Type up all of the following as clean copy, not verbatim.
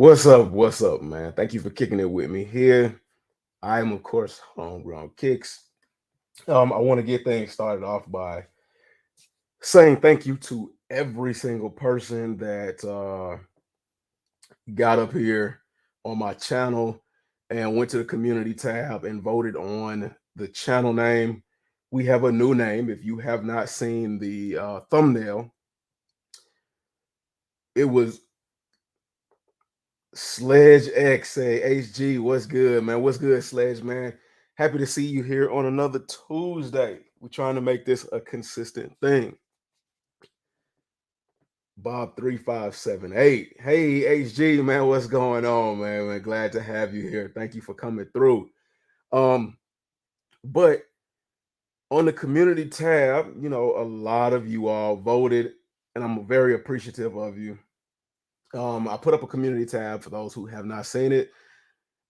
What's up? What's up, man? Thank you for kicking it with me here. I am, of course, Homegrown Kicks. I want to get things started off by saying thank you to every single person that got up here on my channel and went to the community tab and voted on the channel name. We have a new name. If you have not seen the thumbnail, it was Sledge X. Say HG, what's good, man? What's good, Sledge, man? Happy to see you here on another Tuesday. We're trying to make this a consistent thing. Bob3578. Hey, HG, man, what's going on, man? Glad to have you here. Thank you for coming through. Um, but on the community tab, a lot of you all voted, and I'm very appreciative of you. I put up a community tab for those who have not seen it.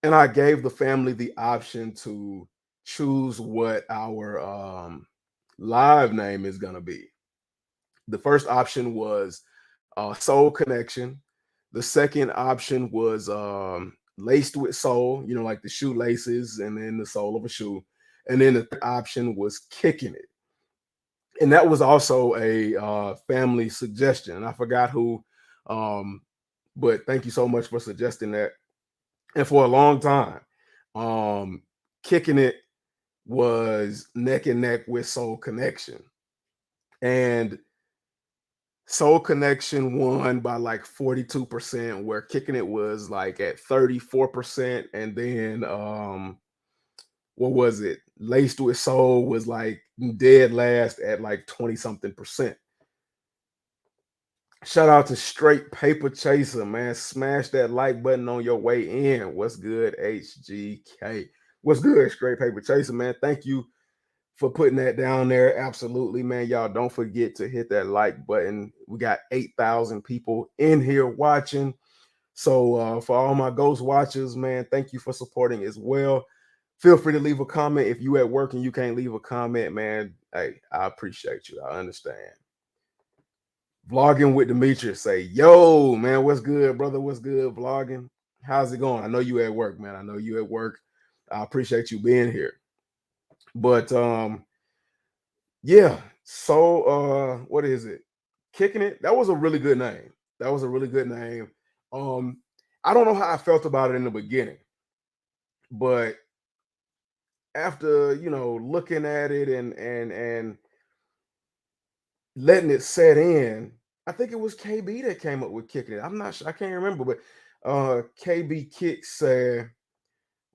And I gave the family the option to choose what our live name is going to be. The first option was Soul Connection. The second option was Laced with Soul, like the shoelaces and then the sole of a shoe. And then the third option was Kicking It. And that was also a family suggestion. And I forgot who, but thank you so much for suggesting that. And for a long time, Kicking It was neck and neck with Soul Connection. And Soul Connection won by like 42%, where Kicking It was like at 34%. And then what was it? Laced with Soul was like dead last at like 20 something percent. Shout out to Straight Paper Chaser, man. Smash that like button on your way in. What's good, HGK? What's good, Straight Paper Chaser, man? Thank you for putting that down there. Absolutely, man. Y'all don't forget to hit that like button. We got 8,000 people in here watching. So for all my ghost watchers, man, thank you for supporting as well. Feel free to leave a comment. If you at work and you can't leave a comment, man, hey, I appreciate you. I understand. Vlogging with Demetrius, say, yo, man, what's good, brother? What's good, vlogging? How's it going? I know you at work, man. I know you at work. I appreciate you being here. But yeah, so what is it? Kicking It. That was a really good name. That was a really good name. I don't know how I felt about it in the beginning, but after looking at it and letting it set in, I think it was KB that came up with Kicking It. I'm not sure, I can't remember, but KB Kick said,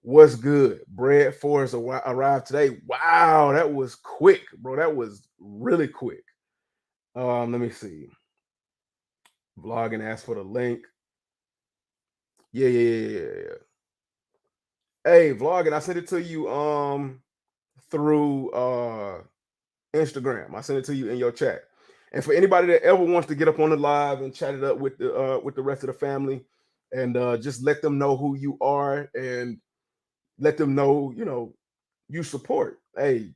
"What's good? Bread four has arrived today." Wow, that was quick, bro. That was really quick. Let me see. Vlogging asked for the link. Yeah. Hey, vlogging, I sent it to you through Instagram. I sent it to you in your chat. And for anybody that ever wants to get up on the live and chat it up with the rest of the family, and just let them know who you are and let them know, you support. Hey,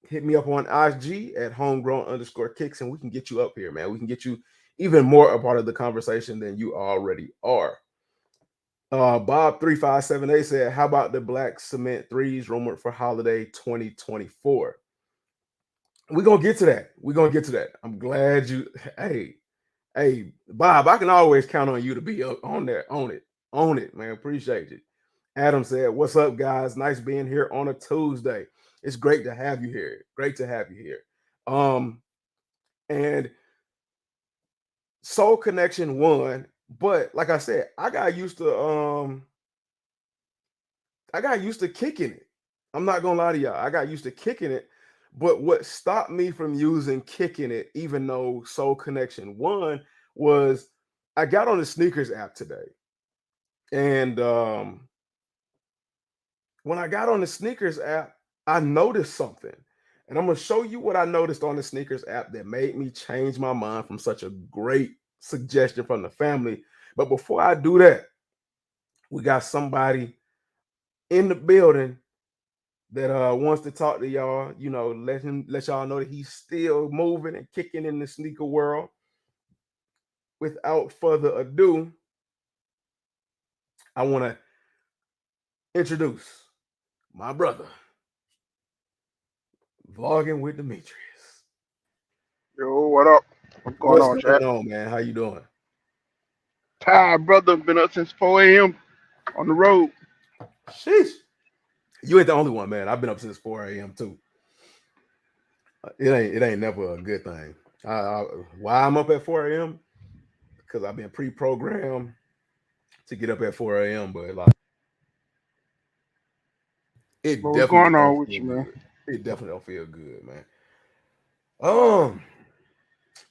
hit me up on IG at homegrown_kicks, and we can get you up here, man. We can get you even more a part of the conversation than you already are. Bob3578 said, how about the black cement threes rumored for holiday 2024? We're gonna get to that. We're gonna get to that. I'm glad you hey Bob, I can always count on you to be up on there, on it, man. Appreciate it. Adam said, what's up, guys? Nice being here on a Tuesday. It's great to have you here. Great to have you here. And Soul Connection won, but like I said, I got used to kicking it. I'm not gonna lie to y'all. I got used to kicking it. But what stopped me from using Kicking It, even though Soul Connection won, was I got on the sneakers app today. And when I got on the sneakers app, I noticed something. And I'm gonna show you what I noticed on the sneakers app that made me change my mind from such a great suggestion from the family. But before I do that, we got somebody in the building that wants to talk to y'all, let y'all know that he's still moving and kicking in the sneaker world. Without further ado, I want to introduce my brother, vlogging with Demetrius. Yo, what up? What's going What's on, going chat? on, man? How you doing? Tired, brother. Been up since 4 a.m. on the road. Sheesh. You ain't the only one, man. I've been up since 4 a.m. too. It ain't never a good thing. I, why I'm up at 4 a.m. Because I've been pre-programmed to get up at 4 a.m. But like, it But what's definitely going don't on with feel you, man? good. It definitely don't feel good, man. Um,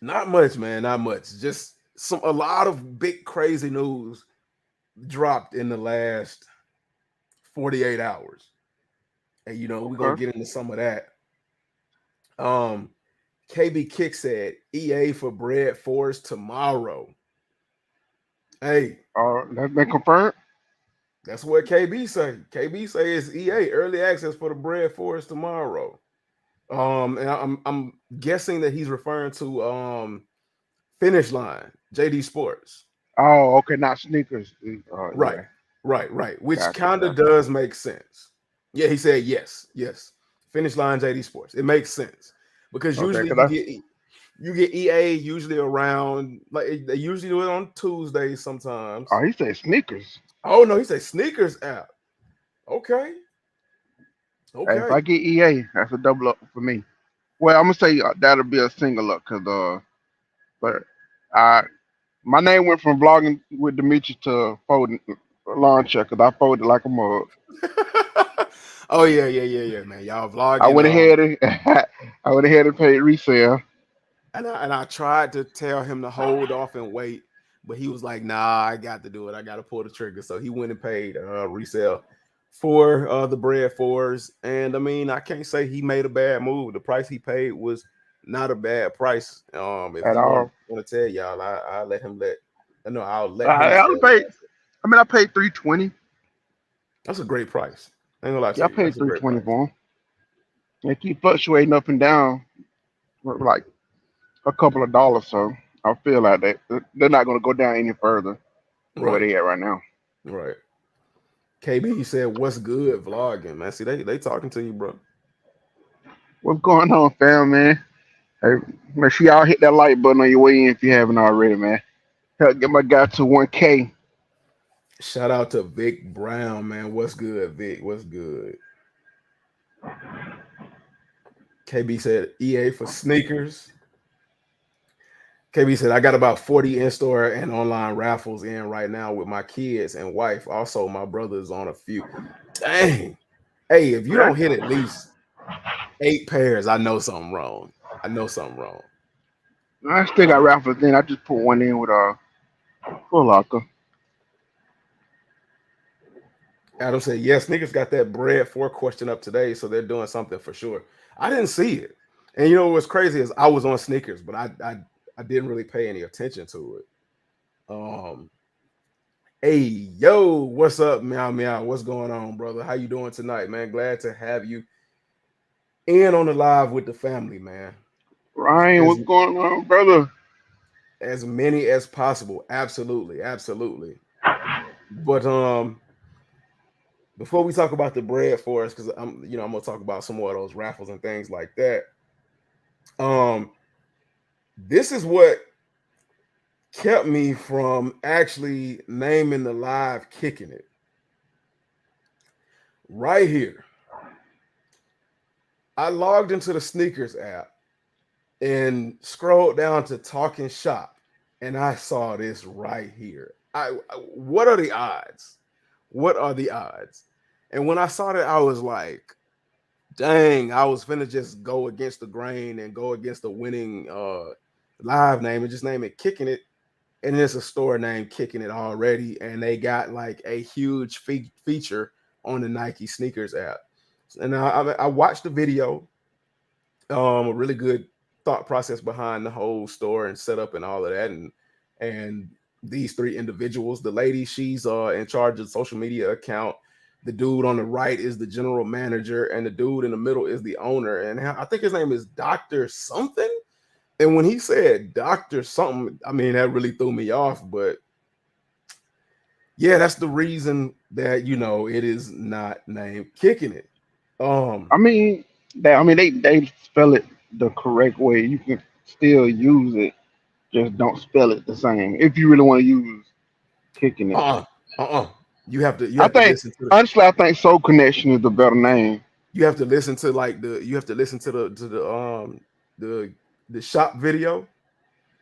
not much, man. Not much. Just a lot of big crazy news dropped in the last 48 hours. And we're gonna Okay. get into some of that. Um, KB Kick said EA for Bread Force tomorrow. Hey, That's been confirmed. that's what KB say. KB say it's EA early access for the Bread Force tomorrow. And I'm guessing that he's referring to Finish Line, JD Sports. Oh, okay. Not sneakers. Right, Yeah. right. Which Gotcha, kind of gotcha. does make sense. Yeah, he said yes. Finish Line, JD Sports. It makes sense because Okay, usually cause I you get EA usually around like they usually do it on Tuesdays sometimes. he said sneakers. Oh no, he said sneakers app. Okay, Hey, if okay. I get EA, that's a double up for me. Well, I'm gonna say that'll be a single up, cause but I my name went from vlogging with Demetrius to folding lawn chair, cause I folded like a mug. Oh yeah, man. Y'all I vlogging. went ahead and I went ahead and paid resale. And I tried to tell him to hold off and wait, but he was like, "Nah, I got to do it. I got to pull the trigger." So he went and paid resale for the bread fours, and I mean, I can't say he made a bad move. The price he paid was not a bad price. If At he all. want to tell y'all, I let him let. No, I'll let him I say only it. paid. I mean, I paid 320. That's a great price. I ain't gonna lie Yeah, to I you. paid That's a three great twenty price. for them. They keep fluctuating up and down for like a couple of dollars. So I feel like they're not going to go down any further from where Right, they at right now. right. KB said, "What's good, vlogging, man? See, they talking to you, bro." What's going on, fam, man? Hey, make sure y'all hit that like button on your way in if you haven't already, man. Help get my guy to 1K. Shout out to Vic Brown, man. What's good, Vic? What's good? KB said EA for sneakers. KB said I got about 40 in-store and online raffles in right now with my kids and wife. Also, my brother's on a few. Dang. Hey, if you don't hit at least 8 pairs, I know something wrong. I know something wrong. I still got raffles in. I just put one in with Full Locker. Adam said, yes, niggas got that bread for question up today, so they're doing something for sure. I didn't see it. And what's crazy is I was on sneakers, but I didn't really pay any attention to it. Um, hey, yo, what's up, meow meow? What's going on, brother? How you doing tonight, man? Glad to have you in on the live with the family, man. Ryan, As what's going on, brother? as many as possible. Absolutely, absolutely. But before we talk about the bread for us, because I'm gonna talk about some more of those raffles and things like that. Um, this is what kept me from actually naming the live kicking it right here. I logged into the sneakers app and scrolled down to talking shop, and I saw this right here. What are the odds? What are the odds? And when I saw that, I was like, dang, I was finna just go against the grain and go against the winning live name and just name it kicking it. And there's a store named Kicking It already, and they got like a huge feature on the Nike sneakers app. And I watched the video, a really good thought process behind the whole store and setup and all of that, and these three individuals. The lady, she's in charge of the social media account. The dude on the right is the general manager, and the dude in the middle is the owner. And I think his name is Dr. Something. And when he said Dr. Something, I mean, that really threw me off. But yeah, that's the reason that it is not named Kicking It. Um, I mean, they spell it the correct way. You can still use it, just don't spell it the same. If you really want to use kicking it, uh, you I have to think listen to honestly, I think Soul Connection is the better name. you have to listen to like you have to listen the the shop video,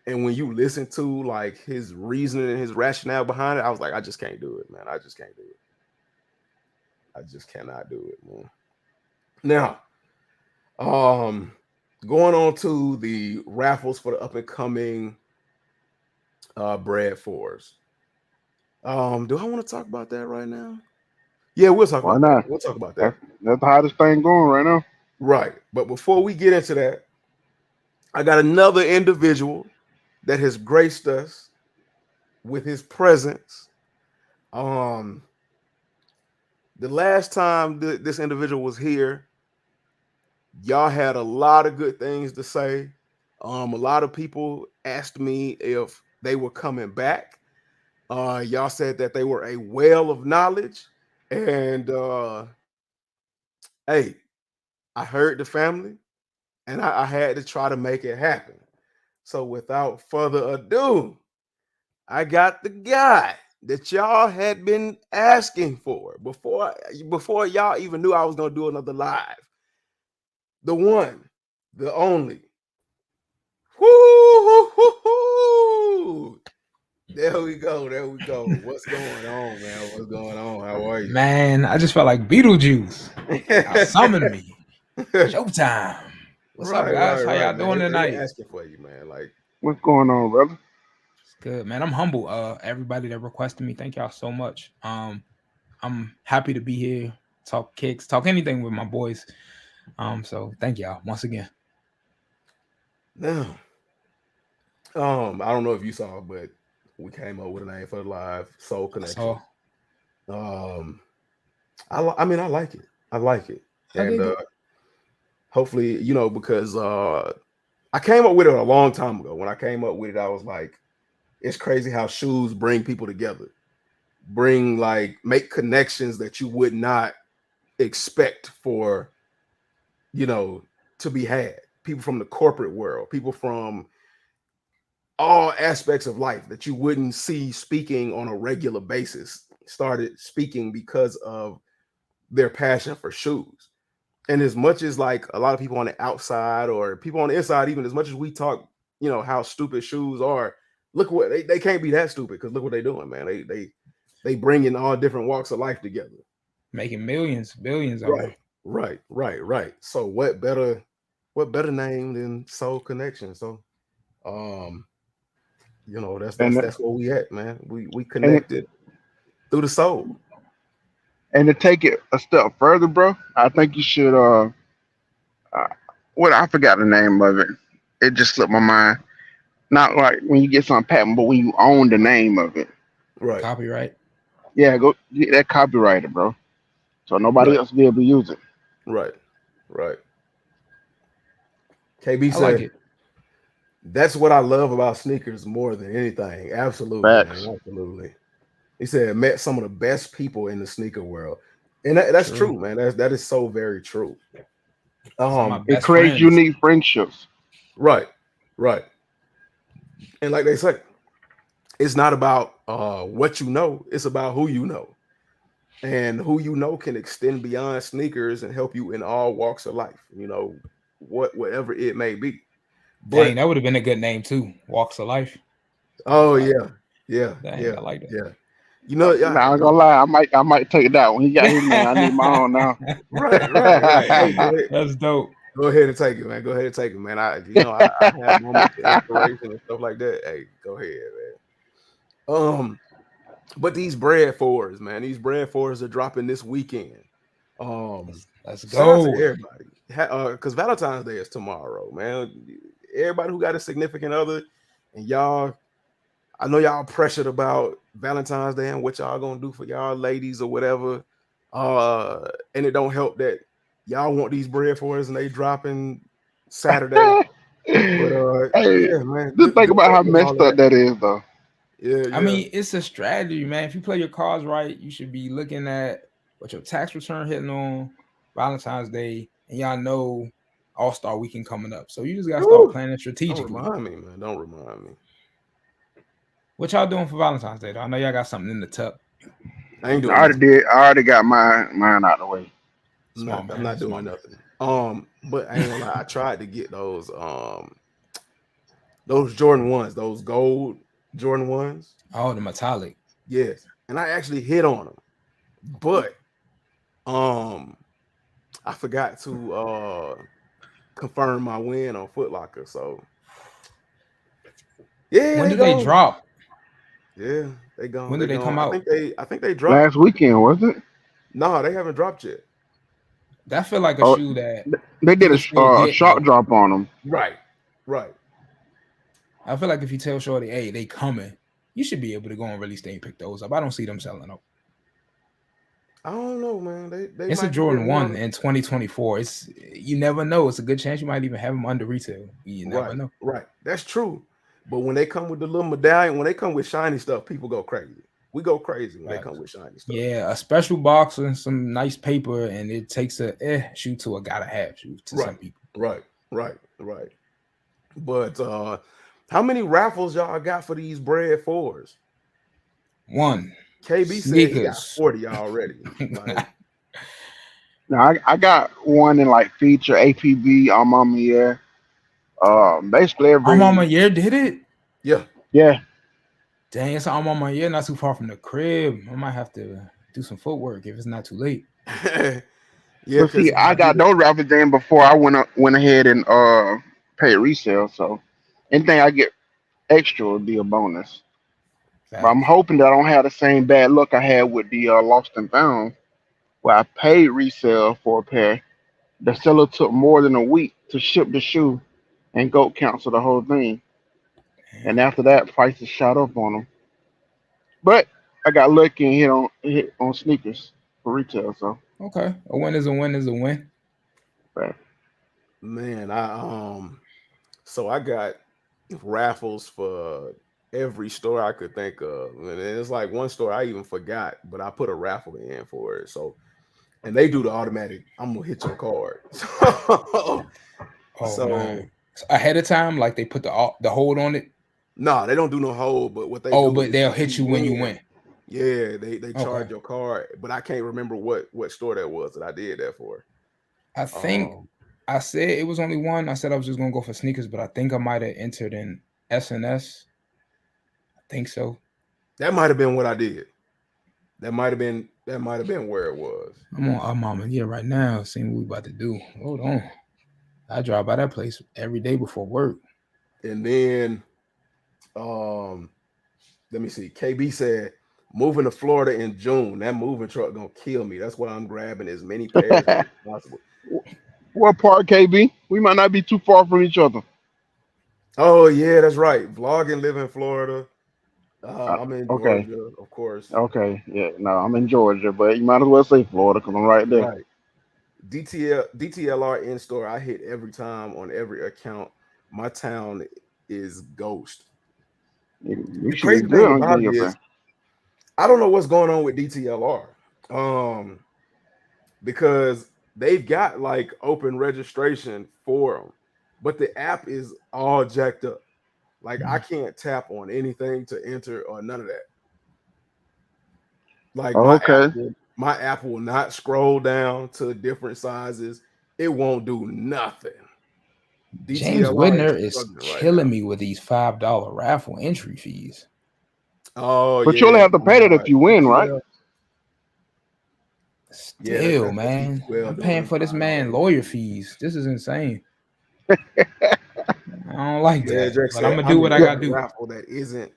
and when you listen to like his reasoning and his rationale behind it, I was like, I just can't do it, man. I just can't do it. I just cannot do it, man. Now, um, going on to the raffles for the up and coming bread fours. Do I want to talk about that right now? Yeah, we'll talk Why about that. not? We'll talk about that. That's the hottest thing going right now. Right. But before we get into that, I got another individual that has graced us with his presence. Um, the last time this individual was here, y'all had a lot of good things to say. A lot of people asked me if they were coming back. Y'all said that they were a well of knowledge. And hey, I heard the family and I had to try to make it happen. So without further ado, I got the guy that y'all had been asking for before y'all even knew I was gonna do another live. The one, the only. Woo! There we go. There we go. What's going on, man? What's going on? How are you? Man, I just felt like Beetlejuice. Y'all summoned me. Showtime. What's up, guys? How right, y'all man. doing They were tonight? asking for you, man. Like, What's going on, brother? It's good, man. I'm humble. Everybody that requested me, thank y'all so much. I'm happy to be here. Talk kicks, talk anything with my boys. So thank y'all once again. now, I don't know if you saw, but we came up with a name for the live Soul I saw. Connections. Um, I mean, I like it. I like it, I and dig it. hopefully, because I came up with it a long time ago. When I came up with it, I was like, it's crazy how shoes bring people together, make connections that you would not expect for, you know, to be had. People from the corporate world, people from all aspects of life that you wouldn't see speaking on a regular basis started speaking because of their passion for shoes. And as much as like a lot of people on the outside or people on the inside, even as much as we talk, how stupid shoes are, look what they can't be that stupid because look what they're doing, man. They bring in all different walks of life together. Making millions, billions of them. Right, right. So what better name than Soul Connection? So um, that's And that's where we at, man. We and connected through the soul. and to take it a step further, bro, I think you should uh what I forgot the name of it. It just slipped my mind. Not like when you get some patent, but when you own the name of it. Right, Copyright. Yeah, go get that copyrighted, bro. So nobody right, else will be able to use it. right, right. KB I like said it. that's what I love about sneakers more than anything. Absolutely, man. Facts. Absolutely. He said met some of the best people in the sneaker world. And that's True. true, man. That is so very true. Some of my Um, It best creates friends. unique friendships. right, right. And like they say, it's not about what you know, it's about who you know. And who you know can extend beyond sneakers and help you in all walks of life, whatever it may be. Dang, But that would have been a good name too. Walks of life. That'd be oh fire. yeah, yeah, Dang, yeah, I like that. yeah. Yeah, Now I'm gonna lie, I might take that one. He got his name. I need my own now. right. Hey, That's dope. go ahead and take it, man. Go ahead and take it, man. I have moments of inspiration and stuff like that. Hey, go ahead, man. But these bread fours, man, these bread fours are dropping this weekend. Um, Let's Shout out to go. everybody, because Valentine's Day is tomorrow, man. Everybody who got a significant other, and y'all, I know y'all pressured about Valentine's Day and what y'all gonna do for y'all ladies or whatever. And it don't help that y'all want these bread fours and they dropping Saturday. But Hey, yeah, man, just think good about luck how with all messed of up that. that is, though. Yeah, I yeah. mean, it's a strategy, man. If you play your cards right, you should be looking at what your tax return hitting on Valentine's Day, and y'all know All Star Weekend coming up. So you just gotta start Woo! planning Don't strategically. remind me, man. Don't remind me. What y'all doing for Valentine's Day? Though? I know y'all got something in the tuck. I ain't I doing already nothing. did. I already got mine out the way. Smart I'm man, not doing smart nothing. But I ain't gonna lie. I tried to get those Jordan ones, those gold Jordan ones. Oh, the metallic. Yes, and I actually hit on them, but um, I forgot to confirm my win on Foot Locker. So yeah, When they do they gone. drop? Yeah, they gone. When do They they come gone. I out? think they dropped. Last weekend, wasn't it? No, they haven't dropped yet. That feel like a Oh, shoe that they did people should a get sharp though. drop on them. Right, right. I feel like if you tell Shorty, hey, they coming, you should be able to go and really stay and pick those up. I don't see them selling them. I don't know, man. They It's a might be getting Jordan one. 1 in 2024. It's you never know. It's a good chance you might even have them under retail. You never Right, know. right. That's true. But when they come with the little medallion, when they come with shiny stuff, people go crazy. We go crazy when they come Facts. with shiny stuff. Yeah, a special box and some nice paper, and it takes a shoe to a gotta have shoe to some Right, people. right, right. But how many raffles y'all got for these bread fours? One, KB said he got sneakers. 40 already. Like, Now I got one in like feature APB on Mama Year. Basically I'm on my every year did it. yeah. yeah. Dang, it's I'm on my year, not too far from the crib. I might have to do some footwork if it's not too late. Yeah, But because see, I I did got it. those raffles in before I went ahead and paid resale. So anything I get extra would be a bonus. But I'm Facts. hoping that I don't have the same bad luck I had with the lost and found, where I paid resale for a pair. The seller took more than a week to ship the shoe and goat cancel the whole thing. And Damn. after that, prices shot up on them. But I got lucky and hit on sneakers for retail. So Okay. A win is a win is a win. but Man, so I got raffles for every store I could think of. And it's like one store I even forgot, but I put a raffle in for it. So and they do the automatic, I'm gonna hit your card. Oh So man. So ahead of time, like they put the hold on it. no, they don't do no hold, but what they Oh, do but is they'll if hit you you when you win, win. yeah, they Okay. charge your card, but I can't remember what store that was that I did that for. I think Um, I said it was only one. I said I was just gonna go for sneakers, but I think I might have entered in SNS. I think so. that might have been what I did. That might have been where it was. I'm on my yeah right now, seeing what we about to do. Hold on. I drive by that place every day before work. And then um let me see. KB said moving to Florida in June. That moving truck gonna kill me. That's why I'm grabbing as many pairs as possible. what part, KB? We might not be too far from each other. Oh yeah, that's right. Vlogging, live in Florida. Uh, I'm in okay, Georgia, of course. okay, yeah. No, I'm in Georgia, but you might as well say Florida because I'm right there. Right. DTLR in store. I hit every time on every account. My town is ghost. You The should be crazy good thing on about getting it your is friend. I don't know what's going on with DTLR. Because they've got like open registration for them, but the app is all jacked up. Like I can't tap on anything to enter or none of that. Like Okay. my app will not scroll down to different sizes. It won't do nothing. James DTLR is Whitner is struggling right killing now. me with these $5 raffle entry fees. Oh But you only yeah, have to oh my pay that if god, you win, right? DTL. Yeah, Still, that's man, T12 I'm doing paying them for this man $5 lawyer entries. fees. This is insane. I don't like Yeah, that, Jack but I'm said gonna I do what need I Yeah. gotta one do. raffle that isn't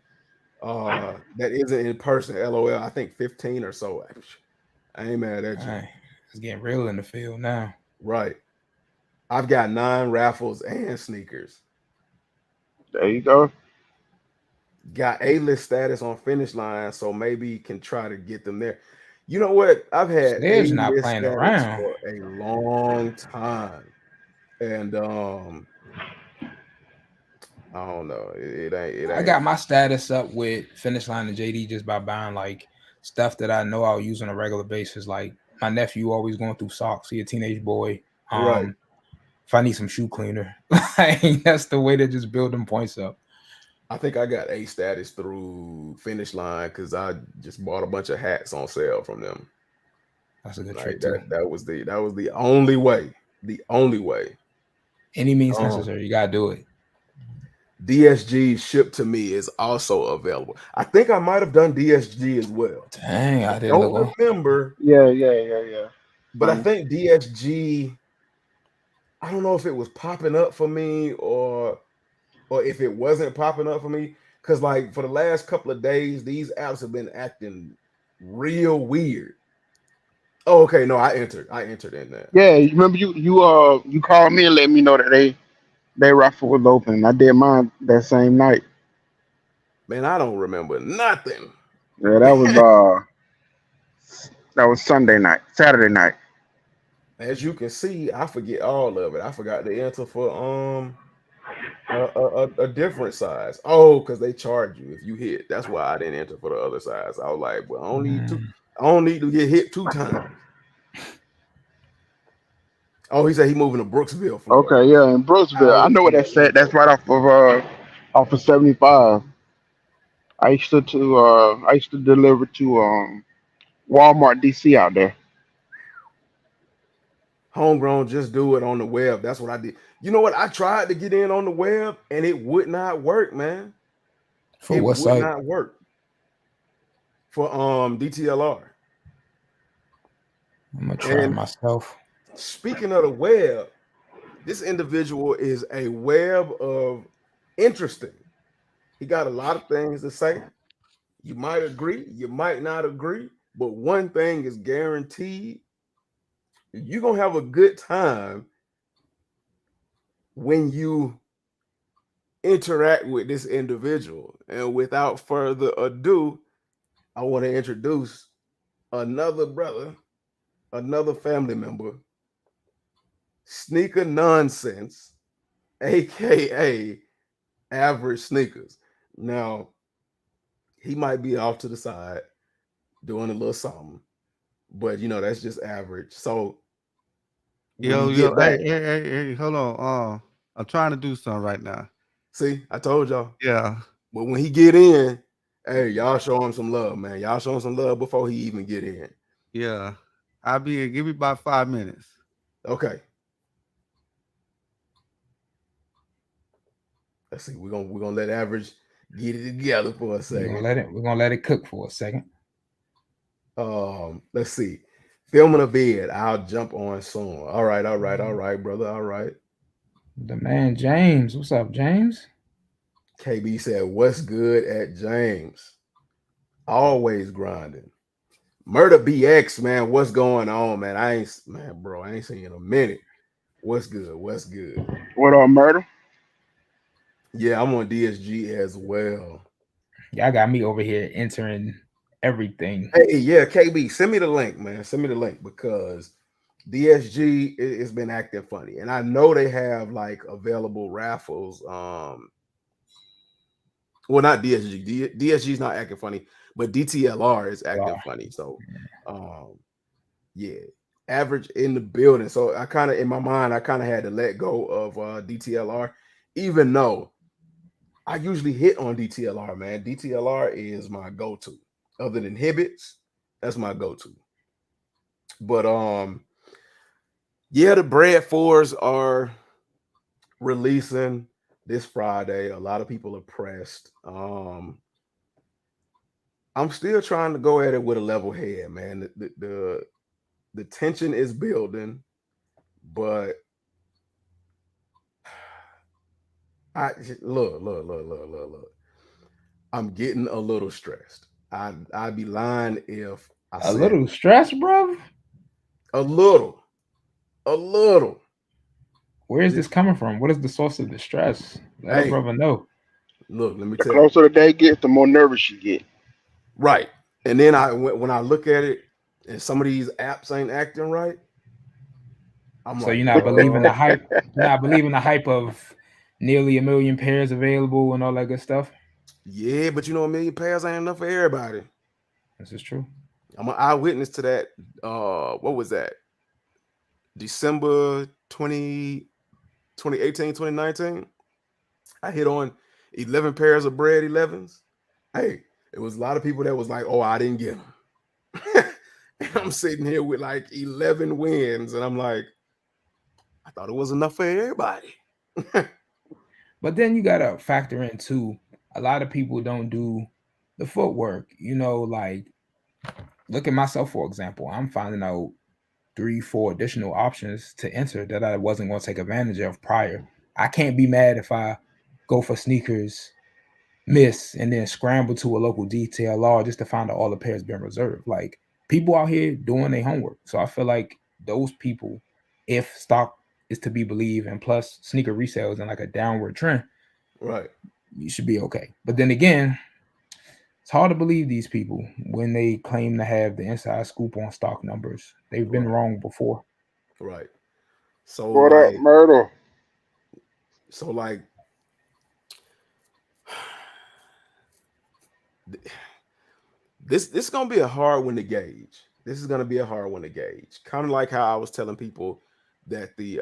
in person. LOL. I think 15 or so. I ain't mad at All you. right, it's getting real in the field now. Right. I've got 9 raffles and sneakers. There you go. Got A-list status on finish line, so maybe can try to get them there. You know what? I've had Sledge not A-list playing status around. for a long time. And I don't know. It I ain't got my status up with Finish Line and JD just by buying like stuff that I know I'll use on a regular basis. Like my nephew always going through socks. He a teenage boy. right. If I need some shoe cleaner, like that's the way to just build them points up. I think I got a status through Finish Line because I just bought a bunch of hats on sale from them. That's a good Like trick too. that was the only way. The only way. Any means Um, necessary, you gotta do it. DSG shipped to me is also available. I think I might have done DSG as well. Dang, I I didn't look don't on. remember, Yeah. but I Same. think DSG. I don't know if it was popping up for me or if it wasn't popping up for me. Cause like for the last couple of days, these apps have been acting real weird. Oh, okay. No, I entered. I entered in that. I Yeah, you entered. remember you called me and let me know that they raffle was open. And I did mine that same night. Man, I don't remember nothing. Yeah, that was Sunday night, Saturday night. As you can see, I forget all of it. I forgot to enter for a different size. Oh, because they charge you if you hit. That's why I didn't enter for the other size. I was like, well, I don't need to. Mm, I don't need to get hit 2 times. Oh, he said he moving to Brooksville, Florida. Okay, yeah, in Brooksville. I Out know where in that's at. That's right off of 75. I used to deliver to Walmart DC out there. homegrown. Just do it on the web. That's what I did. You know what? I tried to get in on the web and it would not work, man. for It what would site? not work for DTLR. I'm gonna try And myself. speaking of the web, this individual is a web of interesting. He got a lot of things to say. You might agree, you might not agree, but one thing is guaranteed: you're gonna have a good time when you interact with this individual. And without further ado, I want to introduce another brother, another family member, Sneaker Nonsense, aka Average Sneakers. Now, he might be off to the side doing a little something, but you know, that's just average. So when he Yo, get back, hey, hold on. I'm trying to do something right now. see, I told y'all. Yeah, But when he get in, hey, y'all show him some love, man. Y'all show him some love before he even get in. yeah. I'll be in. Give me about 5 minutes. Okay. Let's see. We're gonna let average get it together for a We're gonna second. let it. We're gonna let it cook for a second. Let's see. Filming a vid. I'll jump on soon. All right, brother. All right. The man James, what's up, James? KB said, "What's good at James? Always grinding." Murder BX, man. What's going on, man? Bro. I ain't seen you in a minute. What's good? What's good? What murder? Yeah, I'm on DSG as well. Y'all got me over here entering everything. Hey, yeah, KB, send me the link, man. Send me the link because DSG has been acting funny, and I know they have like available raffles. Well, not DSG. DSG is not acting funny, but DTLR is acting Wow. funny. So, um, yeah, average in the building. So I kind of in my mind, I kind of had to let go of DTLR, even though I usually hit on DTLR, man. DTLR is my go-to. Other than Hibbits, that's my go-to. But yeah, the bread fours are releasing this Friday. A lot of people are pressed. I'm still trying to go at it with a level head, man. The tension is building, but I look. I'm getting a little stressed. I'd be lying if I A said little stress, bro. a little, a little. Where is this Just coming from? What is the source of the stress? Let a hey, brother know. look, let me The tell you. closer the day gets, the more nervous you get. Right. And then when I look at it and some of these apps ain't acting right, I'm So like, you're not believing the hype. You're not believing the hype of nearly 1 million pairs available and all that good stuff. Yeah, but you know, 1 million pairs ain't enough for everybody. This is true. I'm an eyewitness to that. What was that? December 2018, 2019. I hit on 11 pairs of bread 11s. Hey, it was a lot of people that was like, oh, I didn't get them. And I'm sitting here with like 11 wins, and I'm like, I thought it was enough for everybody. But then you gotta factor in too. A lot of people don't do the footwork. Like look at myself for example. I'm finding out 3, 4 additional options to enter that I wasn't going to take advantage of prior. I can't be mad if I go for sneakers, miss, and then scramble to a local DTLR just to find out all the pairs been reserved. Like people out here doing their homework. So I feel like those people, if stock is to be believed, and plus sneaker resales in like a downward trend, Right. you should be okay. But then again, it's hard to believe these people when they claim to have the inside scoop on stock numbers. They've been Right. wrong before. Right. So What up, like, Myrtle? so like, this is gonna be a hard one to gauge. This is gonna be a hard one to gauge. Kind of like how I was telling people that the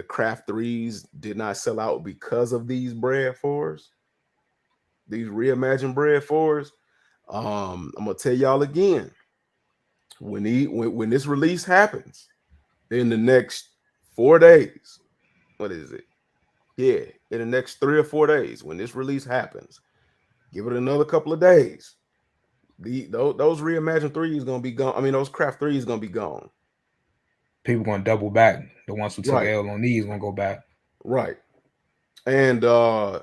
craft threes did not sell out because of these bread fours, these reimagined bread fours. I'm gonna tell y'all again, when this release happens in the next 4 days, what is it? Yeah, in the next 3 or 4 days, when this release happens, give it another couple of days. Those reimagined threes gonna be gone. I mean, those craft threes gonna be gone. People gonna double back. The ones who took Right, L on these gonna go back. right. And I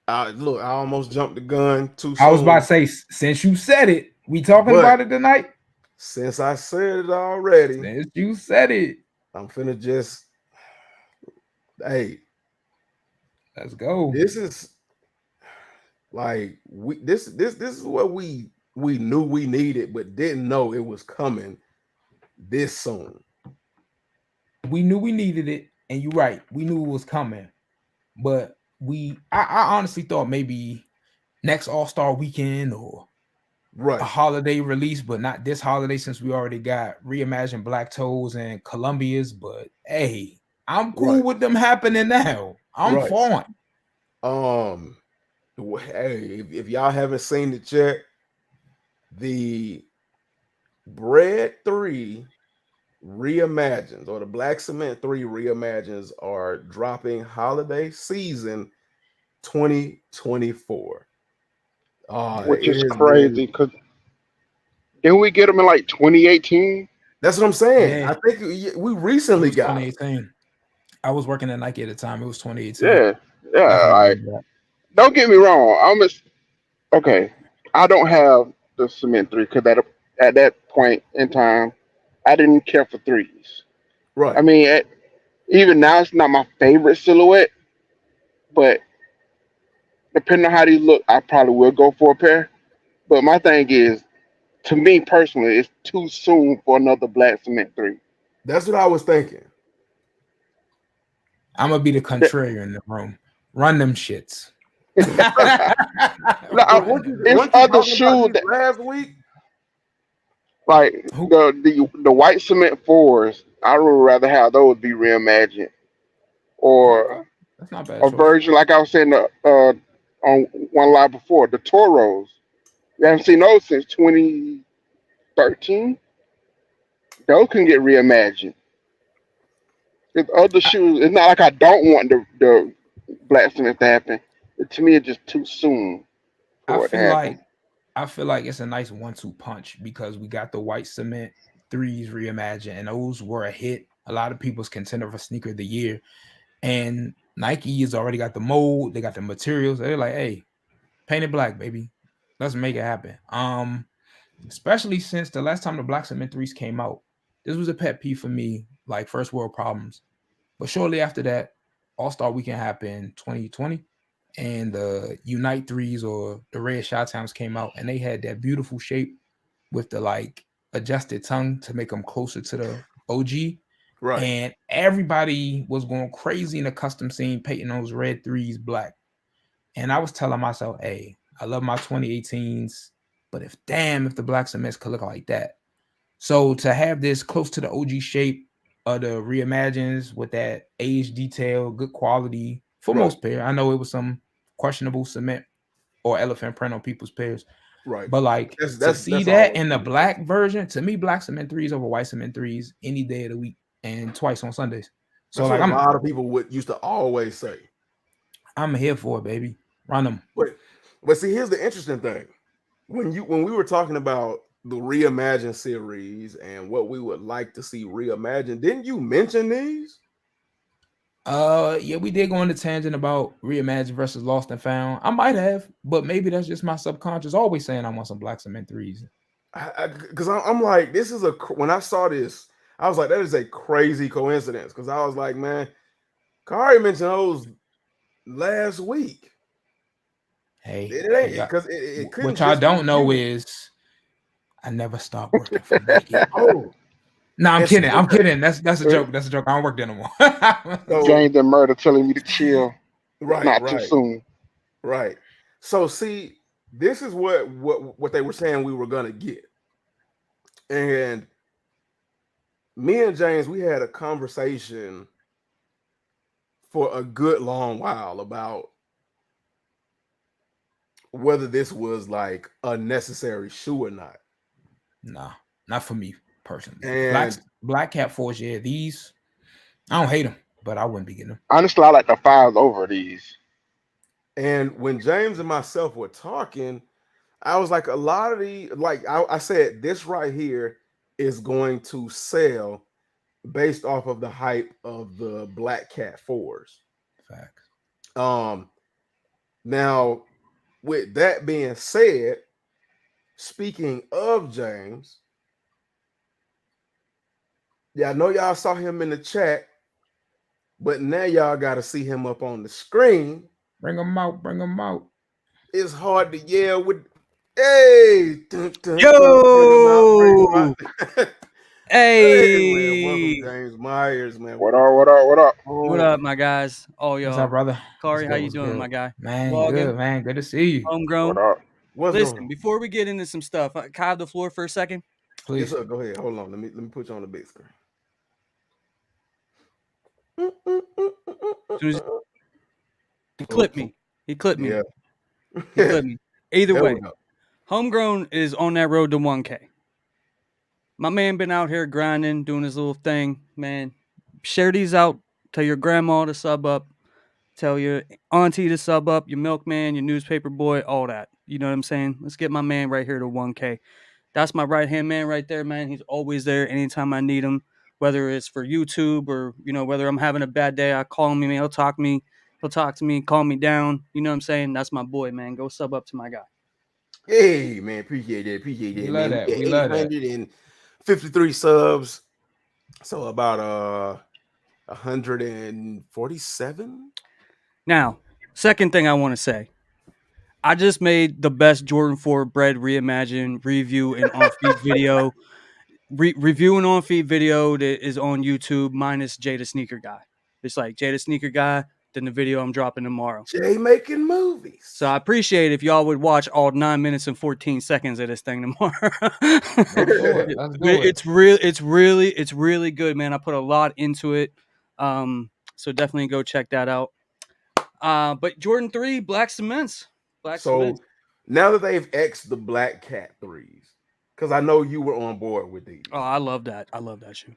almost jumped the gun too I was about to soon, say, since you said it, we talking but about it tonight. since I said it already, Since you said it, I'm finna just, hey, let's go. this is like this is what we knew we needed, but didn't know it was coming this soon. We knew we needed it, and you're right. We knew it was coming, but I honestly thought maybe next All-Star weekend or a Right, holiday release, but not this holiday since we already got reimagined Black Toes and Columbia's. But hey, I'm cool right, with them happening now. I'm right. fine. Um, hey, if y'all haven't seen it yet, the Bread 3 reimagines or the Black Cement 3 reimagines are dropping holiday season 2024. Which It is has been, crazy because didn't we get them in like 2018? that's what I'm saying. Yeah, I think we it recently was got them. 2018. I was working at Nike at the time. It was 2018. Yeah, yeah. Definitely Like, remember that. don't get me wrong. Okay. I don't have the cement three because at that point in time, I didn't care for threes. I Right. mean, even now, it's not my favorite silhouette, but depending on how these look, I probably will go for a pair. But my thing is, to me personally, it's too soon for another black cement three. That's what I was thinking. I'm gonna be the Th- contrarian in the room. Run them shits. Now, But Run them. it's weren't you other talking about shoes these that last week? like Who? the white cement fours. I would rather have those be reimagined Okay, or that's not a bad a choice. version like I was saying on one live before the Toros. You haven't seen those since 2013. Those can get reimagined. With other shoes, it's not like I don't want the blacksmith to happen. To me, it's just too soon I for it to feel happen. like I feel like it's a nice 1-2 punch because we got the white cement threes reimagined, and those were a hit. A lot of people's contender for sneaker of the year, and Nike has already got the mold. They got the materials. They're like, hey, paint it black, baby. Let's make it happen. Especially since the last time the black cement threes came out, this was a pet peeve for me, like first world problems. But shortly after that, All Star Weekend happened 2020, and the Unite threes or the Red Shot Towns came out, and they had that beautiful shape with the like adjusted tongue to make them closer to the OG. Right. And everybody was going crazy in the custom scene, painting those red threes black. And I was telling myself, hey, I love my 2018s, but if the black cements could look like that. So to have this close to the OG shape of the reimagines with that age detail, good quality for Right. most pair. I know it was some questionable cement or elephant print on people's pairs, Right. but like to see That's that always in the been the black case. version, to me, black cement threes over white cement threes any day of the week and twice on Sundays. So That's what like a lot of people would used to always say. I'm here for it, baby. Run them. But see, here's the interesting thing. When we were talking about the Reimagined series and what we would like to see reimagined, didn't you mention these? Yeah, we did go on a tangent about Reimagine versus Lost and Found. I might have, but maybe that's just my subconscious always saying I want some black cement threes. Because I'm like, this is when I saw this, I was like, that is a crazy coincidence. Because I was like, man, Kari mentioned those last week. Hey, It ain't because it couldn't what y'all just be don't know you. is I never stopped working for Nike. Oh, No, I'm and see, kidding. I'm okay. kidding. That's a joke. That's a joke. I don't work there no more. So James and Murder telling me to chill. It's right, not too right, soon. right. So see, this is what they were saying we were gonna get. And me and James, we had a conversation for a good long while about whether this was like a necessary shoe or not. Nah, not for me personally. And Black Cat Force, yeah, these I don't hate them, but I wouldn't be getting them. Honestly, I like the fives over these. when James and myself were talking, I was like, a lot of the like I said, this right here is going to sell based off of the hype of the Black Cat fours. Facts. Now, with that being said, speaking of James, yeah, I know y'all saw him in the chat, but now y'all got to see him up on the screen. Bring them out. Bring them out. It's hard to yell with. Hey, dun, dun, dun, bring him out, bring him Yo! out. Hey, man, welcome Hey! James Myers, man. What up? What up? What up? What Oh, up, my guys? All What's up, y'all. brother? What's Kari, how good? you What's doing, good? my guy? Man, Vlogging, good, man. Good to see you. What homegrown. up? what's going Listen, on? before we get into some stuff, can I have the floor for a second? Yes, Please. sir. Go ahead. Hold on. Let me put you on the big screen. As soon as he Oh, clipped me. He clipped me. yeah. He clipped me. Either There we way, go. homegrown is on that road to 1K. My man been out here grinding, doing his little thing. Man, share these out. Tell your grandma to sub up. Tell your auntie to sub up. Your milkman, your newspaper boy, all that. You know what I'm saying? Let's get my man right here to 1K. That's my right hand man right there, man. He's always there anytime I need him, whether it's for YouTube or whether I'm having a bad day. I call him, he'll talk me, he'll talk to me, calm me down. You know what I'm saying? That's my boy, man. Go sub up to my guy. Hey, man. Appreciate that. Appreciate We that, love man. that. We got We love that. 853 subs. So about 147. Now, second thing I want to say. I just made the best Jordan 4 bread reimagined review and on feed video. Review and on feed video that is on YouTube minus Jada Sneaker Guy. It's like Jada Sneaker Guy, then the video I'm dropping tomorrow. Jay making movies. So I appreciate if y'all would watch all 9 minutes and 14 seconds of this thing tomorrow. Let's do it. Let's do it. It's really good, man. I put a lot into it. So definitely go check that out. But Jordan 3, Black Cements. Black Cements. So now that they've X'd the Black Cat threes, because I know you were on board with these. Oh, I love that. I love that shoe.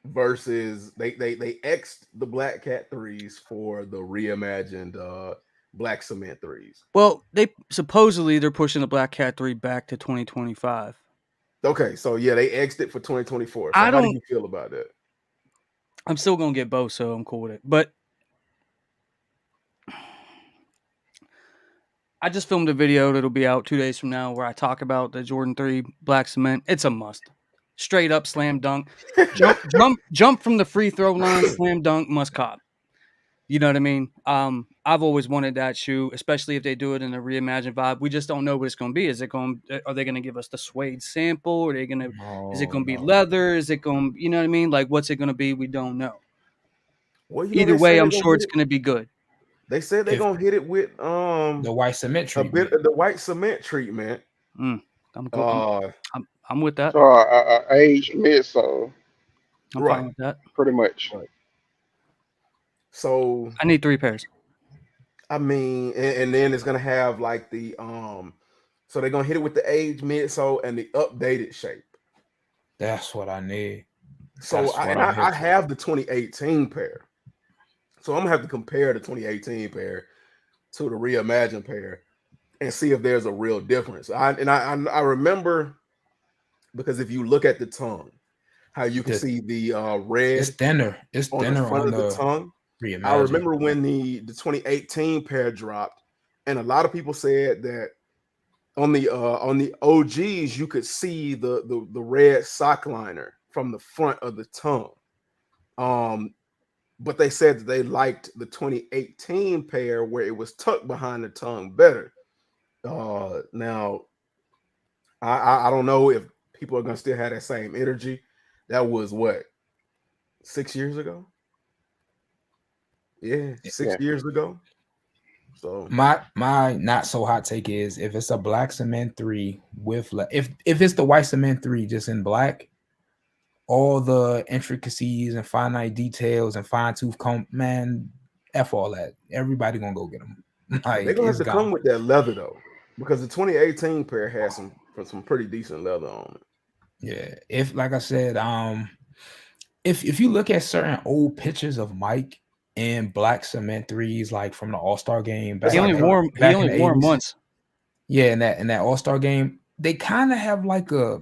Versus they X'd the Black Cat threes for the reimagined Black Cement threes. Well, they're pushing the Black Cat 3 back to 2025. Okay, so yeah, they X'd it for 2024. So I how do don't you feel about that? I'm still gonna get both, so I'm cool with it. But I just filmed a video that'll be out 2 days from now where I talk about the Jordan 3 Black Cement. It's a must. Straight up slam dunk. Jump from the free throw line, slam dunk, must cop. You know what I mean? I've always wanted that shoe, especially if they do it in a reimagined vibe. We just don't know what it's going to be. Is it going? Are they going to give us the suede sample? Are they going to? Is it No, going to be no. leather? Is it going? You know what I mean? Like, what's it going to be? We don't know. Well, you know, Either they say way, they're I'm gonna sure hit it's it. going to be good. They said they're If gonna hit it with the white cement a bit treatment, of the white cement treatment. Mm, I'm go. Uh, I'm with that. So aged midsole, I'm fine right, with that. pretty much. right. So I need 3 pairs. I mean, and then it's gonna have like so they're gonna hit it with the age midsole and the updated shape. that's what I need. So That's I what and I'm I, here I for. have the 2018 pair. So I'm gonna have to compare the 2018 pair to the reimagined pair and see if there's a real difference. I remember because if you look at the tongue, how you can The see the red It's on the thinner front on of the the tongue. I reimagine. remember when the 2018 pair dropped, and a lot of people said that on the OGs you could see the red sock liner from the front of the tongue. Um, but they said that they liked the 2018 pair where it was tucked behind the tongue better. Now I don't know if people are gonna still have that same energy. That was what 6 years ago. Yeah, Yeah. 6 years ago. So My not so hot take is if it's a black cement three with if it's the white cement three just in black, all the intricacies and finite details and fine tooth comb, man, f all that. Everybody gonna go get them. they're Like gonna have it's to come gone. with that leather though, because the 2018 pair has some pretty decent leather on it. Yeah. If like I said, if you look at certain old pictures of Mike in black cement threes, like from the All Star game It's He back like only her. wore he back in only the wore 'em 80s, once. yeah, in that All Star game, they kind of have like a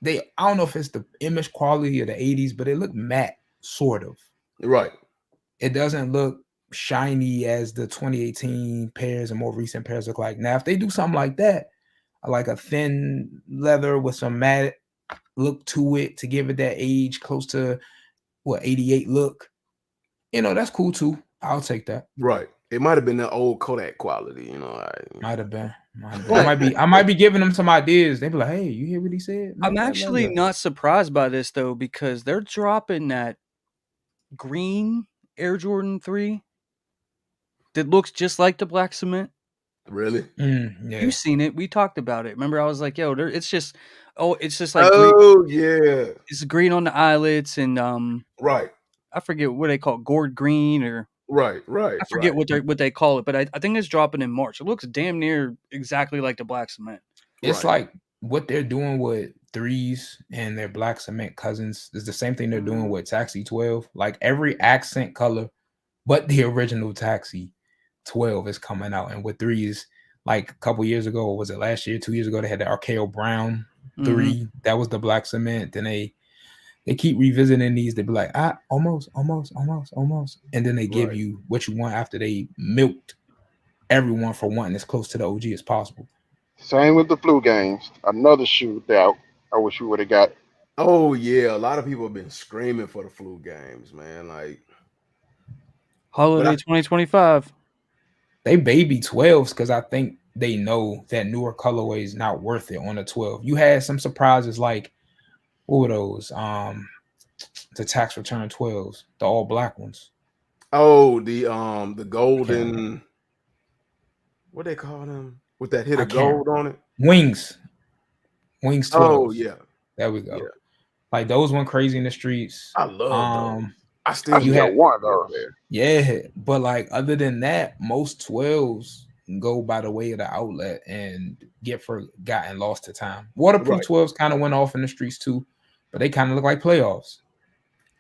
they I don't know if it's the image quality of the 80s, but it look matte, sort of. Right. It doesn't look shiny as the 2018 pairs and more recent pairs look like. Now, if they do something like that, like a thin leather with some matte look to it to give it that age close to what 88 look, that's cool too. I'll take that. Right. It might have been the old Kodak quality, you know. Might have been. Might have been. But I might be giving them some ideas. They be like, hey, you hear what he said? I'm Matte that actually leather. not surprised by this though because they're dropping that green Air Jordan 3 that looks just like the black cement. Really? You Yeah. seen it? We talked about it. Remember, I was like, "Yo, it's just like green. Oh yeah. It's green on the eyelets, and Right. I forget what they call it, gourd green, or Right. Right. I forget Right. what they call it. But I think it's dropping in March. It looks damn near exactly like the black cement. It's Right. like what they're doing with threes and their black cement cousins is the same thing they're doing with Taxi 12. Like every accent color, but the original Taxi 12 is coming out. And with threes, like a couple years ago, or was it last year, 2 years ago, they had the Arceo Brown Mhm. three. That was the black cement. Then they keep revisiting these. They be like, almost. And then they give Right. you what you want after they milked everyone for wanting as close to the OG as possible. Same with the flu games. Another shoe that I wish we would have got. Oh yeah. A lot of people have been screaming for the flu games, man. Like, but Holiday 2025. They baby 12s because I think they know that newer colorway is not worth it on a 12. You had some surprises like what were those? The tax return 12s, the all black ones. the I can't remember. golden, what they call them with that hit I of can't gold on it. wings. Wings Oh 12s. yeah. There we Yeah. go. Like those went crazy in the streets. I love those. I I still You need still had to want get a those. pair. Yeah, but like other than that, most 12s go by the way of the outlet and get forgotten lost to time. Waterproof Right. 12s kind of went off in the streets too, but they kind of look like playoffs.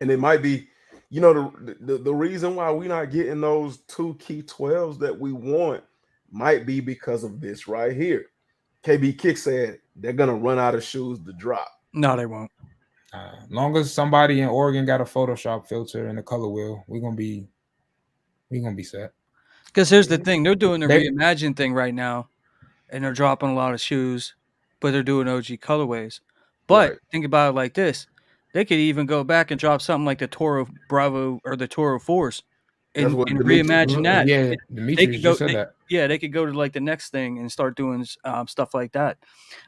And it might be, the reason why we're not getting those two key 12s that we want might be because of this right here. KB Kick said they're gonna run out of shoes to drop. No, they won't. Long as somebody in Oregon got a Photoshop filter and a color wheel, we gonna be set. Because here's the thing: they're doing the They reimagine thing right now, and they're dropping a lot of shoes, but they're doing OG colorways. But Right. think about it like this: they could even go back and drop something like the Toro Bravo or the Toro Force, That's and what Demetrius was reimagine saying. that. Yeah, They Demetrius could go, just said that. yeah, they could go to like the next thing and start doing stuff like that.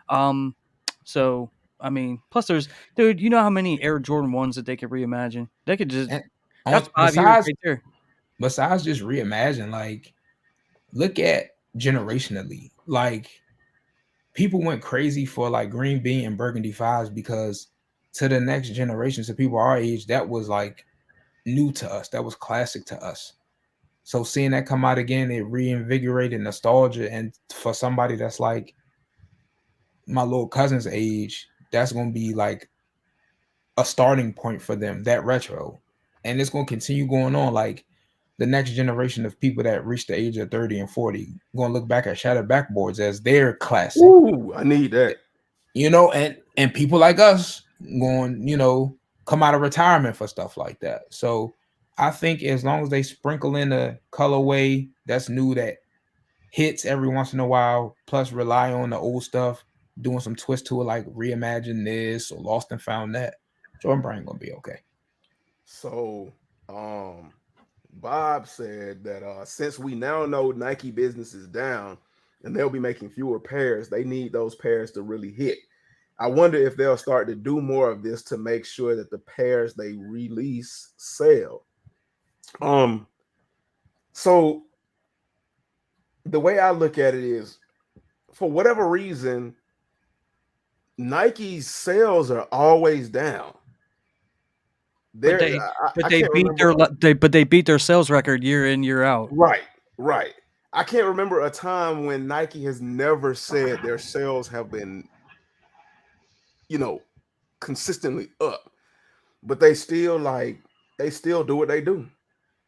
Um, so I mean, plus there's, dude, you know how many Air Jordan ones that they could reimagine? They could just, And that's on 5 years right there. besides just reimagine, like look at generationally, like people went crazy for like green bean and burgundy fives because to the next generations of people our age, that was like new to us. That was classic to us. So seeing that come out again, it reinvigorated nostalgia. And for somebody that's like my little cousin's age, that's gonna be like a starting point for them, that retro. And it's gonna continue going on. Like the next generation of people that reach the age of 30 and 40 gonna look back at shattered backboards as their classic. Ooh, I need that. And people like us going, come out of retirement for stuff like that. So I think as long as they sprinkle in a colorway that's new that hits every once in a while, plus rely on the old stuff, doing some twist to it, like reimagine this or lost and found that, Jordan Brand gonna be okay. So, Bob said that since we now know Nike business is down and they'll be making fewer pairs, they need those pairs to really hit. I wonder if they'll start to do more of this to make sure that the pairs they release sell. Um, so the way I look at it is, for whatever reason, Nike's sales are always down. But There, they I can't remember. they beat their sales record year in, year out. Right, right. I can't remember a time when Nike has never said their sales have been, you know, consistently up, but they still do what they do,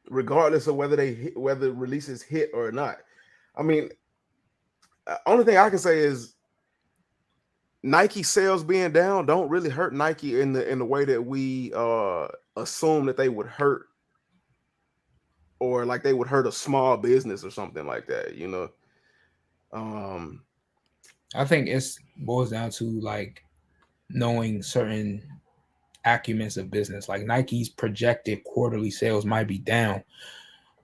regardless of whether releases hit or not. I mean, only thing I can say is Nike sales being down don't really hurt Nike in the way that we assume that they would hurt, or like they would hurt a small business or something like that. Um, I think it's boils down to like knowing certain acumens of business. Like Nike's projected quarterly sales might be down,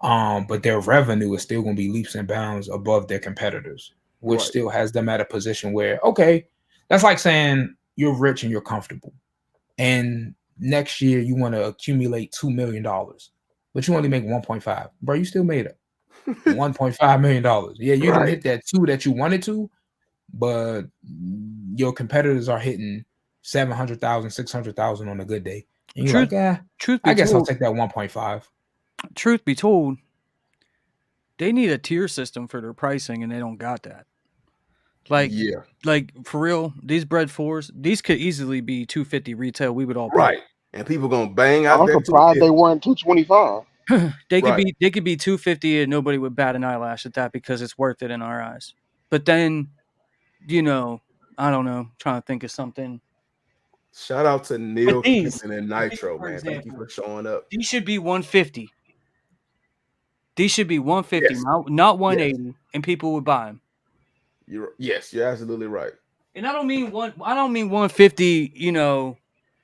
but their revenue is still going to be leaps and bounds above their competitors, which right. still has them at a position where, okay, that's like saying you're rich and you're comfortable, and next year you want to accumulate $2 million, but you only make 1.5, bro. You still made it $1.5 million. Yeah, you didn't Right. hit that two that you wanted to, but your competitors are hitting 700,000, 600,000 on a good day, and you're Truth, like, truth I be guess I'll told, take that 1.5. truth be told, they need a tier system for their pricing, and they don't got that. Like, Yeah. like for real, these bread fours, these could easily be 250 retail. We would all pay. Right. And people gonna bang out I'm that surprised they 250. weren't 225. Right. They could be 250 and nobody would bat an eyelash at that because it's worth it in our eyes. But then, I don't know, trying to think of something. Shout out to But Neil these, Kimpton and but these, Nitro, for man. Thank you example, for showing up. these should be 150. These should be 150, Yes. not Yes. 180, and people would buy them. You're absolutely right. And I don't mean 150,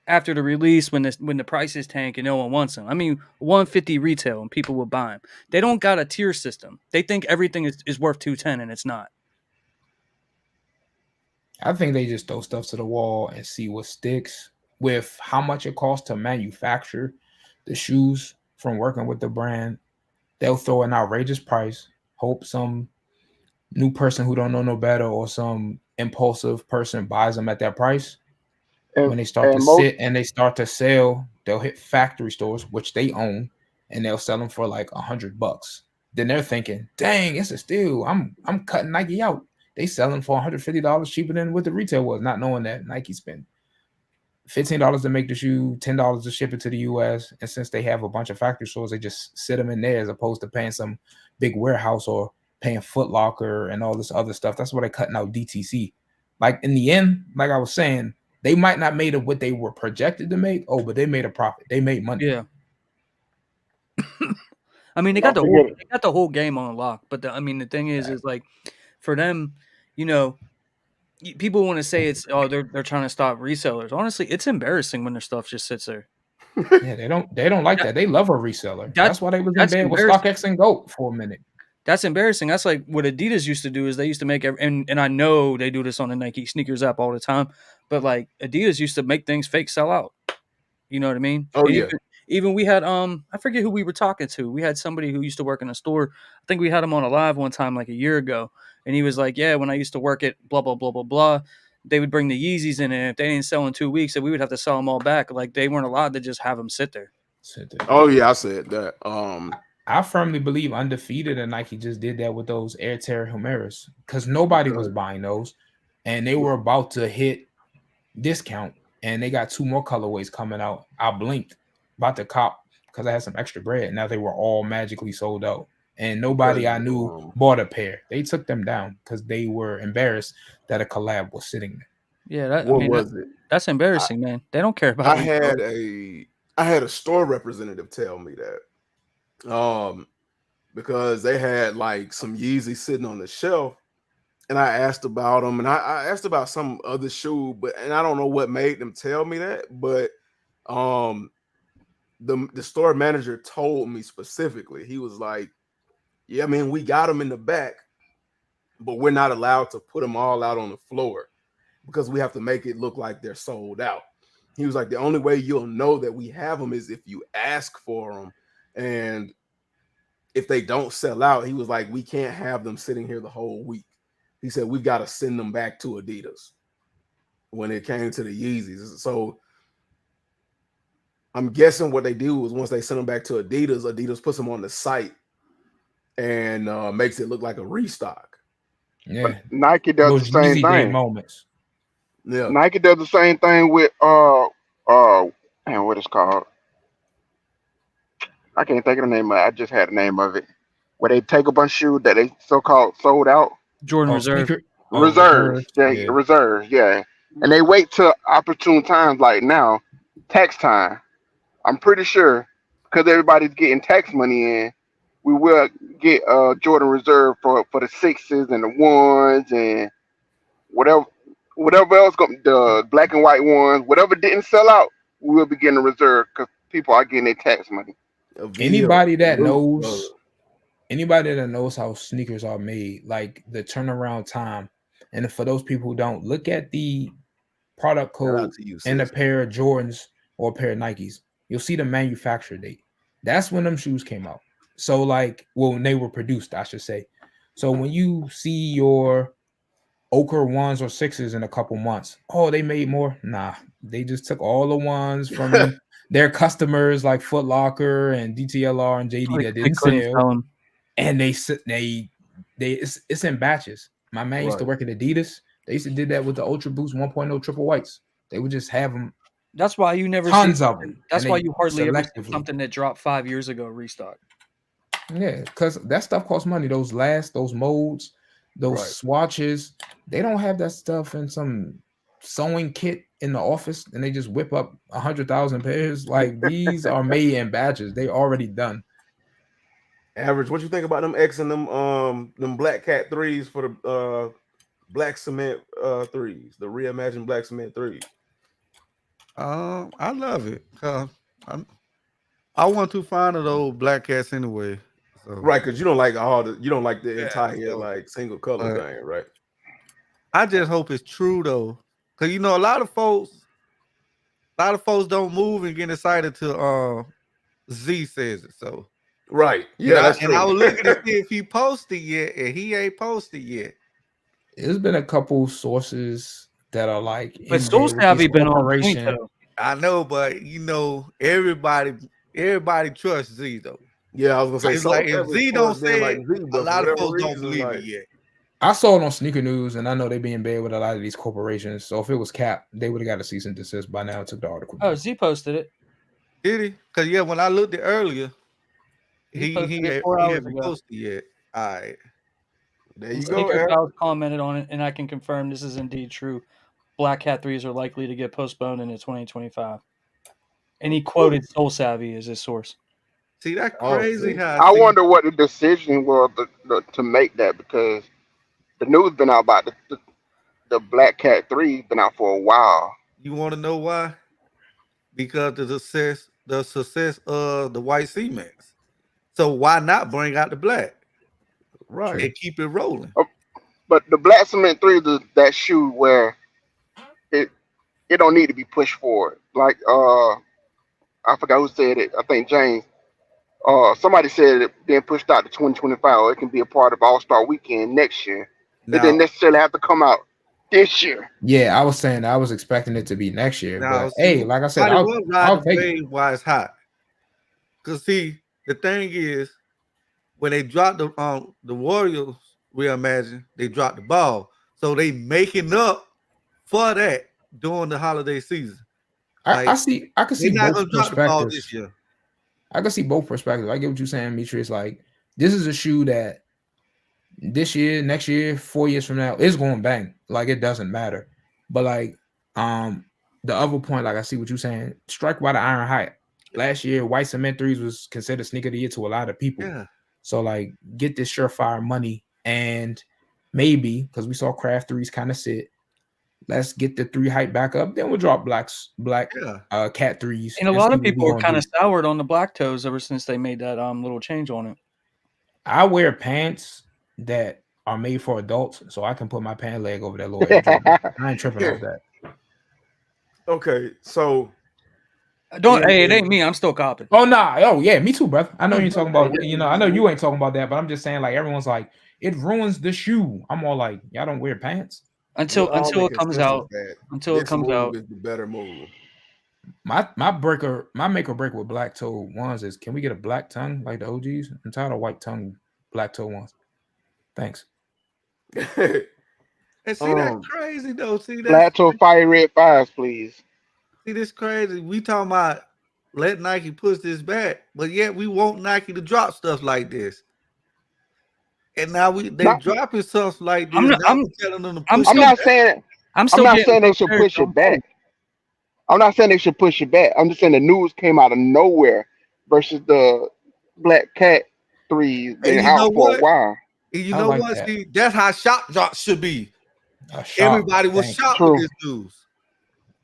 after the release when the prices tank and no one wants them. I mean 150 retail and people will buy them. They don't got a tier system. They think everything is worth 210 and it's not. I think they just throw stuff to the wall and see what sticks with how much it costs to manufacture the shoes from working with the brand. They'll throw an outrageous price, hope some new person who don't know no better or some impulsive person buys them at that price. And When they start to and most sit and they start to sell, they'll hit factory stores, which they own, and they'll sell them for like $100. Then they're thinking, dang, it's a steal. I'm cutting Nike out. They selling for $150 cheaper than what the retail was, not knowing that Nike spent $15 to make the shoe, $10 to ship it to the US. And since they have a bunch of factory stores, they just sit them in there as opposed to paying some big warehouse or paying Foot Locker and all this other stuff. That's why they're cutting out DTC. Like in the end, like I was saying, they might not made it what they were projected to make. Oh, but they made a profit. They made money. Yeah. I mean, they got don't forget it. the whole game on lock, but the thing is like for them, people want to say they're trying to stop resellers. Honestly, it's embarrassing when their stuff just sits there. Yeah, they don't like that. They love a reseller. That's That's why they was in that's bed with embarrassing. StockX and Goat for a minute. That's embarrassing. That's like what Adidas used to do is they used to make and I know they do this on the Nike sneakers app all the time, but like Adidas used to make things fake sell out. You know what I mean? Oh And yeah. even we had I forget who we were talking to. We had somebody who used to work in a store. I think we had him on a live one time like a year ago, and he was like, "Yeah, when I used to work at blah blah blah blah blah, they would bring the Yeezys in, and if they didn't sell in 2 weeks, then we would have to sell them all back. Like they weren't allowed to just have them sit there." Said that. Oh yeah, I said that. I firmly believe Undefeated and Nike just did that with those Air Terra Humeras because nobody was Because buying those, and they were about to hit discount, and they got 2 more colorways coming out. I blinked, about to cop because I had some extra bread. Now they were all magically sold out, and nobody I knew bought a pair. They took them down because they were embarrassed that a collab was sitting there. Yeah, what was it? that's embarrassing, man. They don't care about I resellers. had a store representative tell me that. Because they had like some Yeezys sitting on the shelf, and I asked about them, and I asked about some other shoe, and I don't know what made them tell me that, but um the store manager told me specifically. He was like, "Yeah, I mean, we got them in the back, but we're not allowed to put them all out on the floor because we have to make it look like they're sold out." He was like, "The only way you'll know that we have them is if you ask for them, and if they don't sell out," he was like, "we can't have them sitting here the whole week." He said, "We've got to send them back to Adidas." When it came to the Yeezys, so I'm guessing what they do is once they send them back to Adidas, Adidas puts them on the site and makes it look like a restock. But Yeah, Nike does the those same Yeezy Day thing. moments. Yeah, Nike does the same thing with man, what it's called? I can't think of the name of it. I just had the name of it. Where they take a bunch of shoes that they so called sold out. Jordan Oh, Reserve. sneaker. Oh, Reserves. reserves. Yeah, Yeah. reserves, yeah. And they wait till opportune times like now, tax time. I'm pretty sure because everybody's getting tax money in, we will get Jordan Reserve for the sixes and the ones and whatever else the black and white ones, whatever didn't sell out, we will be getting a reserve because people are getting their tax money. a VL Anybody that salute, brother. knows, anybody that knows how sneakers are made, like the turnaround time, and for those people who don't, look at the product Shout out code to you, and a sis. pair of Jordans or a pair of Nikes. You'll see the manufacture date. That's when them shoes came out. So like, well, when they were produced, I should say. So when you see your ochre ones or sixes in a couple months, oh, they made more. Nah, they just took all the ones from their customers like Foot Locker and DTLR and JD that They didn't couldn't sell, sell them. and they it's in batches. My man used to Right. work at Adidas. They used to did that with the Ultra Boost 1.0 triple whites. They would just have them, That's why you never see. tons of them, and That's why they you hardly ever see selectively. something that dropped 5 years ago restock. Yeah, because that stuff costs money. Those molds, those Right. swatches, they don't have that stuff in some sewing kit in the office, and they just whip up 100,000 pairs. Like these are made in batches. They already done. Average, what you think about them X and them Black Cat threes for the black cement threes, the reimagined black cement threes? I love it. I want too fond of those black cats anyway. So Right, because you don't like the yeah, entire so like single color but thing, right? I just hope it's true though. Cause you know a lot of folks don't move and get excited till Z says it. So Right. and Yeah, I that's and I true. was looking to see if he posted yet, and he ain't posted yet. There's been a couple sources that are like But in Soul bed with these Savvy been on point corporation. though. I know, but you know, everybody trusts Z though. Yeah, I was gonna say It's Soul like if Savage Z don't towards being say like it, Z, a but for lot of whatever folks don't reason, believe it like yet. I saw it on Sneaker News, and I know they be in bed with a lot of these corporations. So if it was Cap, they would have got a cease and desist by now. Took the article Oh, down. Z posted it. Did he? Because yeah, when I looked at earlier, Z posted it he 4 hours hadn't ago. posted yet. All right. there And you go, Sneaker Aaron. Pals commented on it, and I can confirm this is indeed true. Black Hat threes are likely to get postponed into 2025. And he quoted Soul Savvy as his source. See, that's Oh, crazy see. how I I see. wonder what the decision was to make that because the news been out about the Black Cat 3 been out for a while. You want to know why? Because the success of the white cements. So why not bring out the black Right. and keep it rolling? But the Black Cement 3 is that shoe where it it don't need to be pushed forward. Like I forgot who said it. I think James. Somebody said it being pushed out to 2025, or it can be a part of All Star Weekend next year. It didn't Now, necessarily have to come out this year. Yeah, I was saying I was expecting it to be next year, now, but see, hey, like I said, might as well ride I'll the take it. wave while it's hot. Cause see, the thing is, when they dropped the Warriors reimagine, they dropped the ball, so they making up for that during the holiday season. I Like see. I can they're see not both gonna drop the ball this perspectives. year. I can see both perspectives. I get what you're saying, Demetrius. Like this is a shoe that this year, next year, 4 years from now, it's going bang. Like it doesn't matter. But like, the other point, like I see what you're saying. Strike while the iron hot. Last year, white cement threes was considered sneaker of the year to a lot of people. Yeah, So like, get this surefire money and maybe because we saw craft threes kind of sit. Let's get the three hype back up. Then we'll drop black yeah. cat threes And a and lot see of what people we're were gonna kind do. of soured on the black toes ever since they made that little change on it. I wear pants that are made for adults, so I can put my pant leg over that little Air Jordan. I ain't tripping off that. Okay, so Don't. in Hey, it in ain't me. I'm still copping. Oh nah, oh yeah, me too, brother. I know you ain't talking okay, about, I know you ain't talking about that, but I'm just saying, like everyone's like, it ruins the shoe. I'm all like, y'all don't wear pants. we're Until all in it comes consensus out. that Until it this comes move out. is the better move. My make or break with black toe ones is, can we get a black tongue like the OGs? I'm tired of white tongue black toe ones. Thanks. And see, that's um, crazy though. Black to fire red fives, please. See this crazy. We talking about let Nike push this back, but yet we want Nike to drop stuff like this. And now they Not, dropping stuff like I'm this. not. Now we telling them to I'm push I'm it still. not back. saying I'm I'm still not getting saying they should prepared push for it back. I'm not saying they should push it back. I'm just saying the news came out of nowhere versus the Black Cat threes And been you know out for a what? while. And you I know like what? that. See, that's how shock drops should be. A shock. Everybody was Thank you. shocked with True. this news.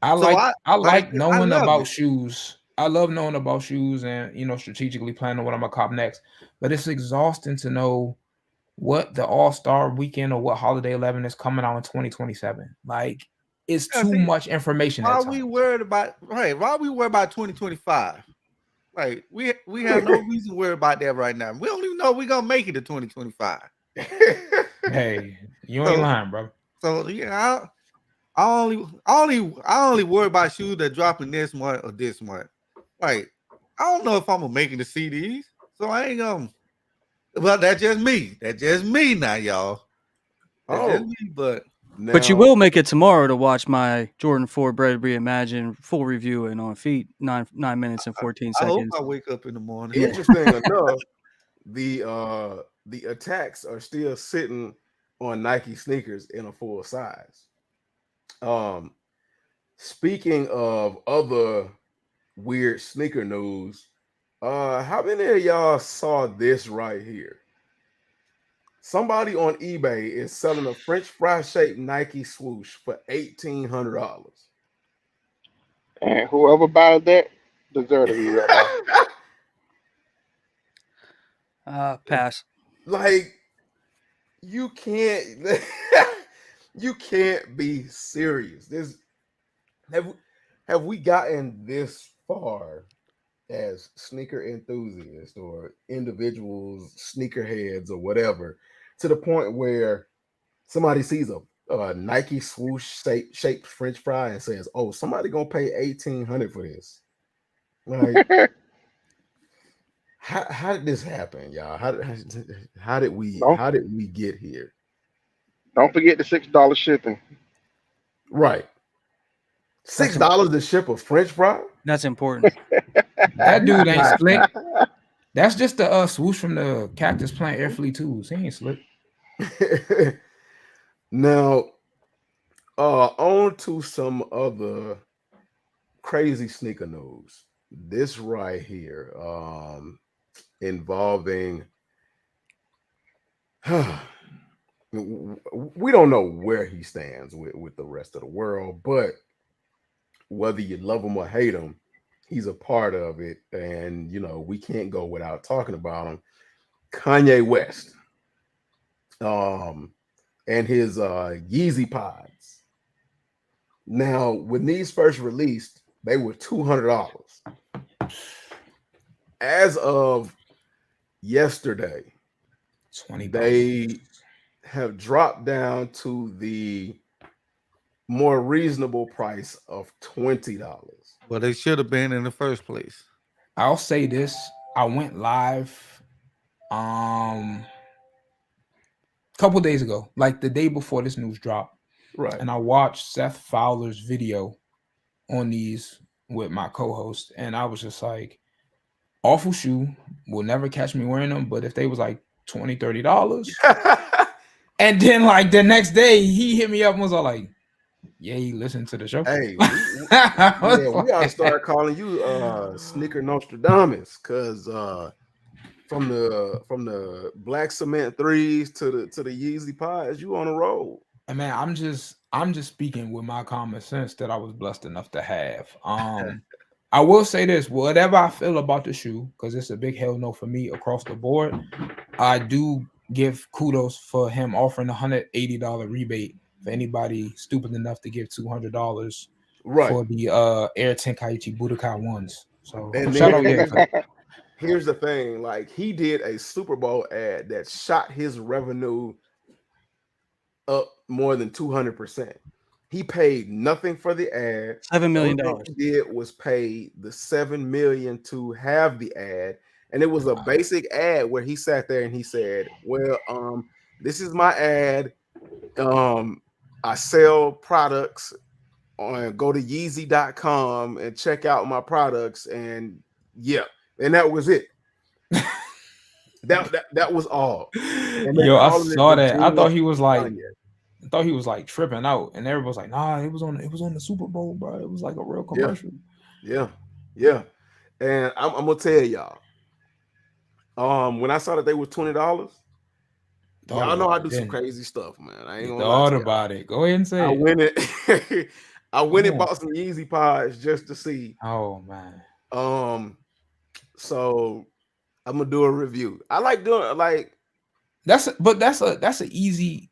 I So like I like I knowing love about it. shoes. I love knowing about shoes and strategically planning what I'm gonna cop next. But it's exhausting to know what the All-Star weekend or what Holiday 11 is coming out in 2027. Like it's Yeah, too see, much information why at we times. worried about Why we worried about 2025? Like we have no reason to worry about that right now. We don't even know if we're gonna make it to 2025. Hey, you ain't So lying, bro. so yeah, I only worry about shoes that dropping this month or this month. Like I don't know if I'm gonna make it to CDs, so I ain't gonna. Well, that's just me. That's just me now, y'all. That's just oh, me. But But you now will make it tomorrow to watch my Jordan 4 Bread Reimagined full review and on feet 9 minutes and 14 I hope seconds. I wake up in the morning. Yeah. interesting enough, the attacks are still sitting on Nike sneakers in a full size. Um, speaking of other weird sneaker news, how many of y'all saw this right here? Somebody on eBay is selling a French fry shaped Nike swoosh for $1,800. And whoever buys that deserve to be written off. Pass. Like you can't you can't be serious. This have have we gotten this far as sneaker enthusiasts or individuals, sneakerheads or whatever, to the point where somebody sees a Nike swoosh shaped French fry and says, "Oh, somebody gonna pay 1,800 for this." Like, how did this happen, y'all? How did we don't how did we get here? don't forget the $6 shipping. Right, That's $6 to ship a French fry. that's important. That You dude ain't got slick. That's just the swoosh from the Cactus Plant Air Fleet Tools. He ain't slick. now on to some other crazy sneaker news. This right here, involving we don't know where he stands with the rest of the world, but whether you love him or hate him, he's a part of it, and we can't go without talking about him. Kanye West, um, and his Yeezy Pods. Now, when these first released, they were $200. As of yesterday, 20 bucks. they have dropped down to the more reasonable price of $20. Well, they should have been in the first place. I'll say this. I went live a couple days ago, like the day before this news dropped, Right. and I watched Seth Fowler's video on these with my co-host, and I was just like, awful shoe, will never catch me wearing them, but if they was like $20-$30, and then like the next day he hit me up and was all like, yeah, you listen to the show. Hey, we ought to start calling you Sneaker Nostradamus, because from the black cement threes to the Yeezy Pods, you on the road. And man, I'm just speaking with my common sense that I was blessed enough to have. I will say this: whatever I feel about the shoe, because it's a big hell no for me across the board, I do give kudos for him offering $180 rebate for anybody stupid enough to give $200 Right. for the Air Tenkaichi Budokai ones. So And shout out, then- yeah. Here's the thing: like, he did a Super Bowl ad that shot his revenue up more than 200%. He paid nothing for the ad. $7 million. All he did was pay the $7 million to have the ad, and it was a basic ad where he sat there and he said, "Well, this is my ad. I sell products. Go to Yeezy.com and check out my products." And yeah, and that was it. that was all. And Yo, I all of it saw was that. I doing thought he was like, Kanye. I thought he was like tripping out, and everybody was like, "Nah, it was on the Super Bowl, bro. It was like a real commercial." Yeah. And I'm gonna tell y'all. When I saw that they were $20, y'all know I do some crazy stuff, man. I ain't You gonna lie thought to y'all. about it. Go ahead and say I it. went and I went and Come on. bought some Yeezy Pods just to see. Oh man, So I'm gonna do a review. I like doing that's an easy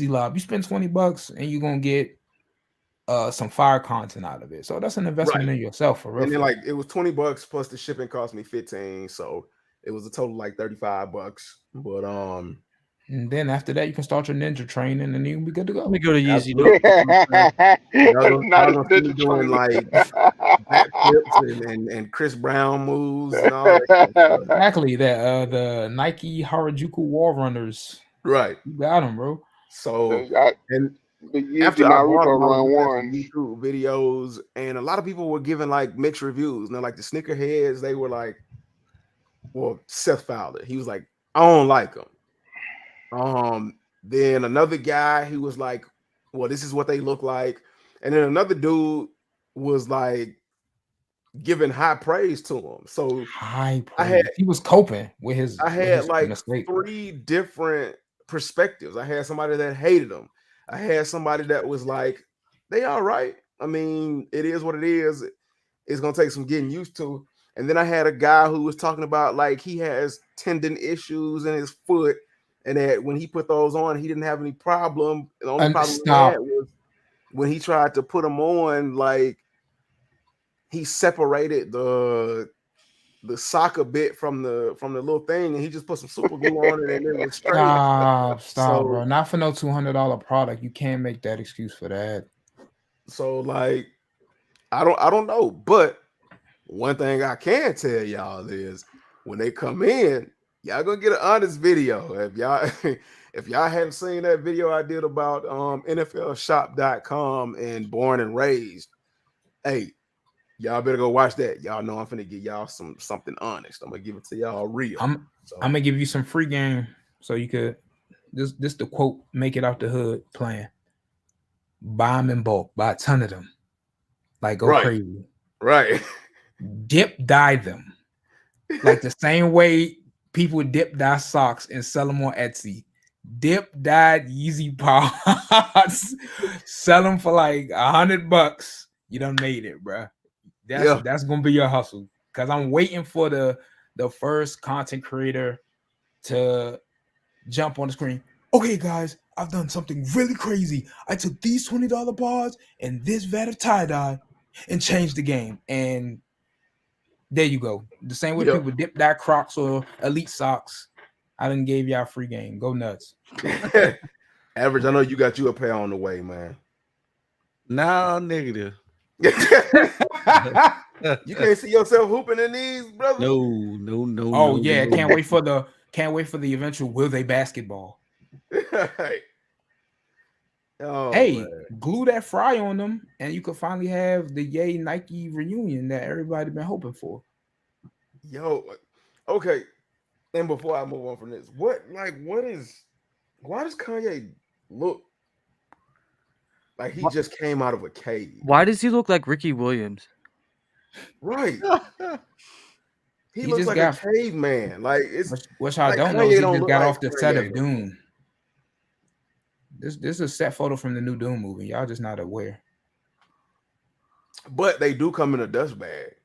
lob. You spend $20 and you're gonna get some fire content out of it. So that's an investment in yourself for real. and then like it was $20 plus the shipping cost me 15, so it was a total like $35. But and then after that you can start your ninja training and then you'll be good to go. Let me go to Yeezy. y'all Not gonna a see me ninja doing training. like backflips and Chris Brown moves and all that kind of stuff. Exactly that. The Nike Harajuku Wall Runners. Right. You got them, bro. So and the Yeezy after I bought Naruto them, I was run looking at some ones. YouTube videos, and a lot of people were giving like mixed reviews. And like the sneakerheads, they were like, well, Seth Fowler, he was like, I don't like them. Then another guy, he was like, well, this is what they look like. And then another dude was like giving high praise to him. So high praise. He was coping with his. I had his like mistake. 3 different perspectives. I had somebody that hated him. I had somebody that was like, they all right. I mean, it is what it is. It's gonna take some getting used to. And then I had a guy who was talking about like he has tendon issues in his foot, and that when he put those on, he didn't have any problem. The only problem he had was when he tried to put them on, like he separated the sock a bit from the little thing, and he just put some super glue on it, and it was straight. Stop, bro. Not for no $200 product. You can't make that excuse for that. So like, I don't know, but one thing I can tell y'all is when they come in, y'all gonna get an honest video. If y'all haven't seen that video I did about NFLshop.com and Born and Raised, hey, y'all better go watch that. Y'all know I'm finna give y'all something honest. I'm gonna give it to y'all real. I'm gonna give you some free game so you could this the quote, make it out the hood plan. Buy them in bulk, buy a ton of them. Like go crazy. Right. Dip dye them. Like the same way people dip dye socks and sell them on Etsy. Dip dyed Yeezy Pods. Sell them for like $100. You done made it, bro. That's gonna be your hustle. Cause I'm waiting for the first content creator to jump on the screen. Okay, guys, I've done something really crazy. I took these $20 bars and this vat of tie-dye and changed the game. And there you go. The same way people dip that Crocs or Elite socks. I done gave y'all free game. Go nuts. Average, I know you got you a pair on the way, man. Now negative. You can't see yourself hooping in these, brother. No. Oh yeah, can't wait for the eventual will they basketball. Oh, hey, man. glue that fry on them, and you could finally have the Yay Nike reunion that everybody been hoping for. Yo, okay. And before I move on from this, why does Kanye look like he just came out of a cave? Why does he look like Ricky Williams? Right. He He looks just like got- a caveman. Like it's Which I like don't know. Kanye He don't just look got like off the set of Kanye. Dune. This is a set photo from the new Dune movie. Y'all just not aware. But they do come in a dust bag.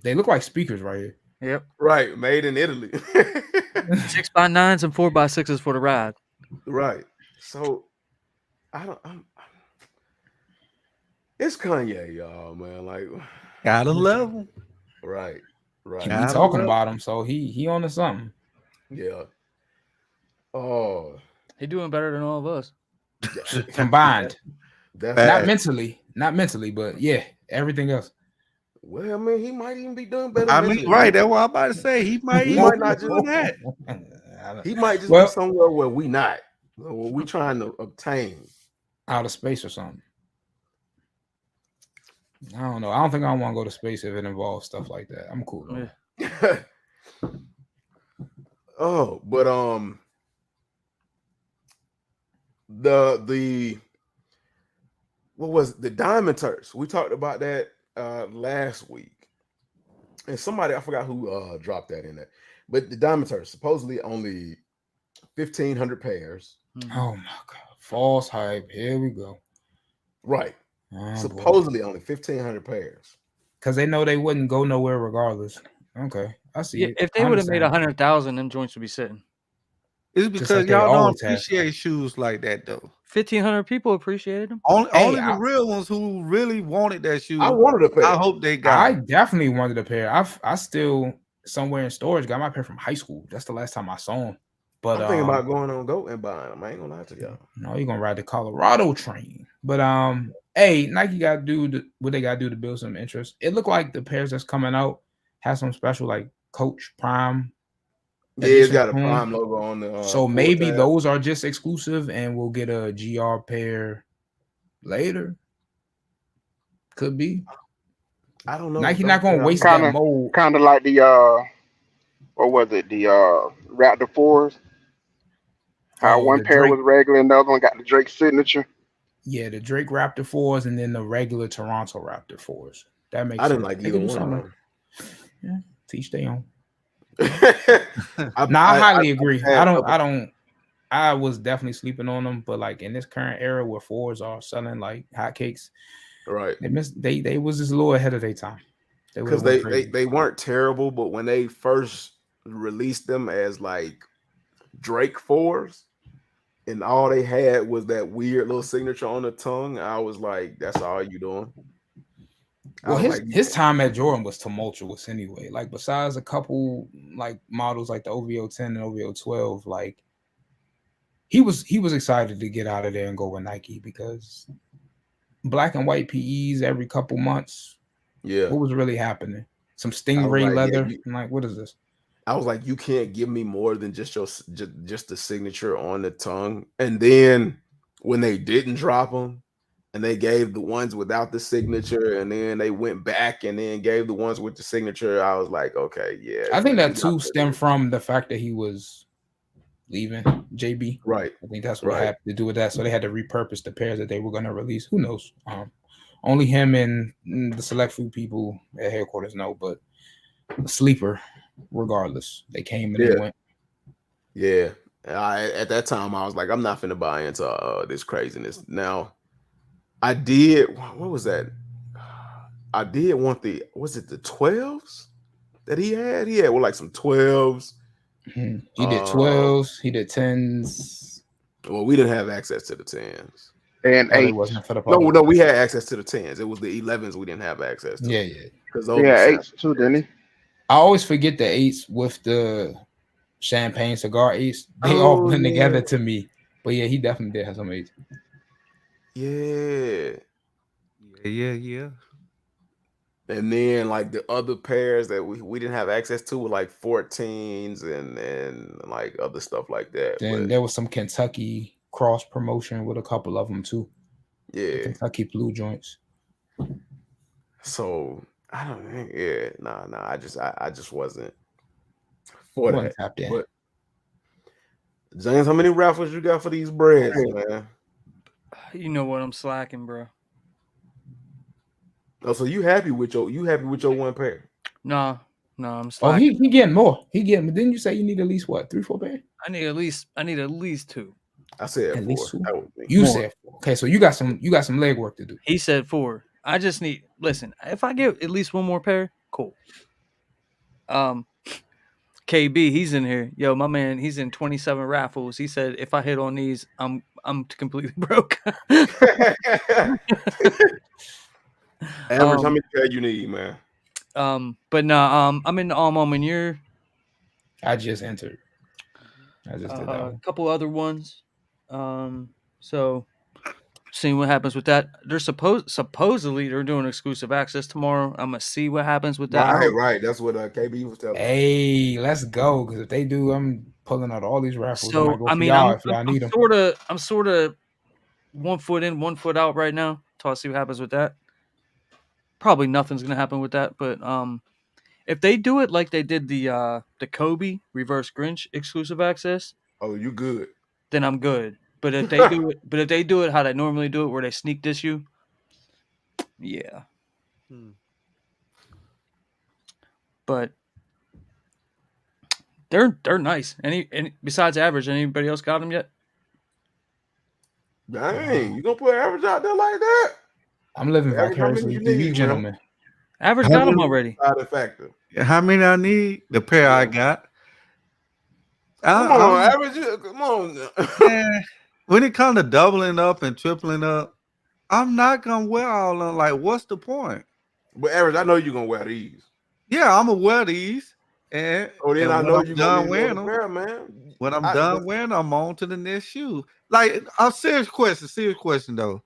They look like speakers right here. Yep. Right, made in Italy. 6x9s and 4x6s for the ride. Right. So it's Kanye, y'all, man. Like Gotta love him. right. We Gotta talking love about him, so he on to something. Yeah. Oh, He doing better than all of us. Combined. that's Not mentally, but yeah, everything else. well, I mean, he might even be doing better. I mean, mentally. right. That's what I'm about to say. He might He even might be not doing that. He might just Well- be somewhere where we not. Where we trying to obtain. Out of space or something. I don't know. I don't think I want to go to space if it involves stuff like that. I'm cool though. Yeah. Oh, but the what was it? The Diamond Turks? We talked about that last week, and somebody, I forgot who dropped that in there, but the Diamond Turks supposedly only 1,500 pairs. Oh my god. False hype. Here we go. Right. Oh, Supposedly only 1,500 pairs. because they know they wouldn't go nowhere regardless. Okay, I see. Yeah, it. if they I would have made understand. 100,000, them joints would be sitting. It's Just because like they y'all don't always have. appreciate shoes like that, though. 1,500 people appreciated them. Only Hey, the real ones who really wanted that shoe. I wanted a pair. I hope they got I them. definitely wanted a pair. I still somewhere in storage got my pair from high school. That's the last time I saw them. But I'm thinking about going on Go and buying them. I ain't gonna lie to y'all. no, you're gonna ride the Colorado train. But hey, Nike gotta do what they gotta do to build some interest. It looked like the pairs that's coming out have some special like Coach Prime. Yeah, it's edition got a to 'em. Prime logo on the. So full maybe tab. those are just exclusive, and we'll get a GR pair later. Could be. I don't know. Nike not gonna waste Kinda- that mold. Kind of like the what was it? The Raptor 4s. How Oh, one the pair Drake- was regular and the other one got the Drake signature. Yeah, the Drake Raptor 4s and then the regular Toronto Raptor 4s. That makes I didn't sense. like They either could do one of something. them. Yeah, teach their own. I highly agree. had a I don't. I was definitely sleeping on them, but like in this current era where 4s are selling like hotcakes, right. They was just a little ahead of their time. Because they weren't terrible, but when they first released them as like Drake 4s, and all they had was that weird little signature on the tongue, I was like, "That's all you doing." I Well, was his time at Jordan was tumultuous anyway. Like besides a couple like models like the OVO 10 and OVO 12, like he was excited to get out of there and go with Nike because black and white PEs every couple months. yeah. What was really happening? Some Stingray like, yeah, leather. I'm like, what is this? I was like, you can't give me more than just the signature on the tongue. And then when they didn't drop them, and they gave the ones without the signature, and then they went back and then gave the ones with the signature, I was like, okay, yeah. I think that he's not too stemmed from the fact that he was leaving JB. right. I think that's what Right. had to do with that. So they had to repurpose the pairs that they were going to release. Who knows? Only him and the select few people at headquarters know, but a sleeper, regardless. They came and they went. Yeah. At that time, I was like, I'm not finna buy into this craziness. Now, I did. What was that? I did want was it the 12s that he had? He had like some 12s. He did 12s. He did 10s. Well, we didn't have access to the 10s. And Oh, they 8. wasn't for the No, public. no, we had access to the 10s. It was the 11s we didn't have access to. Yeah. Because those Yeah, were 8 too, didn't he? I always forget the 8s with the champagne cigar 8s. They all blend together to me. But yeah, he definitely did have some 8s. Yeah. And then like the other pairs that we didn't have access to were like 14s and like other stuff like that. Then there was some Kentucky cross promotion with a couple of them too. Yeah. The Kentucky blue joints. So I don't think, I just wasn't for that. But James, how many raffles you got for these breads, man? You know what? I'm slacking, bro. Oh, so you happy with your one pair? No, I'm Oh, slacking. he getting more. He getting. Didn't you say you need at least what, 3, 4 pairs? I need at least 2. I said at 4. least 2. You said 4. Okay, so you got some leg work to do. He said 4. I just need. Listen, if I get at least one more pair, cool. KB, he's in here. Yo, my man, he's in 27 raffles. He said if I hit on these, I'm completely broke. Average, how many pair you need, man? But no, I'm in the all moment year. I just entered. I just did that one. A couple other ones. So seeing what happens with that. They're supposedly they're doing exclusive access tomorrow. I'm gonna see what happens with that. Right. That's what KB was telling me. Hey, let's go. Because if they do, I'm pulling out all these raffles. So I mean, I'm sort of 1 foot in, 1 foot out right now. So I'll see what happens with that. Probably nothing's gonna happen with that, but if they do it like they did the Kobe Reverse Grinch exclusive access, oh, you good? Then I'm good. But if they do it how they normally do it, where they sneak diss you, yeah. But they're nice. Any besides average, anybody else got them yet? Dang, you gonna put average out there like that? I'm living vicariously through you, gentlemen. Average got them already. Factor. How many I need? The pair I got. Come on, average. Come on. Man, when it comes to doubling up and tripling up, I'm not gonna wear all of them. Like, what's the point? But average, I know you're gonna wear these. Yeah, I'm gonna wear these. And then I know you're done wearing them, man. When I'm done wearing, I'm on to the next shoe. Like, a serious question though.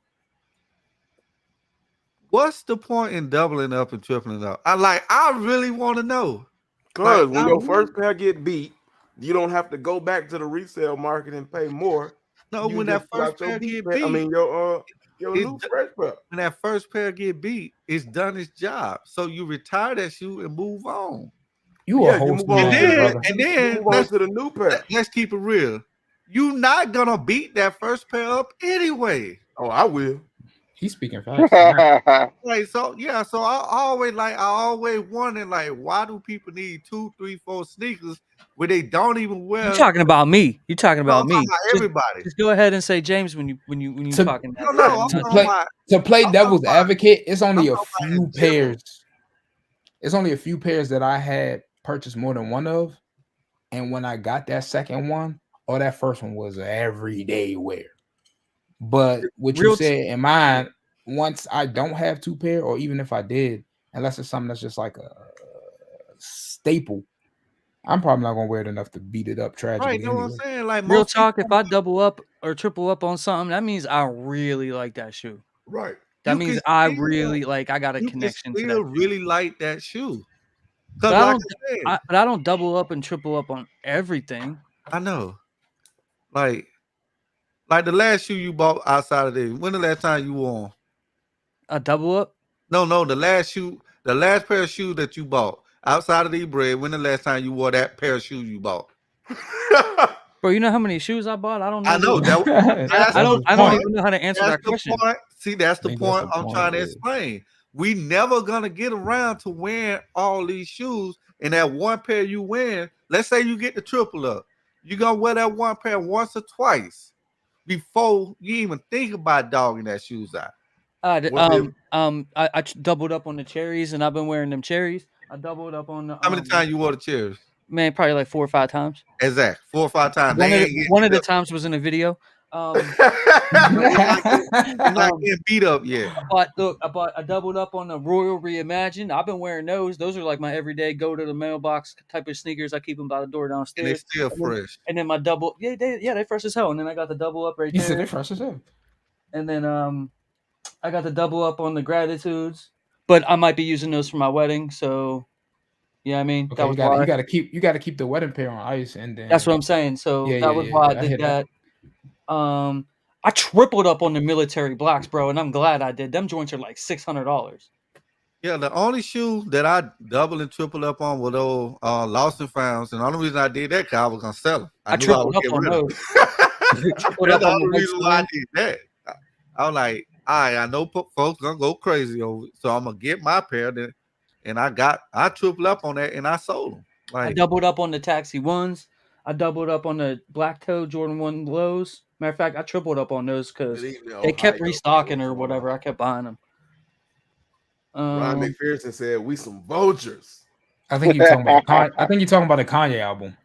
What's the point in doubling up and tripling up? I really want to know. Because when your first pair get beat, you don't have to go back to the resale market and pay more. No, when that first pair get beat, I mean your new fresh pair. When that first pair get beat, it's done its job. So you retire that shoe and move on. You move on to the new pair. Let's keep it real. You're not gonna beat that first pair up anyway. Oh, I will. He's speaking fast. So I always wonder, like, why do people need 2, 3, 4 sneakers where they don't even wear? You're talking about me. You're talking about me. Everybody. Just go ahead and say James when you talking. To play devil's advocate, it's only a few pairs. It's only a few pairs that I had purchased more than one of, and when I got that second one, that first one was everyday wear. But what you said in mine, once I don't have 2 pair, or even if I did, unless it's something that's just like a staple, I'm probably not gonna wear it enough to beat it up tragically. Right, you know what I'm saying? Like, real talk, if I double up or triple up on something, that means I really like that shoe. Right. That means I really like. I got a connection to that. Really like that shoe. But I don't double up and triple up on everything. I know. Like the last shoe you bought outside of this. When the last time you wore? A double up? No, the last pair of shoes that you bought outside of the bread. When the last time you wore that pair of shoes you bought? Bro, you know how many shoes I bought? I don't know. I know I don't even know how to answer that question. See, that's the point I'm trying to explain. We never gonna get around to wearing all these shoes, and that one pair you wear. Let's say you get the triple up, you're gonna wear that one pair once or twice before you even think about dogging that shoes out. I doubled up on the cherries, and I've been wearing them cherries. I doubled up on the How many times you wore the cherries? man, probably like 4 or 5 times. Exactly, 4 or 5 times. One They of ain't the, getting one of beat the up. times was in a video. They're not Um, getting beat up yet. But look, I doubled up on the Royal Reimagined. I've been wearing those. Those are like my everyday go to the mailbox type of sneakers. I keep them by the door And they downstairs. still And then, fresh. and then my double, they fresh as hell. And then I got the double up right You said there. they fresh as hell. And then I got the double up on the Gratitudes. But I might be using those for my wedding. So yeah, I mean Okay, that was why. you gotta keep the wedding pair on ice, and then That's what I'm saying. So Yeah, that was why I I did hear that. that. I tripled up on the military blacks, bro, and I'm glad I did. Them joints are like $600. Yeah, the only shoe that I double and triple up on were those lost and founds. And the only reason I did that because I was gonna sell them. I knew I tripled would up get on rid of those. them. Tripled That's up the on the only white reason why I slim. did that. I was like, all right, I know folks gonna go crazy over it, so I'm gonna get my pair. And I tripled up on that and I sold them. I Like, doubled up on the Taxi ones. I doubled up on the Black Toe Jordan 1 lows. Matter of fact, I tripled up on those because Good evening, they kept Ohio. restocking What's or going whatever. on? I kept buying them. Ryan McPherson said, "We some vultures." I think you're talking about the Kanye album.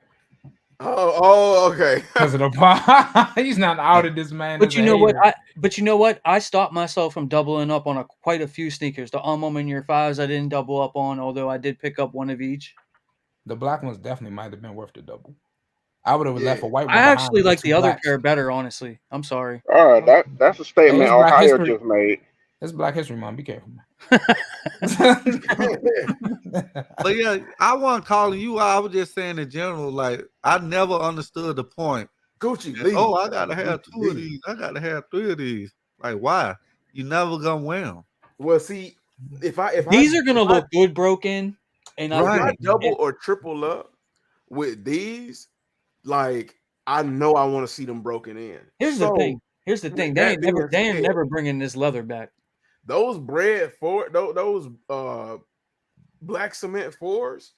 Okay. Because of the he's not outed this man. But as you a know what? hater. I stopped myself from doubling up on quite a few sneakers. The in Your Fives I didn't double up on, although I did pick up one of each. The black ones definitely might have been worth the double. I would have left a Yeah. white one I behind. actually with the like two the other blacks. pair better, honestly. I'm sorry. All right, that's a Hey, statement it's Black Ohio History. just made. It's Black History Month. Be careful, man. but yeah, I wasn't calling you out. I was just saying in general, like I never understood the point. Gucci that, Lee. oh, I gotta have Gucci 2 of Lee. these. I gotta have 3 of these. Like, why? You never gonna wear them. Well, see, if These are gonna look good broken, and if I Right. double or triple up with these, like I know I want to see them broken in. Here's the thing. with They that ain't being said, never bringing this leather back. those those black cement 4s,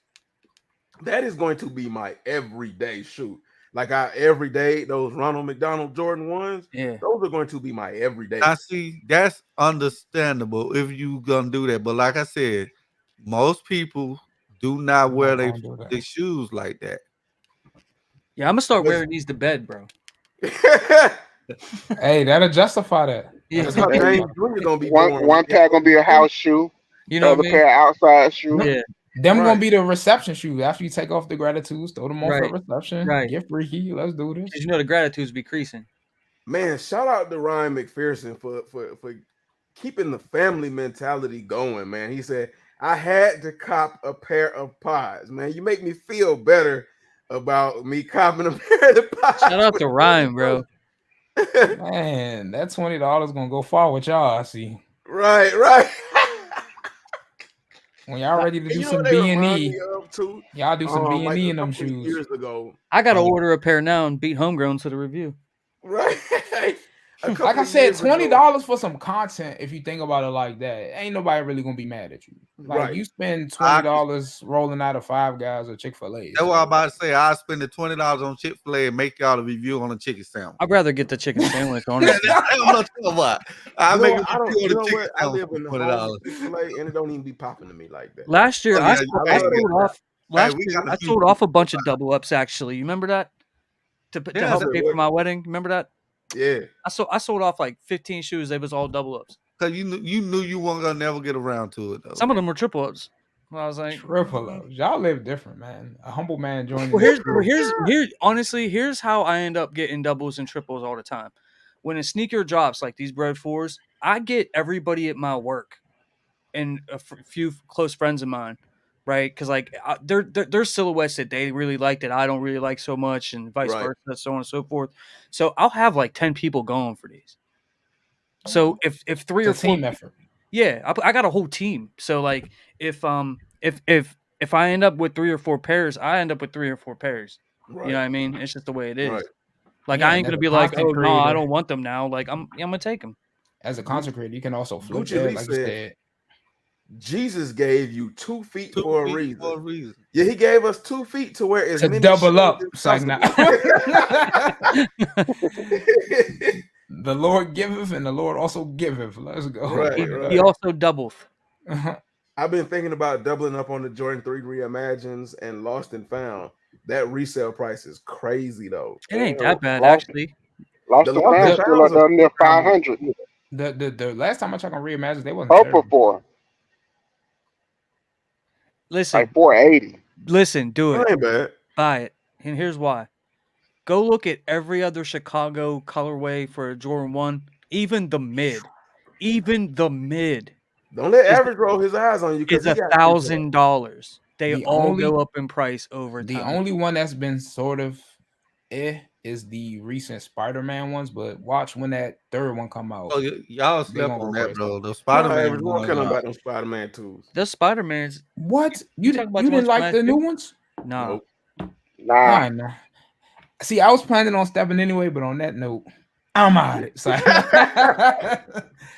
that is going to be my everyday shoe. Like every day, those Ronald McDonald Jordan 1s, Yeah. those are going to be my everyday. I see. That's understandable if you gonna do that. But like I said, most people do not wear their shoes like that. Yeah, I'm gonna start wearing these to bed, bro. Hey, that'll justify that. Yeah. That's how James Jr. gonna be born. One pair gonna be a house shoe. You The know other what I mean? pair outside shoe. Yeah. Them Right. gonna be the reception shoes. After you take off the Gratitudes, throw them on for Right. reception. Right. Get freaky. Let's do this. 'Cause you know the Gratitudes be creasing. Man, shout out to Ryan McPherson for keeping the family mentality going, man. He said, I had to cop a pair of pods. Man, you make me feel better about me copping a pair of pods. Shout out to Ryan, bro. Man, that $20 gonna go far with y'all. I see. Right. When y'all ready to do You know some what they remind B&E, me of, too? y'all do some Like B&E a in them couple of shoes. years ago. I gotta order a pair now and beat Homegrown to the review. Right. Like I said, $20 for some content. If you think about it like that, ain't nobody really gonna be mad at you. Like Right. you spend $20 rolling out of Five Guys or Chick-fil-A. That's what I'm about to say. I spend the $20 on Chick-fil-A and make y'all a review on a chicken sandwich. I'd rather get the chicken sandwich, honestly. That's what I'm talking about. I You know make what? a review on the chicken I sandwich live in the for home $20. of Chick-fil-A, and it don't even be popping to me like that. Last year, Oh, I yeah, sold hey, off. Last we year, got a I few sold off a people bunch of double ups. Actually, you remember that? To Yeah, help said pay what? for my wedding. Remember that? Yeah. I sold off like 15 shoes. They was all double ups. Because you knew you weren't gonna never get around to it though. Some of them were triple ups. I was like, Triple ups. Y'all live different, man. A humble man joining. well, here's how I end up getting doubles and triples all the time. When a sneaker drops, like these Bread 4s, I get everybody at my work and a few close friends of mine, right? Because like they're silhouettes that they really like that I don't really like so much, and vice Right. versa, so on and so forth. So I'll have like 10 people going for these. So if 3 or 4 team effort. Yeah, I got a whole team. So like if I end up with 3 or 4 pairs, I end up with 3 or 4 pairs. Right. You know what I mean? It's just the way it is. Right. Like Yeah, I ain't and gonna as be a like, content oh no, I creator- don't want them now. Like I'm gonna take them. As a content creator, you can also flip Gucci that, Lee like you said, said. Jesus gave you 2 feet Two for a feet reason. for a reason. Yeah, he gave us 2 feet to wear as To many double shoes up. as It's like, nah. possible. The Lord giveth, and the Lord also giveth. Let's go. Right, He right. also doubleth. I've been thinking about doubling up on the Jordan 3 reimagines and Lost and Found. That resale price is crazy though. It ain't that bad Lost, actually. lost The and Lost found and the still Founds up are there near around 500. the last time I checked on Reimagine, they wasn't Both for terrible. four, like Listen, 480. do That it. ain't bad. Buy it. And here's why. Go look at every other Chicago colorway for a Jordan 1, even the mid. Even the mid Don't let is Average roll his eyes on you because is he got three pairs. $1,000. They The all only go up in price over the time. only one that's been sort of is the recent Spider-Man ones, but watch when that third one come out. Oh, y'all They slept gonna on go that, crazy. bro. The No, Spider-Man Average, we don't care ones. about them Spider-Man 2s. The Spider-Man's What? you talking about You the ones didn't from like last the new year? ones? Nah. Nope. Nah, I know. See, I was planning on stepping anyway, but on that note, I'm out. It's like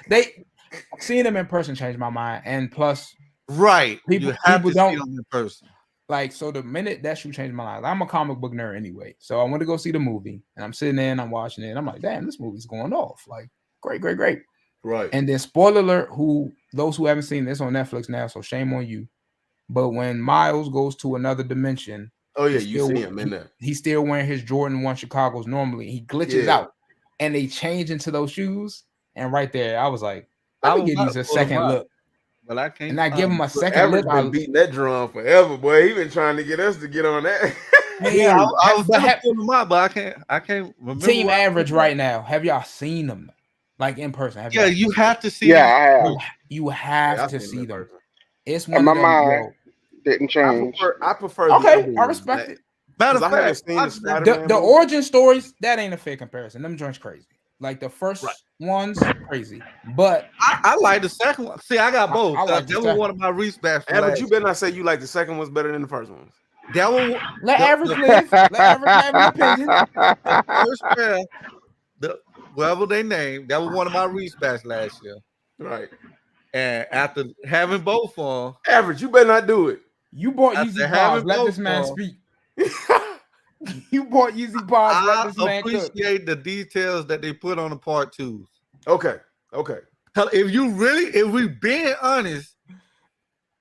they seeing them in person changed my mind, and plus, Right. people You have people to see don't them in person. like. So the minute that shoe changed my life, I'm a comic book nerd anyway. So I went to go see the movie, and I'm sitting there and I'm watching it, and I'm like, damn, this movie's going off. Like, great, great, great. Right. And then, spoiler alert, those who haven't seen this on Netflix now, so shame on you. But when Miles goes to another dimension, Oh yeah, he's you see him in there. he's still wearing his Jordan 1 Chicago's normally. He glitches Yeah. out, and they change into those shoes. And right there, I was like, I let me was give about these to a pull them second out, look. but I can't And I give find him a them. But second Average look. been beating that drum forever, boy. He been trying to get us to get on that. Yeah, I was but gonna pull them out, but I can't remember. Team what I Average was right now. Have y'all seen them? Like in person? Have Yeah, y'all? you have to see yeah, them. I have. You Yeah, have I've to seen him see in them. person. It's And one my of them. mind didn't change. I prefer the Okay, other I ones. respect it. Matter Because of I haven't fact, seen the The Spider-Man movie. origin stories, that ain't a fair comparison. Them joints crazy. Like the first Right. ones, crazy. But I like the second one. See, I got both. I like the That was second. one of my respects from Average, last you better not say you like the second one's better than the first ones. That one, Let the, Average the, live. Let Average have his opinion. the first pair, whatever they named, that was one of my respects last year. Right. And after having both on, Average, you better not do it. You bought after Yeezy having Pods. Let both this man on, speak. You bought Yeezy Pods. Let I this man cook. appreciate the details that they put on the part twos. Okay. Okay. If we being honest,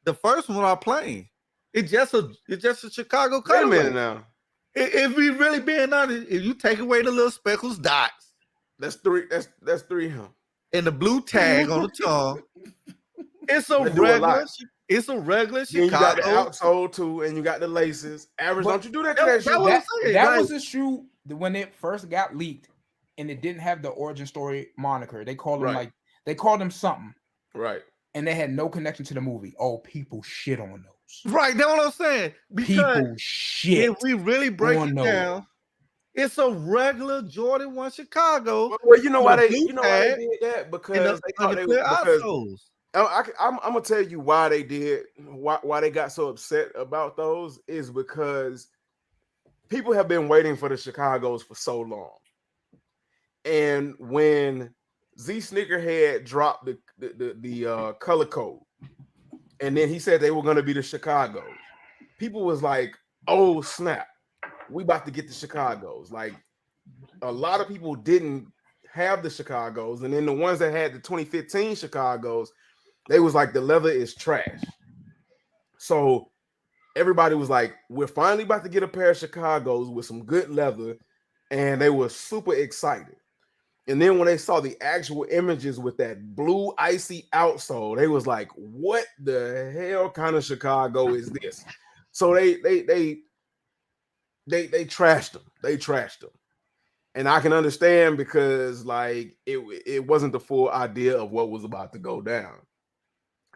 the first one are plain. It's just a Chicago Wait a minute colorway. now. If we really being honest, if you take away the little speckles dots That's three. That's three of him. and the blue tag on the tongue, it's a That do a lot. regular. It's a regular Then you got the Chicago. outsole too, and you got the laces. Average, But don't you do that to that That shoe? was- That like- was the shoe when it first got leaked, and it didn't have the origin story moniker. They called them Right. they called them something, Right. and they had no connection to the movie. Oh, people shit on those. Right, that's what I'm saying. Because People shit. if we really break on it those. down, it's a regular Jordan 1 Chicago. Well, you know with why a they blue you know why they tag did that and because they thought they clear because outsoles. I'm gonna tell you why they did why they got so upset about those is because people have been waiting for the Chicago's for so long, and when Z Sneakerhead dropped the color code, and then he said they were going to be the Chicago's, people was like, "Oh snap, we about to get the Chicago's!" Like a lot of people didn't have the Chicago's, and then the ones that had the 2015 Chicago's, they was like, the leather is trash. So everybody was like, we're finally about to get a pair of Chicago's with some good leather, and they were super excited. And then when they saw the actual images with that blue icy outsole, they was like, what the hell kind of Chicago is this? So they trashed them. They trashed them. And I can understand because like it wasn't the full idea of what was about to go down.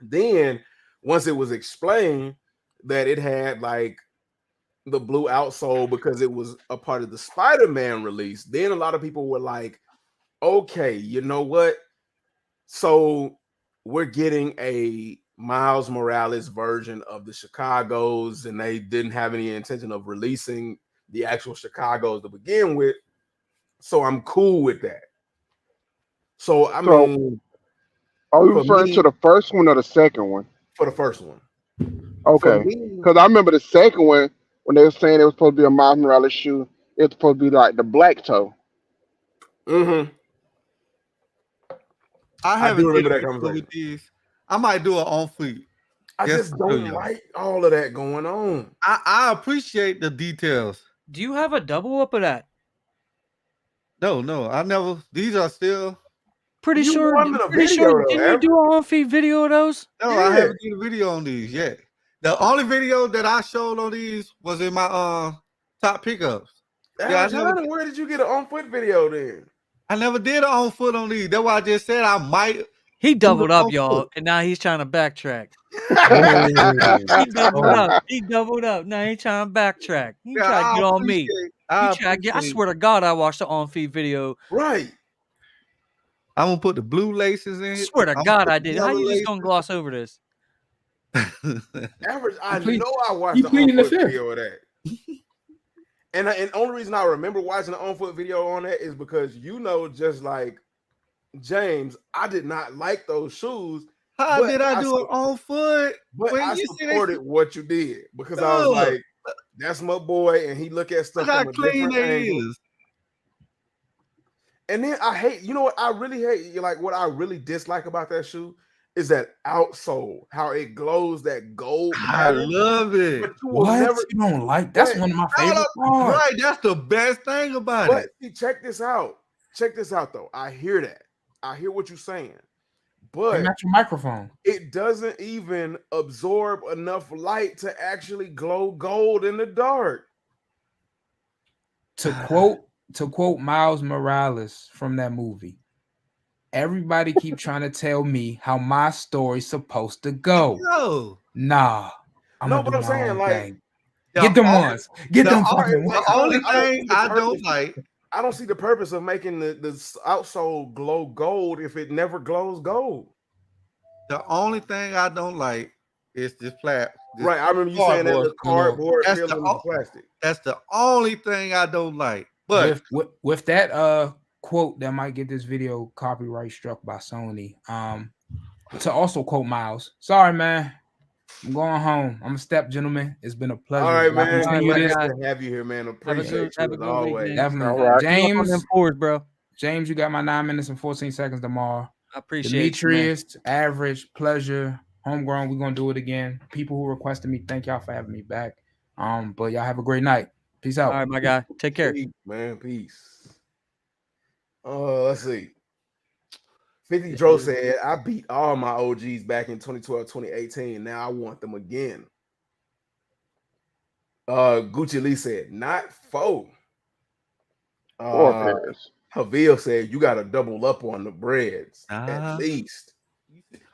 Then once it was explained that it had like the blue outsole because it was a part of the Spider-Man release, then a lot of people were like, okay, you know what? So we're getting a Miles Morales version of the Chicago's, and they didn't have any intention of releasing the actual Chicago's to begin with. So I'm cool with that. So I mean, are you for referring me- to the first one or the second one? for the first one. Okay, because I remember the second one when they were saying it was supposed to be a Miles Morales shoe. It was supposed to be like the black toe. Mm-hmm. I I haven't do did remember a that video with conversation. these. I might do it on fleet. I Just just to show don't y'all. like all of that going on. I appreciate the details. Do you have a double up of that? No, I never. These are still. Pretty You sure. won in a Pretty video sure. though, Didn't you do an on-feed video of those? No, Yeah. I haven't did a video on these yet. The only video that I showed on these was in my top pickups. Yeah, Average Hunter, where did you get an on foot video then? I never did an on foot on these. That's why I just said I might. He doubled up, on y'all, foot. and now he's trying to backtrack. Oh, He doubled oh. up. He doubled up. Now he trying to backtrack. He Yeah, trying to I get on me. appreciate. He trying to get. I swear to God, I watched the on-feed video. Right. I'm gonna put the blue laces in. I It. swear to I'm God, gonna I put the did. How yellow you just gonna gloss over this? laces. Average, I plead- know I watched you the pleading on the foot fifth. video of that. And the only reason I remember watching the on foot video on that is because just like James, I did not like those shoes. How But did I do it on foot? But When I you see supported what you did because I was Look. like, that's my boy, and he look at stuff Look how from a clean different they angle. is. And then I hate, you know what I really hate? Like what I really dislike about that shoe is that outsole, how it glows that gold I pattern. love it. But you will What? never. You don't like? That's But- one of my favorite parts. Right, that's the best thing about But it. see, check this out. Check this out, though. I hear that. I hear what you're saying. But Match your microphone. it doesn't even absorb enough light to actually glow gold in the dark. To quote Miles Morales from that movie, everybody keep trying to tell me how my story's supposed to go. No. Nah, No, gonna but do I'm my saying, own like, thing. Get them ones. Get the them only- fucking the ones. only I don't thing see the I don't purpose. like. I don't see the purpose of making the outsole glow gold if it never glows gold. The only thing I don't like is this plastic. Right. I remember you saying that the cardboard That's the feeling of plastic. That's the only thing I don't like. But with that quote that might get this video copyright struck by Sony. To also quote Miles, sorry man, I'm going home. I'm a step gentleman. It's been a pleasure. All right, I'll man. continue Glad this. to have you here, man. Appreciate have a you as good always. weekend. Definitely. All right. James, Them fours, bro. James, you got my 9 minutes and 14 seconds tomorrow. I appreciate you, man. Demetrius, Average, Pleasure, Homegrown. We're gonna do it again. People who requested me, thank y'all for having me back. But y'all have a great night. Peace out. All right, my guy. Take care. Peace, man. Peace. Let's see. 50 Dro said, I beat all my OGs back in 2012, 2018. Now I want them again. Gucci Lee said, not four. Four pairs. Havil said, you got to double up on the breads at least.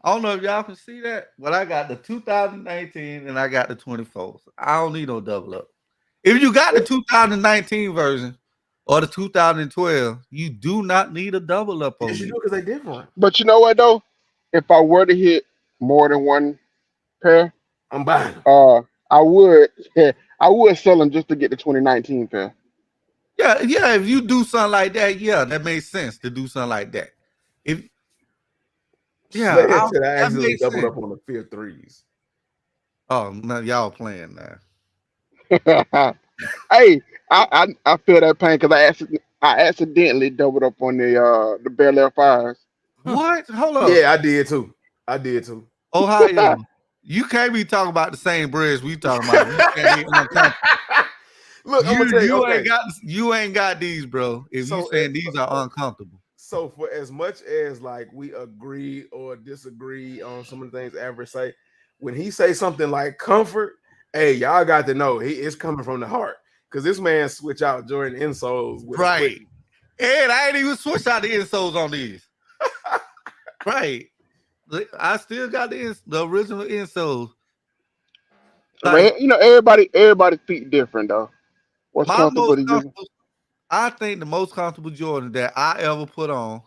I don't know if y'all can see that, but I got the 2019 and I got the 24s. I don't need no double up. If you got the 2019 version or the 2012, you do not need a double up on Yes, you it. do because they're different. But you know what though? If I were to hit more than one pair, I'm buying them. I would sell them just to get the 2019 pair. Yeah. If you do something like that, yeah, that makes sense to do something like that. Slayer that said I accidentally makes doubled sense. up on the Fear 3s. Oh, no, y'all playing now. Hey, I feel that pain because I accidentally doubled up on the Bel Air 5s. What? Hold up. Yeah, I did too. Ohio, you can't be talking about the same breads we talking about. You can't be uncomfortable. Look, I'm gonna tell you, okay. you ain't got these, bro. If you saying these are uncomfortable. So for as much as like we agree or disagree on some of the things Average say, when he say something like comfort, hey, y'all got to know it's coming from the heart. Because this man switch out Jordan insoles with right. And I ain't even switch out the insoles on these. Right. I still got the original insoles. Like, you know, everybody's feet different though. What's comfortable to you? I think the most comfortable Jordan that I ever put on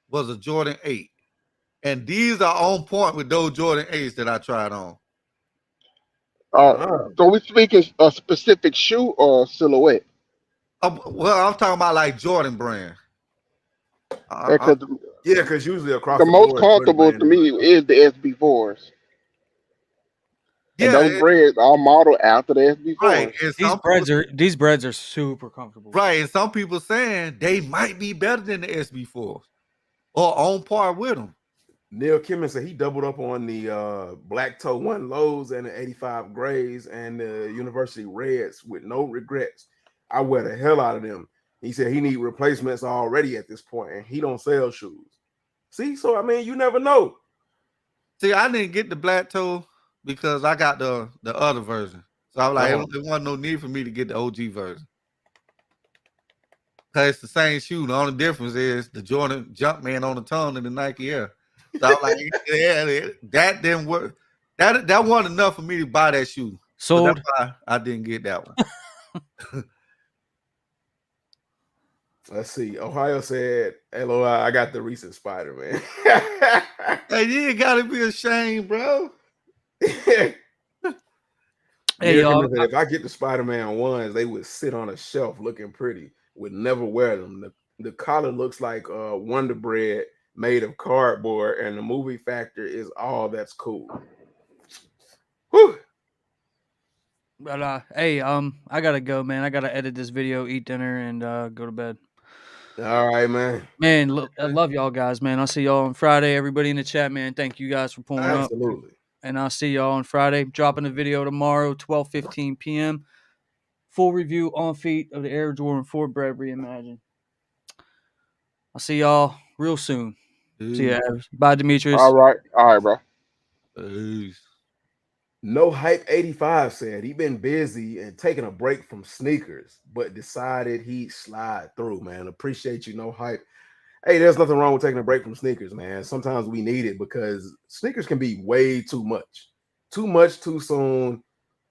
was a Jordan 8. And these are on point with those Jordan 8s that I tried on. So we speaking a specific shoe or silhouette? Well, I'm talking about like Jordan brand. Because usually across the most comfortable to me is the SB4s. Yeah, and those breads are modeled after the SB4s. Right. These breads are super comfortable. Right. And some people saying they might be better than the SB4s or on par with them. Neil Kimmon said he doubled up on the black toe one lows and the 85 grays and the University Reds with no regrets. I wear the hell out of them. He said he need replacements already at this point, and he don't sell shoes. See, so I mean, you never know. See, I didn't get the black toe because I got the other version. So I was like, Uh-huh. it wasn't no need for me to get the OG version. Cause it's the same shoe. The only difference is the Jordan Jumpman on the tongue and the Nike Air. So I was like, yeah, that didn't work. That wasn't enough for me to buy that shoe. So Sold. that's why I didn't get that one. Let's see. Ohio said, "LOI, I got the recent Spider-Man." Hey, you ain't gotta be ashamed, bro. Hey, Neil y'all. Kimmon said, if I get the Spider-Man ones, they would sit on a shelf looking pretty. Would never wear them. The collar looks like Wonder Bread made of cardboard, and the movie factor is all that's cool. Whew. But hey, I gotta go, man. I gotta edit this video, eat dinner, and go to bed. All right, man. Man, I love y'all guys, man. I'll see y'all on Friday. Everybody in the chat, man. Thank you guys for pulling up. Absolutely. And I'll see y'all on Friday. Dropping a video tomorrow, 12:15 p.m. Full review on feet of the Air Jordan 4 Bread Reimagined. I'll see y'all real soon. See ya. Bye, Demetrius. All right, bro. Peace. No Hype 85 said he been busy and taking a break from sneakers, but decided he'd slide through, man. Appreciate you, No Hype. Hey, there's nothing wrong with taking a break from sneakers, man. Sometimes we need it because sneakers can be way too much too soon.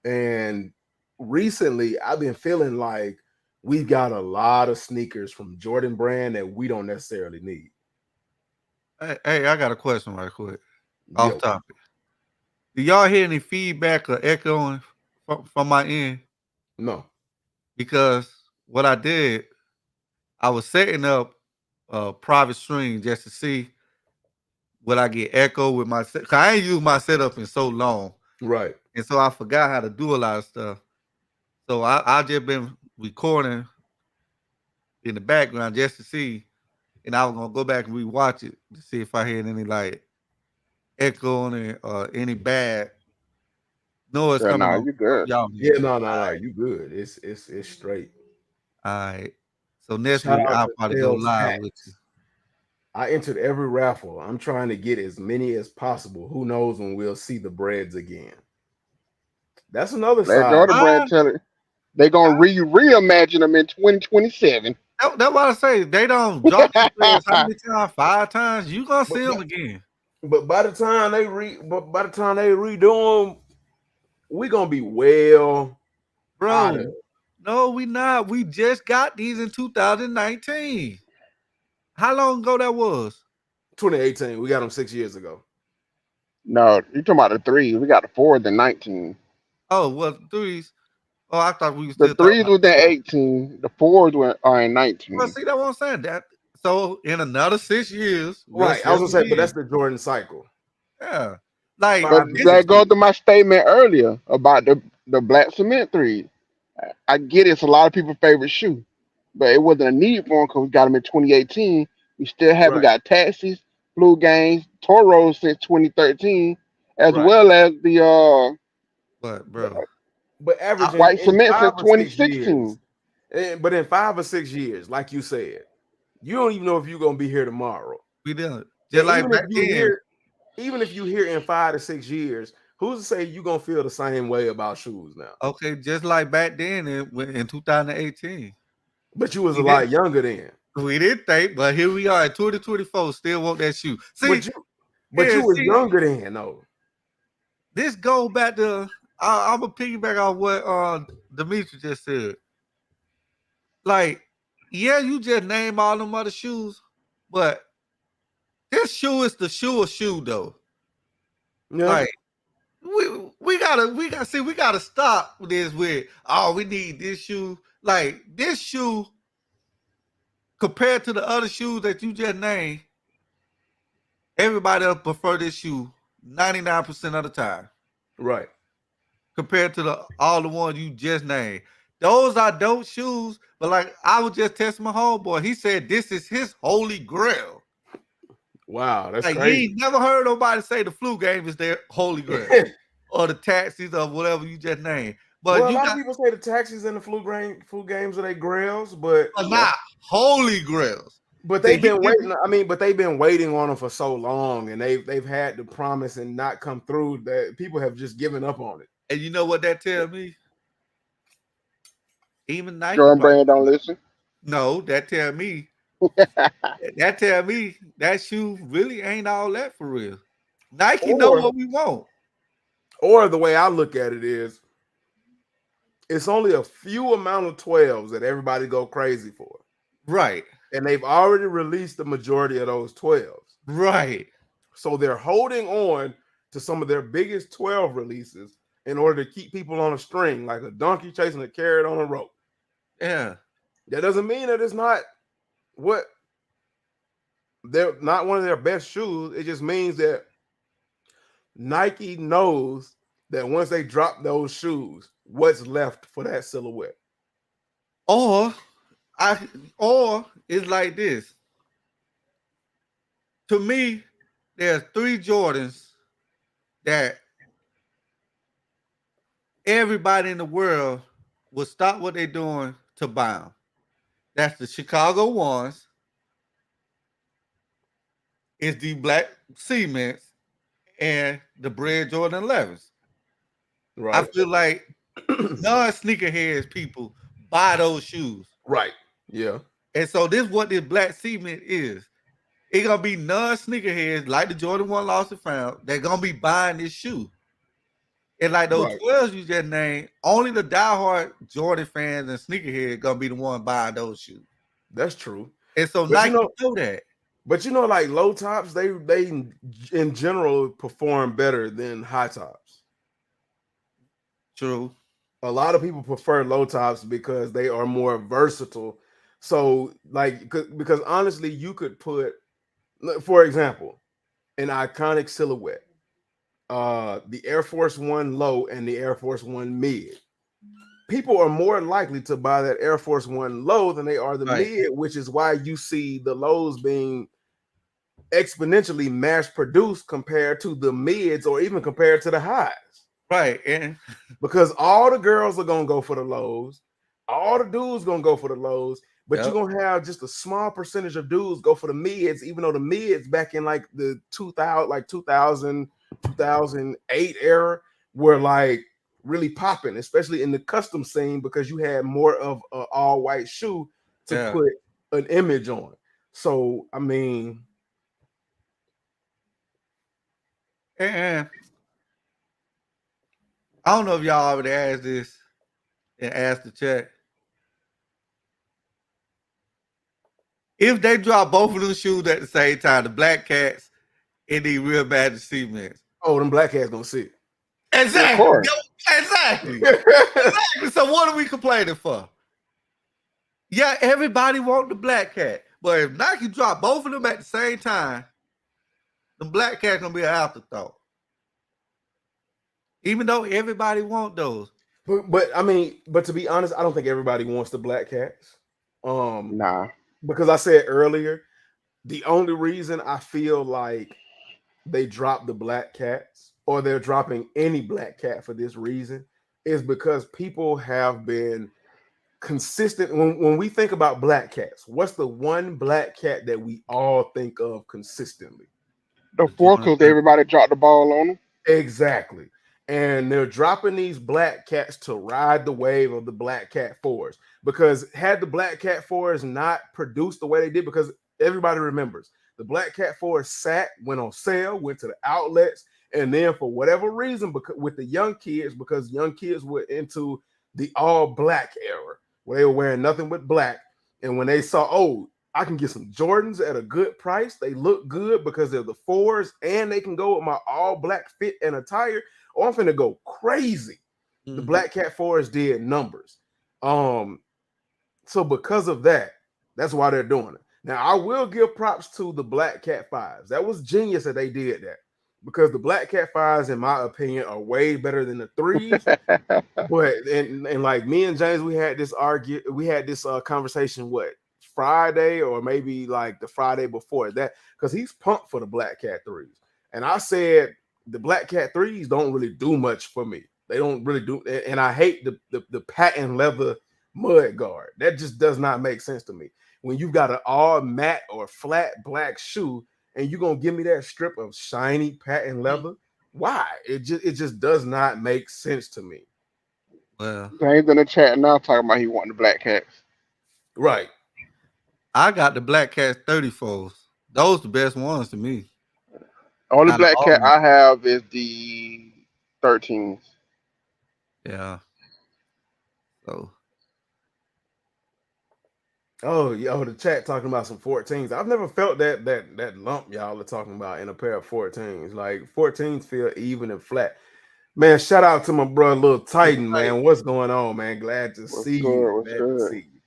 And recently, I've been feeling like we've got a lot of sneakers from Jordan brand that we don't necessarily need. Hey, I got a question right quick. Yo. Off topic. Do y'all hear any feedback or echoing from my end? No. Because what I did, I was setting up a private stream just to see would I get echo with my set. Cause I ain't used my setup in so long. Right. And so I forgot how to do a lot of stuff. So I just been recording in the background just to see. And I was gonna go back and rewatch it to see if I had any like echo on it or any bad noise Yeah, coming nah, on you good. y'all. Yeah, no. You good. It's straight. All right. So next Shout week out I'll to probably go Tails live with you. Hats. I entered every raffle. I'm trying to get as many as possible. Who knows when we'll see the breads again? That's another Let side. Jordan Brand tell it. They gonna reimagine them in 2027. That's what I say. They don't drop the threads how many times? 5 times. You gonna see them again. But by the time they redo them, we're gonna be well out of Bro, no, we not. We just got these in 2019. How long ago that was? 2018. We got them 6 years ago. No, you talking about the threes. We got the fours in 19. Oh, well, threes. Oh, I thought we were The still talking threes about was in four. 18. The fours are in Well, 19. see, that's what I'm saying. That so in another 6 years, we'll Right. see I was them gonna say, but again. that's the Jordan cycle. Yeah. Like But 5 to this, that 6 goes years. to my statement earlier about the black cement threes. I get it's a lot of people's favorite shoe, but it wasn't a need for them because we got them in 2018. We still haven't Right. got taxis, blue games, Toros since 2013, as Right. well as the but But bro, averaging white in cement since 5 or 6 years. 2016. But in 5 or 6 years, like you said, you don't even know if you're gonna be here tomorrow. we done And just like back then. even if you hear in 5 to 6 years, who's to say you're gonna feel the same way about shoes now? Okay, just like back then in 2018. But you was a We did lot younger then. we didn't think, but here we are at 2024, still want that shoe. See, But you was younger then, though. this goes back to I'm gonna piggyback off what Demetri just said. Like, yeah, you just name all them other shoes, but this shoe is the shoe though. Yeah. Like we gotta stop this with we need this shoe. Like this shoe compared to the other shoes that you just named, everybody will prefer this shoe 99% of the time. Right. Compared to all the ones you just named. Those are dope shoes, but like I was just testing my homeboy. He said this is his holy grail. Wow, that's Like you crazy. ain't never heard nobody say the flu game is their holy grail or the taxis or whatever you just named. But Well, a you lot of got people say the taxis and the flu games are they grails, but not holy grails. they've been waiting. I mean, but they've been waiting on them for so long, and they've had the promise and not come through that people have just given up on it. And you know what that tells me? Even Nike. Jordan Brand don't listen. No, that tell me that shoe really ain't all that for real. Nike know what we want. Or the way I look at it is, it's only a few amount of 12s that everybody go crazy for. Right. And they've already released the majority of those 12s. Right. So they're holding on to some of their biggest 12 releases in order to keep people on a string, like a donkey chasing a carrot on a rope. Yeah. That doesn't mean that it's not what they're not one of their best shoes. It just means that Nike knows that once they drop those shoes, what's left for that silhouette. Or it's like this. To me, there's 3 Jordans that everybody in the world will stop what they're doing to buy them. That's the Chicago ones. It's the black cements and the Bread Jordan 11s. Right. I feel like non-sneakerheads people buy those shoes. Right. Yeah. And so this is what this black cement is. It's gonna be non-sneakerheads like the Jordan 1 Lost and Found. They're gonna be buying this shoe. And like those 12s you just named, only the diehard Jordan fans and sneakerheads gonna be the one buying those shoes. That's true. And so Nike know that. But like low tops, they in general perform better than high tops. True. A lot of people prefer low tops because they are more versatile. So like, because honestly, you could put, for example, an iconic silhouette, the Air Force One low and the Air Force One mid. People are more likely to buy that Air Force One low than they are the mid, which is why you see the lows being exponentially mass produced compared to the mids or even compared to the highs. Right. And because all the girls are gonna go for the lows, all the dudes gonna go for the lows, but you're gonna have just a small percentage of dudes go for the mids, even though the mids back in like the 2000, 2008 era were like really popping, especially in the custom scene, because you had more of an all-white shoe to put an image on. So I mean, and I don't know if y'all already asked this and asked the chat. If they drop both of them shoes at the same time, the Black Cats and the Reimagined Cements. Oh, them Black Cats gonna see it. Exactly. Exactly. Exactly. So what are we complaining for? Yeah, everybody want the Black Cat. But if Nike drop both of them at the same time, the Black Cat's gonna be an afterthought. Even though everybody want those. But I mean, but to be honest, I don't think everybody wants the Black Cats. Nah. Because I said earlier, the only reason I feel like they dropped the Black Cats or they're dropping any Black Cat for this reason is because people have been consistent. When we think about Black Cats, what's the one Black Cat that we all think of consistently? The 4, because everybody dropped the ball on them. Exactly. And they're dropping these Black Cats to ride the wave of the Black Cat 4s. Because had the Black Cat 4s not produced the way they did, because everybody remembers the Black Cat 4s sat, went on sale, went to the outlets, and then for whatever reason, because with the young kids, because young kids were into the all black era where they were wearing nothing but black. And when they saw, oh, I can get some Jordans at a good price, they look good because they're the 4s and they can go with my all black fit and attire. Oh, I'm finna go crazy. The Black Cat 4s did numbers. So because of that, that's why they're doing it. Now, I will give props to the Black Cat 5s. That was genius that they did that, because the Black Cat 5s, in my opinion, are way better than the 3s. But and like me and James, we had this conversation, Friday or maybe like the Friday before that, because he's pumped for the Black Cat 3s. And I said the Black Cat 3s don't really do much for me. They don't really do, and I hate the patent leather mud guard. That just does not make sense to me. When you've got an all matte or flat black shoe and you're gonna give me that strip of shiny patent leather, why? It just does not make sense to me. Well, James in the chat now talking about he wanting the black cats. Right. I got the Black Cat 34s. Those the best ones to me. Only Out of black all cat of them. I have is the 13s. Yeah. So Oh, yo, the chat talking about some 14s. I've never felt that lump y'all are talking about in a pair of 14s. Like 14s feel even and flat. Man, shout out to my brother Little Titan, like, man. What's going on, man? Glad to What's see you. good? What's Glad to good? see you.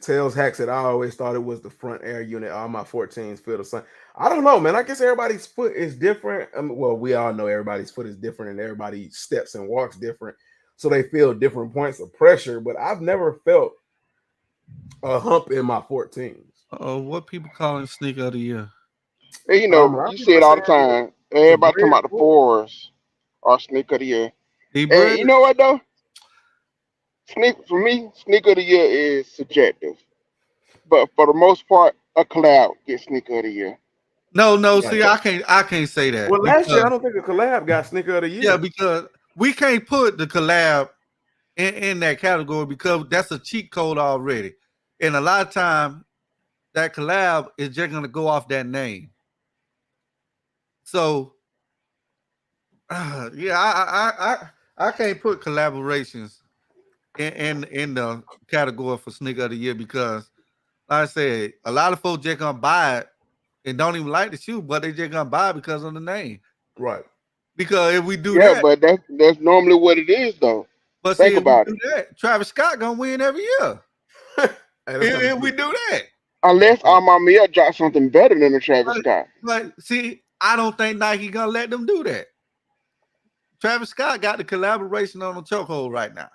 Tails Hack said, I always thought it was the front air unit. All my 14s feel the same. I don't know, man. I guess everybody's foot is different. Well, we all know everybody's foot is different and everybody steps and walks different. So they feel different points of pressure. But I've never felt a hump in my 14s. what people calling sneaker of the year? And A lot you of see people it are all the saying time. it's a Everybody talking bread about the foot. fours or sneaker of the year. And D-Bread? you know what though? For me, sneaker of the year is subjective. But for the most part, a collab gets sneaker of the year. No. Right. See, I can't say that Well, last year I because don't think a collab got sneaker of the yeah, year. because we can't put the collab in that category because that's a cheat code already. And a lot of time that collab is just gonna go off that name. So yeah, I can't put collaborations in the category for sneaker of the year because like I said, a lot of folks just gonna buy it and don't even like the shoe, but they just gonna buy it because of the name. Right. Because if we do Yeah, that, but that's normally what it is though. but see, Think if we about do it. that, Travis Scott gonna win every year. Hey, that's kind of If we true. do that, That's Unless kind of Mia drops something better than the Travis but, Scott. but see, I don't think Nike gonna let them do that. Travis Scott got the collaboration on the chokehold right now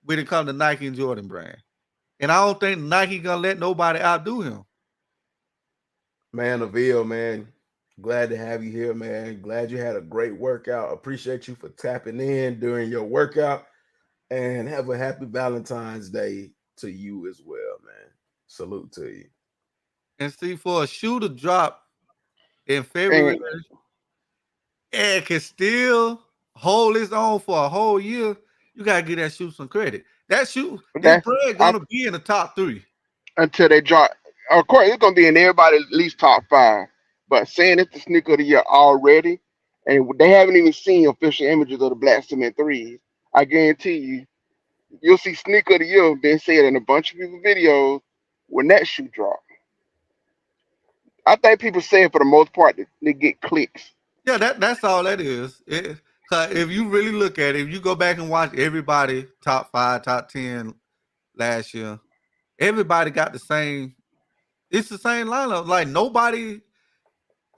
when it comes to Nike and Jordan brand, and I don't think Nike gonna let nobody outdo him. Man, Avil, man. Glad to have you here, man. Glad you had a great workout. Appreciate you for tapping in during your workout. And have a happy Valentine's Day to you as well, man. Salute to you. And see, for a shoe to drop in February And and can still hold its own for a whole year, you gotta give that shoe some credit. That shoe, this that's brand I, gonna be in the top three. until they drop. Of course, it's gonna be in everybody at least top five. But saying it's the sneaker of the year already, and they haven't even seen official images of the Black Cement threes. I guarantee you, you'll see sneaker of the year being said in a bunch of people's videos when that shoe drop. I think people say it for the most part to they get clicks. Yeah, that's all that is. 'Cause if you really look at it, if you go back and watch everybody top five, top 10 last year, everybody got the same. It's the same lineup. Like nobody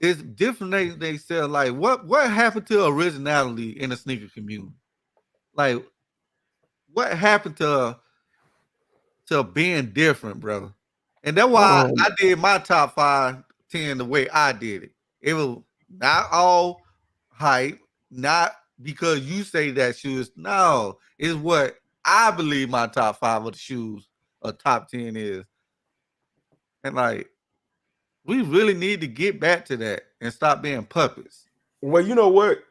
is different. They sell like what happened to originality in the sneaker community? Like what happened to being different, brother? And that's why Um, I did my top 5, 10 the way I did it. It was not all hype, not because you say that shoes. No, it's what I believe my top 5 of the shoes or top 10 is. And like we really need to get back to that and stop being puppets. Well, you know what?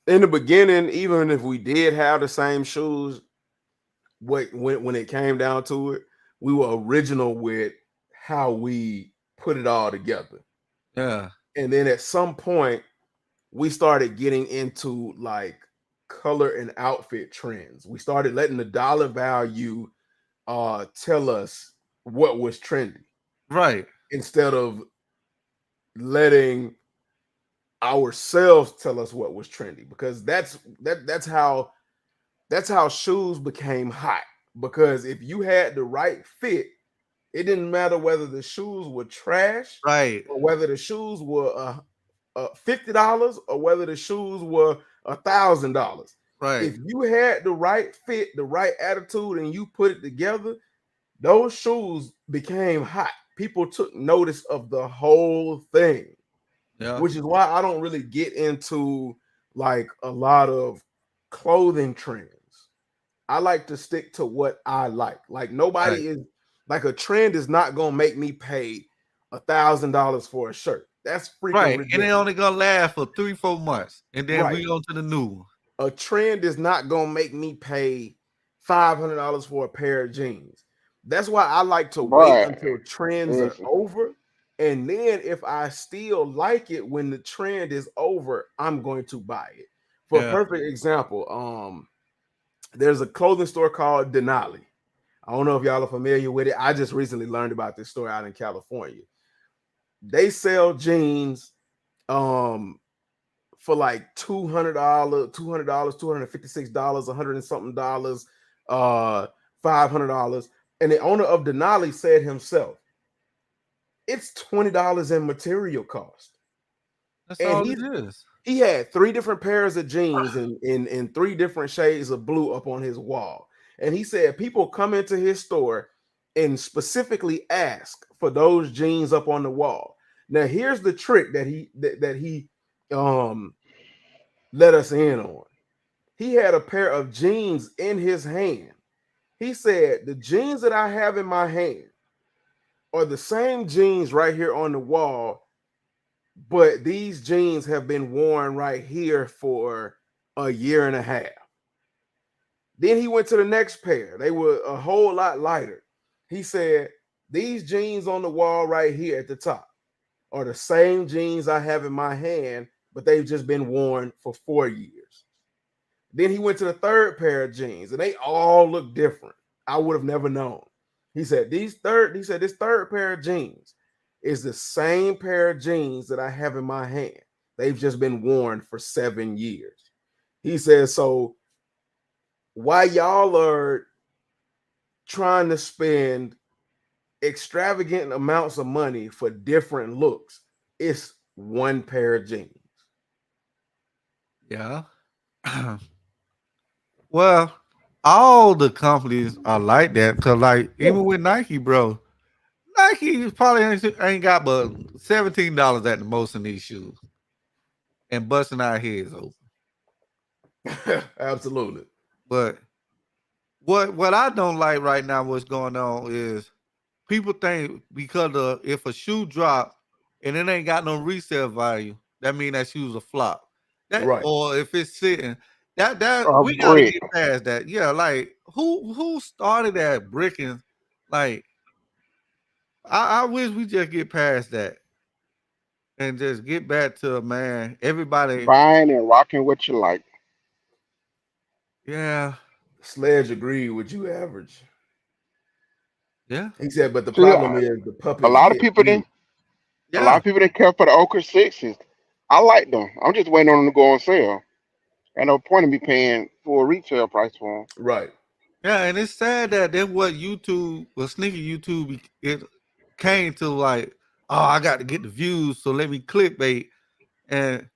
In the beginning, even if we did have the same shoes, when it came down to it, we were original with how we put it all together. Yeah. And then at some point, we started getting into like color and outfit trends. We started letting the dollar value tell us what was trendy Right. instead of letting ourselves tell us what was trendy, because that's how shoes became hot. Because if you had the right fit, it didn't matter whether the shoes were trash Right. or whether the shoes were $50 or whether the shoes were $1,000. Right. If you had the right fit, the right attitude, and you put it together, those shoes became hot. People took notice of the whole thing, Yeah. which is why I don't really get into like a lot of clothing trends. I like to stick to what I like. Like Right. nobody is like a trend is not gonna make me pay $1,000 for a shirt. That's freaking Right. And it ridiculous. only gonna last for 3-4 months. And then Right. we on to the new one. A trend is not gonna make me pay $500 for a pair of jeans. That's why I like to wait But until trends are listen, over. And then if I still like it when the trend is over, I'm going to buy it. For a Yeah. perfect example, there's a clothing store called Denali. I don't know if y'all are familiar with it. I just recently learned about this store out in California. They sell jeans for like $200, $256, $100 and something dollars, $500. And the owner of Denali said himself, it's $20 in material cost. That's And all it is. he had 3 different pairs of jeans in 3 different shades of blue up on his wall. And he said people come into his store and specifically ask for those jeans up on the wall. Now here's the trick that he let us in on. He had a pair of jeans in his hand. He said the jeans that I have in my hand are the same jeans right here on the wall, but these jeans have been worn right here for a year and a half. Then he went to the next pair. They were a whole lot lighter. He said, these jeans on the wall right here at the top are the same jeans I have in my hand, but they've just been worn for 4 years. Then he went to the third pair of jeans, and they all look different. I would have never known. He said, this third pair of jeans is the same pair of jeans that I have in my hand. They've just been worn for 7 years. He says, so why y'all are trying to spend extravagant amounts of money for different looks, it's one pair of jeans. Yeah. Well, all the companies are like that. Cause like even with Nike, bro, Nike probably ain't got but $17 at the most in these shoes. And busting our heads open. Absolutely. But what I don't like right now, what's going on is people think because if a shoe drop and it ain't got no resale value, that mean that shoe's a flop. That Right. or if it's sitting, that a we gotta brick. get past that. Yeah, like who started that bricking? Like I wish we just get past that and just get back to man. Everybody, Buying and rocking what you like. yeah, Sledge agreed with you, average. yeah, He said, but the See, problem is the a puppets lot of get people few. didn't. A lot yeah. of people didn't care for the Ochre Sixes. I like them. I'm just waiting on them to go on sale. Ain't no point in me paying full retail price for them. Right. Yeah, and it's sad that that's what YouTube, well, sneaky YouTube, it came to like, oh, I got to get the views, so let me clickbait, and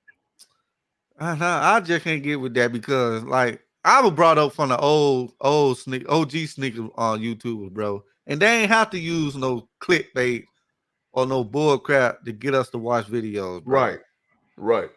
I just can't get with that because like I was brought up from the OG sneaker on YouTube, bro, and they ain't have to use no clickbait or no bull crap to get us to watch videos, bro. Right. Right.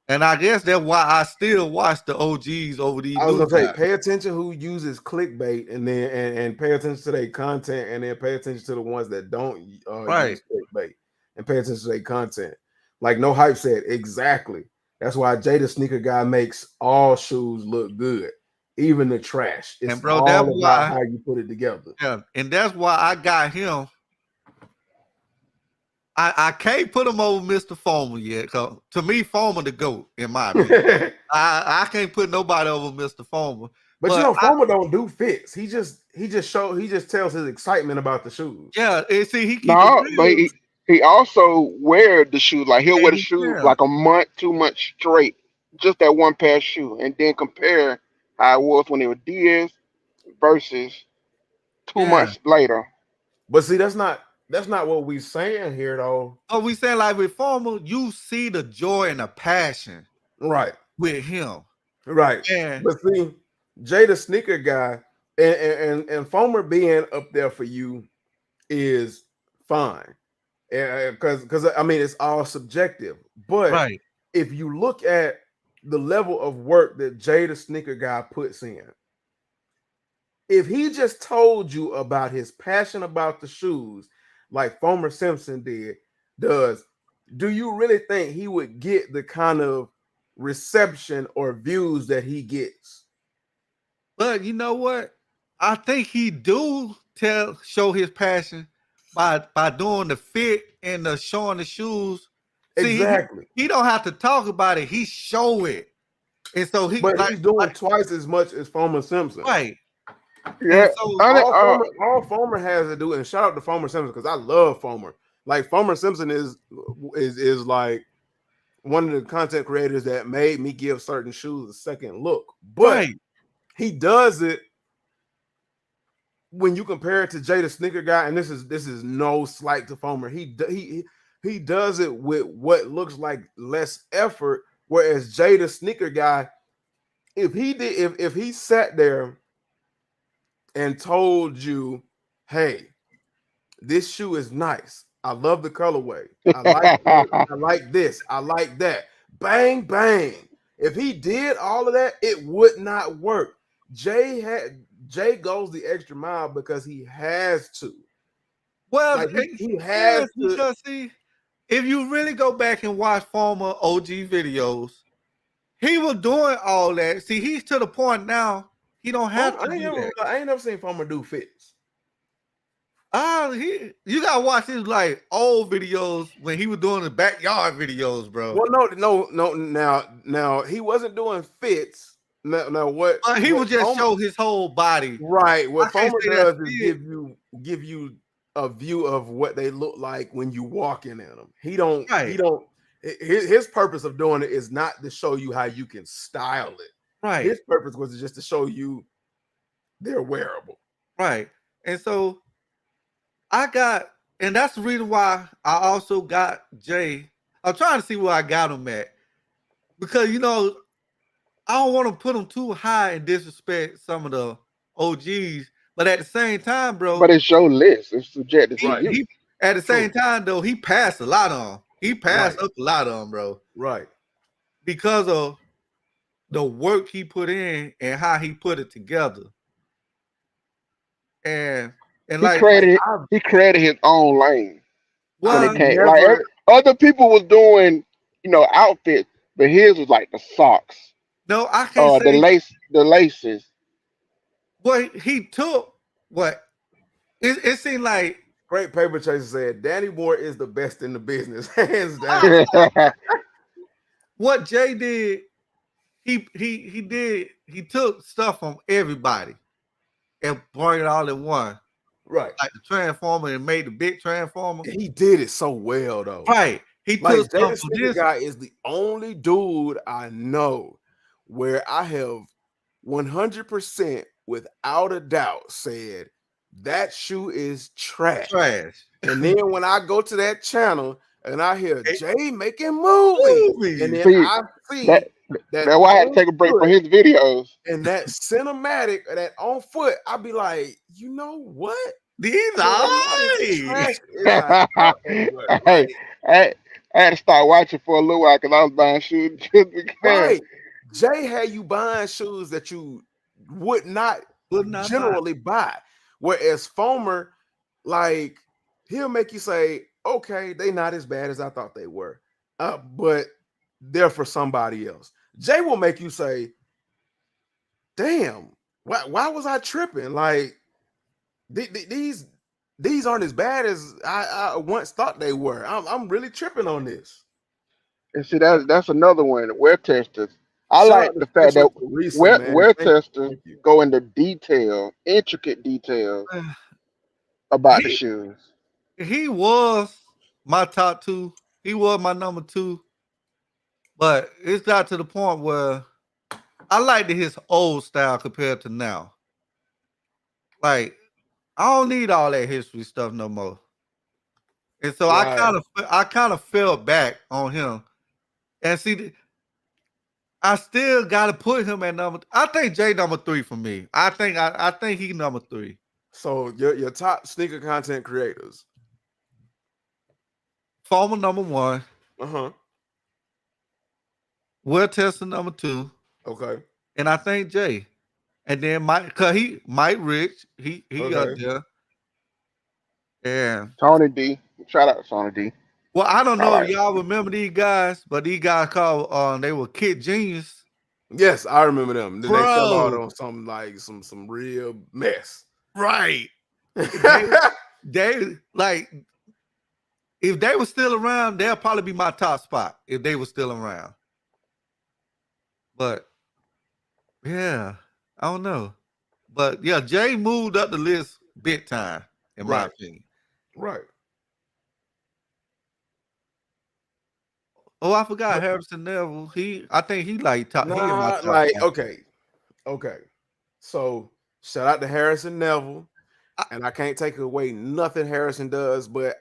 And I guess that's why I still watch the OGs over these I was new gonna say, guys. pay attention who uses clickbait, and then and pay attention to their content, and then pay attention to the ones that don't Right. use clickbait, and pay attention to their content. Like No Hype said, exactly. That's why Jada Sneaker Guy makes all shoes look good, even the trash. And It's bro, that's all about why, how you put it together. yeah, and that's why I got him. I can't put him over Mr. Foreman yet. Cause to me, Foreman the GOAT, in my opinion. I can't put nobody over Mr. Foreman. But you But know, Former don't do fits. He just tells his excitement about the shoes. yeah, and see, he keep it No, but real, he also wear the shoes. Like he'll wear and the he shoe yeah, like a month, 2 months straight, just that one pair of shoe, and then compare how it was when they were Diaz versus two yeah. months later. But see, that's not what we saying here though. Oh, we saying like with Foreman, you see the joy and the passion Right. with him. Right. And But see, Jay the sneaker guy and Fomer being up there for you is fine. Because I mean it's all subjective. But right. if you look at the level of work that Jay the sneaker guy puts in, if he just told you about his passion about the shoes, like Fomer Simpson does, do you really think he would get the kind of reception or views that he gets? But you know what? I think he do show his passion by doing the fit and the showing the shoes. See, Exactly. he don't have to talk about it. He show it. And so he But like, he's doing twice as much as Fomer Simpson. right. Yeah, And so I think, All Fomer has to do, and shout out to Fomer Simpson because I love Fomer. Like Fomer Simpson is like one of the content creators that made me give certain shoes a second look. But right. he does it when you compare it to Jay the sneaker guy, and this is no slight to Fomer. He does it with what looks like less effort, whereas Jay the sneaker guy, if he sat there and told you, hey, this shoe is nice. I love the colorway. I like this. I like that. Bang, bang. If he did all of that, it would not work. Jay goes the extra mile because he has to. Well, Like he has yes, to. because see, if you really go back and watch former OG videos, he was doing all that. See, he's to the point now, he don't have to do that. I ain't never seen Fomer do fits. You gotta watch his like old videos when he was doing the backyard videos, bro. Well, no. Now he wasn't doing fits. Now what? He what would just Fomer- show his whole body. Right. I What can't Fomer say that's does is fit. give you a view of what they look like when you walk in them. He don't. Right. His purpose of doing it is not to show you how you can style it. Right. His purpose was just to show you they're wearable. Right. And so and that's the reason why I also got Jay. I'm trying to see where I got him at. Because I don't want to put him too high and disrespect some of the OGs, but at the same time, bro, but it's your list. It's subjective to Right. you. at the same time though, he passed a lot on. He passed Right. up a lot on, bro, Right. because of the work he put in and how he put it together. And He created his own lane when I've it well, came. never Other people was doing, outfits, but his was like the socks, no, I can't the say laces. what he took. What it seemed like. Great Paper Chaser said Danny Moore is the best in the business, hands down. What Jay did, he took stuff from everybody and brought it all in one. Right. Like the transformer and made the big transformer. He did it so well though. Right. He Like took Jay stuff the from Sneaker this. Guy is the only dude I know where I have 100% without a doubt said that shoe is trash. And then when I go to that channel and I hear Jay making movies, and then I see that's why I had to take a break from his videos. And that cinematic, that on foot, I'll be like, you know what? These are Hey, I had to start watching for a little while because I was buying shoes just because. Right. Jay had you buying shoes that you would not generally buy. Whereas Fomer, like, he'll make you say, okay, they not as bad as I thought they were. But they're for somebody else. Jay will make you say, damn, why was I tripping? Like, these aren't as bad as I once thought they were. I'm really tripping on this. And see, that's another one. Wear testers. I like the fact that wear testers go into intricate details about the shoes. He was my top two. He was my number two. But it's got to the point where I liked his old style compared to now. Like, I don't need all that history stuff no more. And so I kind of fell back on him. And see, I still gotta put him at number. I think Jay number 3 for me. I think he number 3. So your top sneaker content creators. Former number 1. Uh-huh. Will Tesla number 2. Okay. And I think Jay. And then Mike Rich, he up Okay. there. And Tony D. Shout out to Tony D. well, I don't All know if right. y'all remember these guys, but these guys called they were Kid Genius. Yes, I remember them. Then they fell out Bro. on some like some real mess. Right. They like if they were still around, they'll probably be my top spot if they were still around. But yeah, I don't know. But yeah, Jay moved up the list big time, in my Right. opinion. Right. Oh, I forgot Harrison Neville. I think he like top. He in my Nah, top like five. okay. So shout out to Harrison Neville, and I can't take away nothing Harrison does, but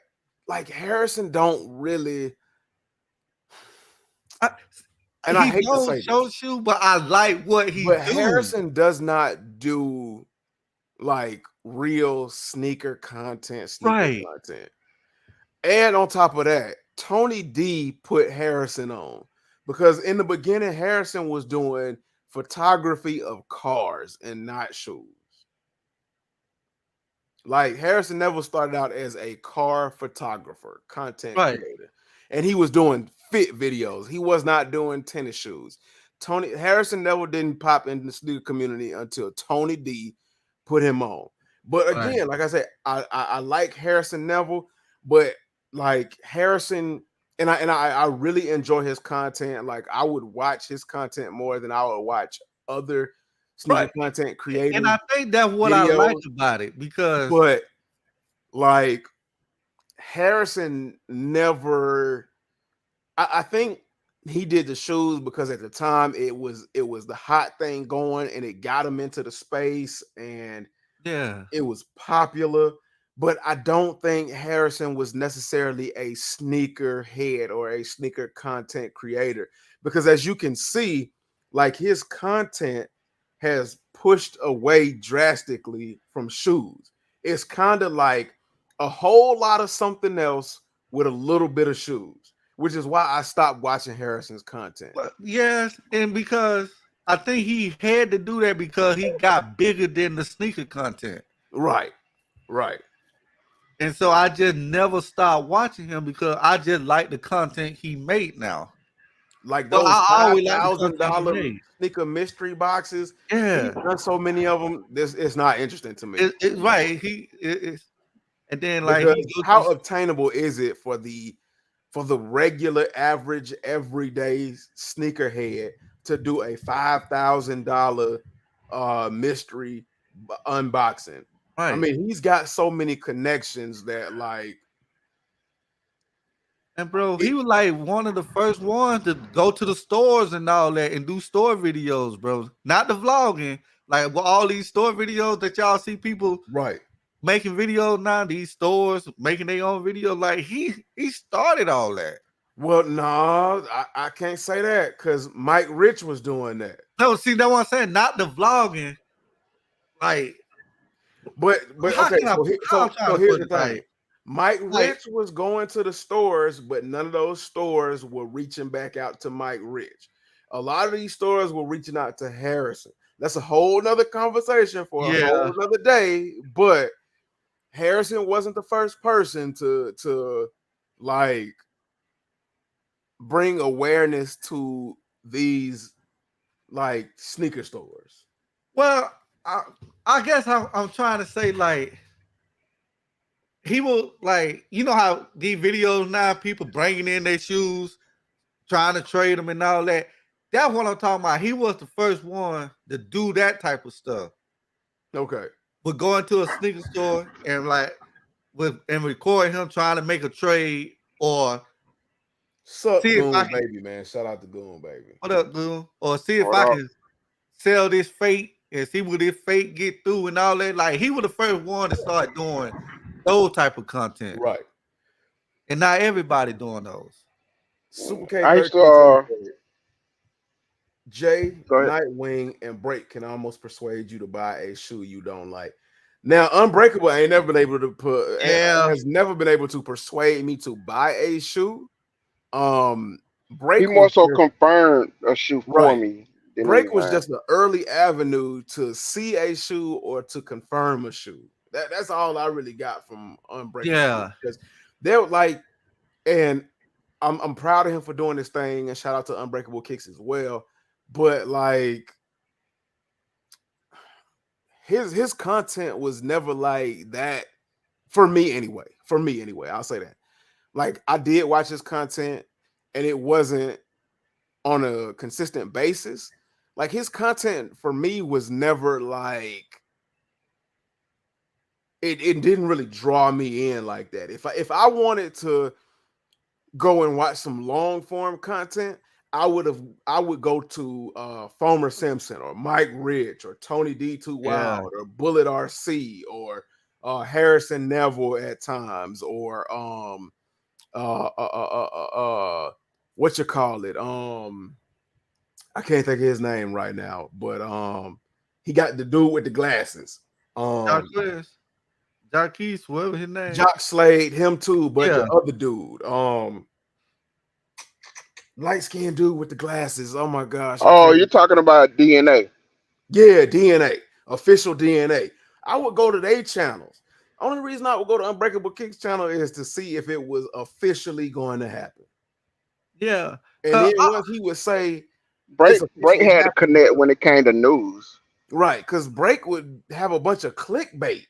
like Harrison don't really, and I He hate to don't say show this, shoe, but I like what he but do. Harrison does not do like real sneaker content. Right. And on top of that, Tony D put Harrison on because in the beginning, Harrison was doing photography of cars and not shoes. Like Harrison Neville started out as a car photographer, content Right. creator, and he was doing fit videos. He was not doing tennis shoes. Harrison Neville didn't pop in the sneaker community until Tony D put him on. But again, Right. like I said, I like Harrison Neville, but like Harrison, and I really enjoy his content. Like I would watch his content more than I would watch other sneaker Right. content creators. And I think that's what I like videos. about it because But like Harrison never, I think he did the shoes because at the time it was the hot thing going and it got him into the space and yeah. it was popular. But I don't think Harrison was necessarily a sneaker head or a sneaker content creator because as you can see, like his content has pushed away drastically from shoes. It's kind of like a whole lot of something else with a little bit of shoes, which is why I stopped watching Harrison's content. Well, yes, and because I think he had to do that because he got bigger than the sneaker content. Right. And so I just never stopped watching him because I just like the content he made now. Like Well, those I always like the content he $5,000 made. sneaker mystery boxes. Yeah. He's done so many of them. It's not interesting to me. It's right. And then like Because he goes how to, obtainable is it for the regular average everyday sneakerhead to do a $5,000 mystery unboxing? right. I mean, he's got so many connections that like And bro, he was like one of the first ones to go to the stores and all that and do store videos, bro. Not the vlogging, like with all these store videos that y'all see people right. making videos now, these stores making their own videos. Like he started all that. Well, no, I can't say that because Mike Rich was doing that. No, see, that's what I'm saying. Not the vlogging. Like, But how okay, can I- how I'm trying so to here's put the it, thing. like- Mike like- Rich was going to the stores, but none of those stores were reaching back out to Mike Rich. A lot of these stores were reaching out to Harrison. That's a whole nother conversation for a whole nother day. But Harrison wasn't the first person to like bring awareness to these like sneaker stores. Well, I guess I'm trying to say, like, he will, like, you know how these videos now, people bringing in their shoes, trying to trade them and all that. That's what I'm talking about. He was the first one to do that type of stuff. Okay. But going to a sneaker store and like and recording him trying to make a trade or Sup, see if Goon I can, Baby, man. Shout out to Goon Baby. what up, dude? Or see if What I up? can sell this fake and see what this fake get through and all that. Like he was the first one to start doing those type of content. Right. And not everybody doing those. Super K. I used to Jay, Go ahead. Nightwing, and Break can almost persuade you to buy a shoe you don't like. Now, Unbreakable ain't never been able to Yeah. has never been able to persuade me to buy a shoe. He Break more was so just confirmed a shoe for right. me than Break was anything. just an early avenue to see a shoe or to confirm a shoe. That's all I really got from Unbreakable Yeah. because they're like, and I'm proud of him for doing this thing, and shout out to Unbreakable Kicks as well. But like his content was never like that for me anyway. For me anyway, I'll say that. Like I did watch his content, and it wasn't on a consistent basis. Like his content for me was never like it didn't really draw me in like that. If I wanted to go and watch some long form content, I would go to Fomer Simpson or Mike Rich or Tony D2 Yeah. Wild or Bullet RC or Harrison Neville at times or what you call it? I can't think of his name right now, but he got the dude with the glasses. Jarquez. Jarquez, whatever his name. Jock Slade, him too, but Yeah. the other dude, light skinned dude with the glasses. Oh my gosh, I Oh, can't. you're talking about DNA. Yeah, DNA, official DNA. I would go to their channels. Only reason I would go to Unbreakable Kicks channel is to see if it was officially going to happen. Yeah. And then once he would say it's Break officially had to happening, connect when it came to news. right? Because Break would have a bunch of clickbait.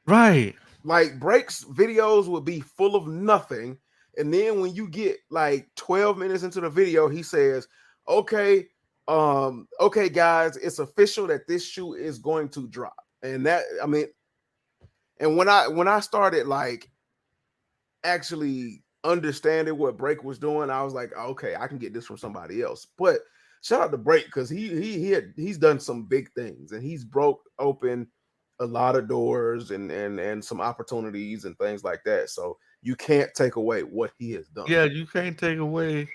Right. Like Break's videos would be full of nothing. And then when you get like 12 minutes into the video, he says, okay, okay, guys, it's official that this shoe is going to drop. And that, I mean, and when I started like actually understanding what Break was doing, I was like, okay, I can get this from somebody else. But shout out to Break because he's done some big things and he's broke open a lot of doors and some opportunities and things like that. So you can't take away what he has done. Yeah, you can't take away.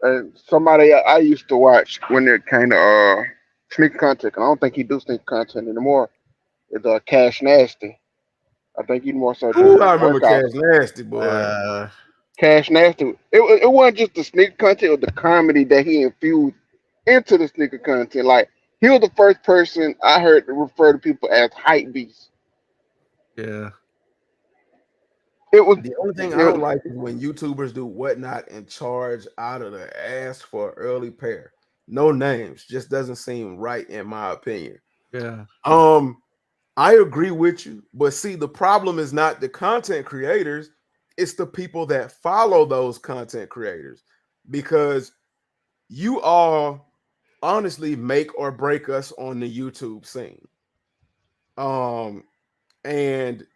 And somebody I used to watch when it came to sneaker content. I don't think he do sneaker content anymore. Is Cash Nasty. I think he more so Ooh, do I remember Cash workouts. Nasty, boy. Cash Nasty. It wasn't just the sneaker content; it was the comedy that he infused into the sneaker content. Like he was the first person I heard to refer to people as hype beasts. Yeah. It was, The only thing I don't it, like is when YouTubers do whatnot and charge out of the ass for an early pair. No names, just doesn't seem right in my opinion. Yeah. I agree with you, but see, the problem is not the content creators, it's the people that follow those content creators because you all honestly make or break us on the YouTube scene. And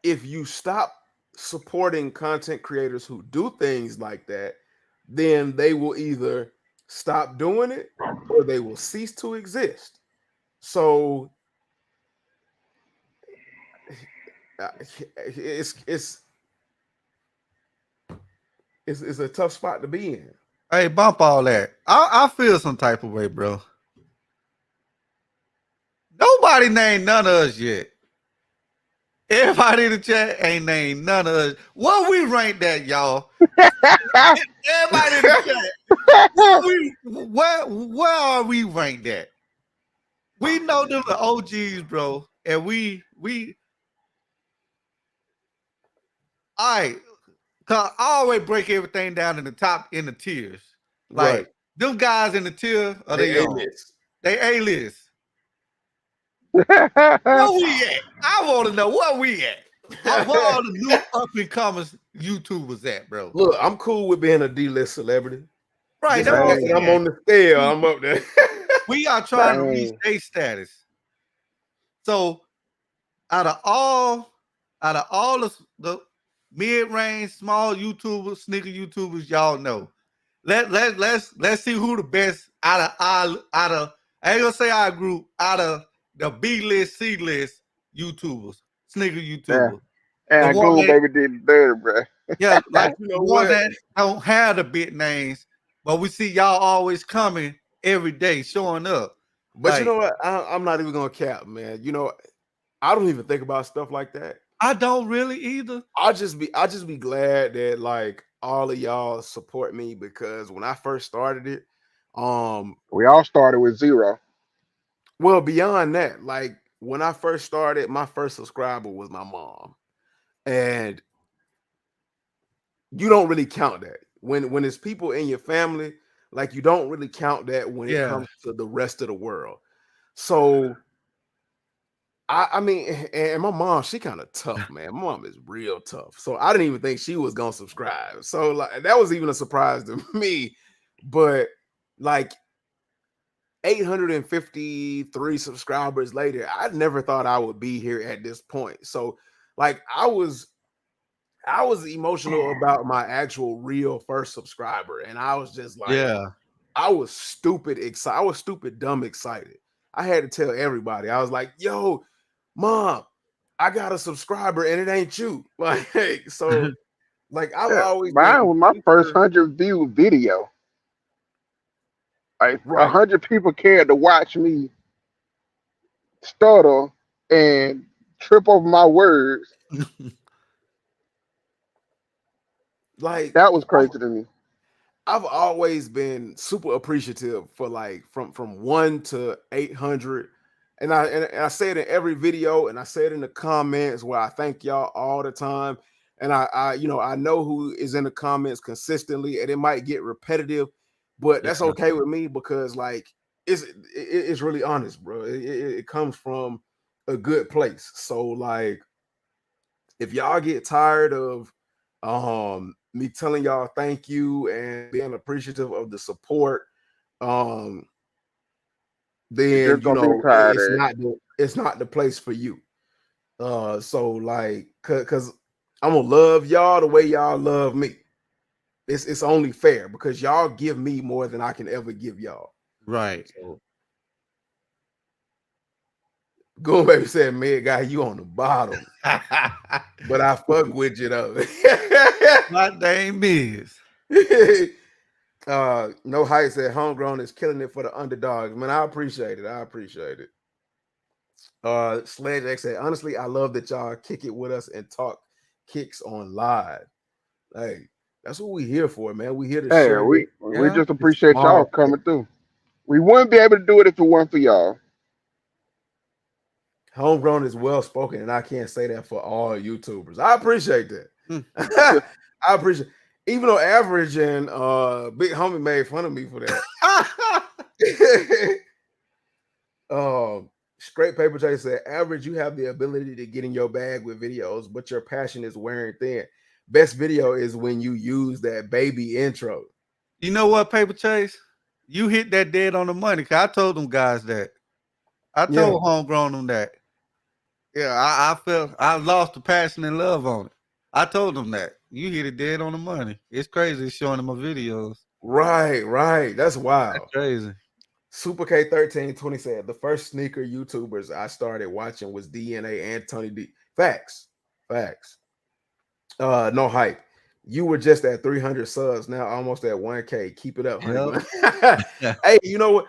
if you stop supporting content creators who do things like that, then they will either stop doing it or they will cease to exist. So it's it's it's a tough spot to be in. Hey, bump all that. I feel some type of way, bro. Nobody named none of us yet. Everybody in the chat ain't named none of us. What we ranked that, y'all? Everybody in the chat. Where are we ranked at? We know them the OGs, bro. And we all right. Cause I always break everything down in the tiers. Like Right. them guys in the tier of the They young. A-list. They A-list. Where we at? I want to know where we at. Where all the new up and coming YouTubers at, bro? Look, I'm cool with being a D-list celebrity. Right, Just that's what because we I'm at. on the scale, I'm up there. We are trying to reach Dang. a status. So out of all the mid-range small YouTubers, sneaker YouTubers, y'all know. Let's see who the best out of I ain't gonna say our group, out of the B-list, C-list YouTubers, sneaker Yeah. YouTubers. The And one Goon that, Baby did dirty, bro. yeah, like You the know one what? that don't have the big names. but we see y'all always coming every day, showing up. But you Like know what? I'm not even gonna cap, man. You know, I don't even think about stuff like that. I don't really either. I just be glad that like all of y'all support me because when I first started it, We all started with 0. well beyond that, like when I first started, my first subscriber was my mom, and you don't really count that when it's people in your family, like you don't really count that when it Yeah, comes to the rest of the world. So I mean, and my mom, she kind of tough, man. My mom is real tough. So I didn't even think she was gonna subscribe. So like that was even a surprise to me. But like 853 subscribers later, I never thought I would be here at this point. So like I was emotional about my actual real first subscriber, and I was just like, yeah. I was stupid excited. I was stupid dumb excited. I had to tell everybody. I was like, "Yo, mom, I got a subscriber, and it ain't you." Like, so, like, I've Yeah, always been mine was my first super 100 view video. Like a right. 100 people cared to watch me stutter and trip over my words. Like, That was I've crazy to me. I've always been super appreciative for like from 1 to 800, and I say it in every video, and I say it in the comments where I thank y'all all the time, and I know who is in the comments consistently, and it might get repetitive, but that's Yeah. okay with me because like it's really honest, bro. It comes from a good place. So like if y'all get tired of me telling y'all thank you and being appreciative of the support, um You're then just you gonna be know tired it's of it. not the place for you. So like cuz I'm gonna love y'all the way y'all love me. It's only fair because y'all give me more than I can ever give y'all. Right. So Go Baby said, "Man, guy, you on the bottom, but I fuck with you though." My name is. No Height said homegrown is killing it for the underdogs. Man, I appreciate it. I appreciate it. Sledge X said, honestly, I love that y'all kick it with us and talk kicks on live. Hey, that's what we here for, man. We here to Hey, share we Yeah. just this appreciate y'all small coming through. We wouldn't be able to do it if it weren't for y'all. homegrown is well spoken, and I can't say that for all YouTubers. I appreciate that. Mm. I appreciate even though average and big homie made fun of me for that. Straight Paper J said, average, you have the ability to get in your bag with videos, but your passion is wearing thin. Best video is when you use that baby intro. You know what, Paper Chase? You hit that dead on the money. 'Cause I told them guys that. I Yeah, told homegrown them that. Yeah, I felt I lost the passion and love on it. I told them that. You hit it dead on the money. It's crazy showing them my videos. right. That's That's wild. crazy. Super K1320 said the first sneaker YouTubers I started watching was DNA and Tony D. Facts. Facts. No hype. You were just at 300 subs, now almost at 1K. Keep it up, honey Yep. bun. Hey, you know what?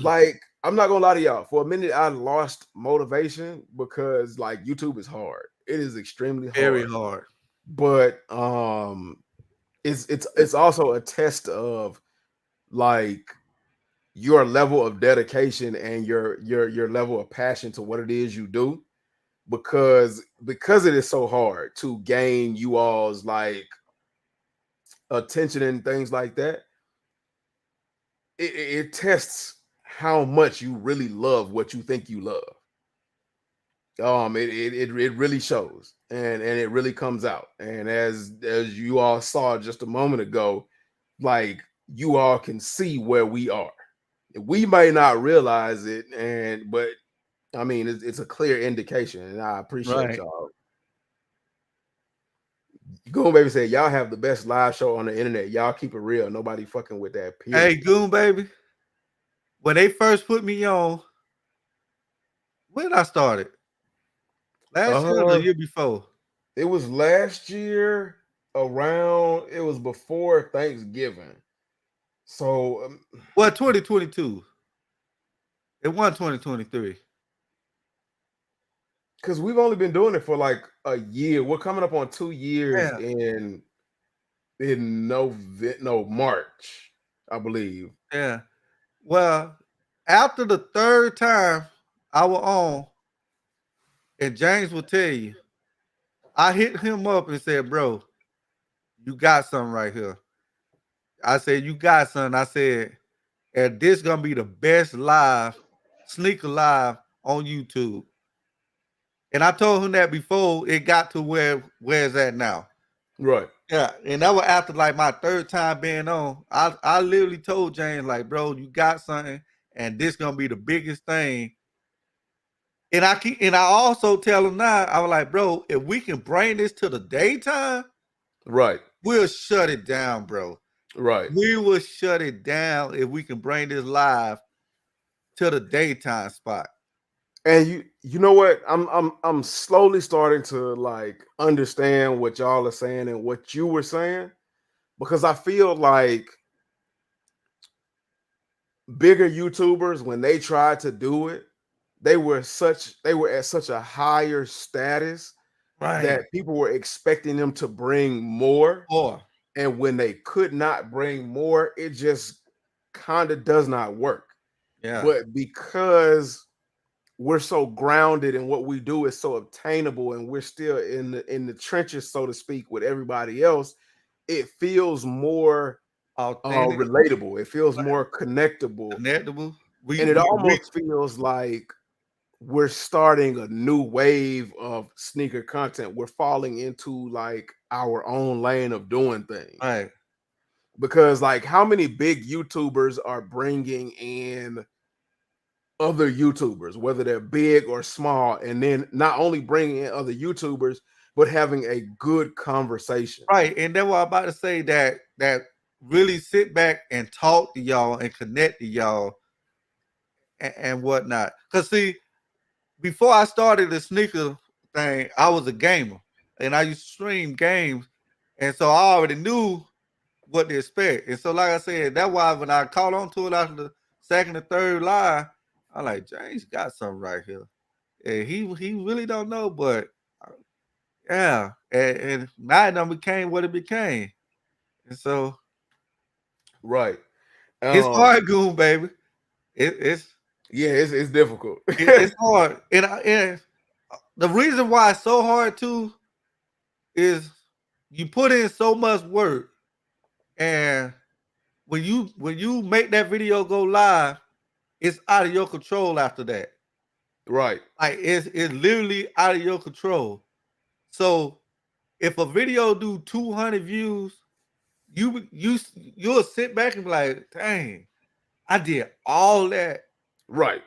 Like I'm not gonna lie to y'all. For a minute, I lost motivation because like YouTube is hard. It is extremely Very hard. hard. But it's also a test of like your level of dedication and your level of passion to what it is you do because it is so hard to gain you all's like attention and things like that. It tests how much you really love what you think you love. It really shows and it really comes out. And as you all saw just a moment ago, like you all can see where we are. We may not realize it, but I mean it's a clear indication, and I appreciate Right. y'all. Goon Baby said, y'all have the best live show on the internet. Y'all keep it real. Nobody fucking with that, Hey, period. Goon Baby. When they first put me on, when I started? Last year or the Uh year before? it was last year. Around, it was before Thanksgiving. So, Well, 2022. It won 2023. because we've only been doing it for like a year. We're coming up on 2 years Yeah, in no March, I believe. yeah. Well, after the third time I was on, and James will tell you, I hit him up and said, "Bro, you got something right here." I said, "You got something." I said, "And this gonna be the best live sneaker live on YouTube." And I told him that before it got to where it's at now. Right. Yeah, and that was after like my third time being on. I literally told James like, "Bro, you got something, and this gonna be the biggest thing." And I also tell him now, I was like, "Bro, if we can bring this to the daytime, Right. we'll shut it down, bro. Right. We will shut it down if we can bring this live to the daytime spot." And you know what? I'm slowly starting to like understand what y'all are saying and what you were saying, because I feel like bigger YouTubers, when they tried to do it, they were at such a higher status Right. that people were expecting them to bring more. Or And when they could not bring more, it just kind of does not work. yeah. But because we're so grounded and what we do is so obtainable and we're still in the trenches, so to speak, with everybody else, it feels more Authentic, relatable. It feels more connectable. connectable. And it almost feels like we're starting a new wave of sneaker content. We're falling into like our own lane of doing things. right. Because like how many big YouTubers are bringing in other YouTubers, whether they're big or small, and then not only bringing in other YouTubers, but having a good conversation. Right. And then what I'm about to say that really sit back and talk to y'all and connect to y'all and whatnot. Cause see, before I started the sneaker thing, I was a gamer and I used to stream games. And so I already knew what to expect. And so, like I said, that's why when I caught on to it after the second or third live, I'm like, James got something right here. And he really don't know, but yeah. And now it done became what it became. And so Right. it's hard, goon, baby. It's Yeah, it's difficult. it's hard. And the reason why it's so hard too is you put in so much work, and when you make that video go live, it's out of your control after that. Right. Like it's literally out of your control. So if a video do 200 views, you'll sit back and be like, dang, I did all that Right.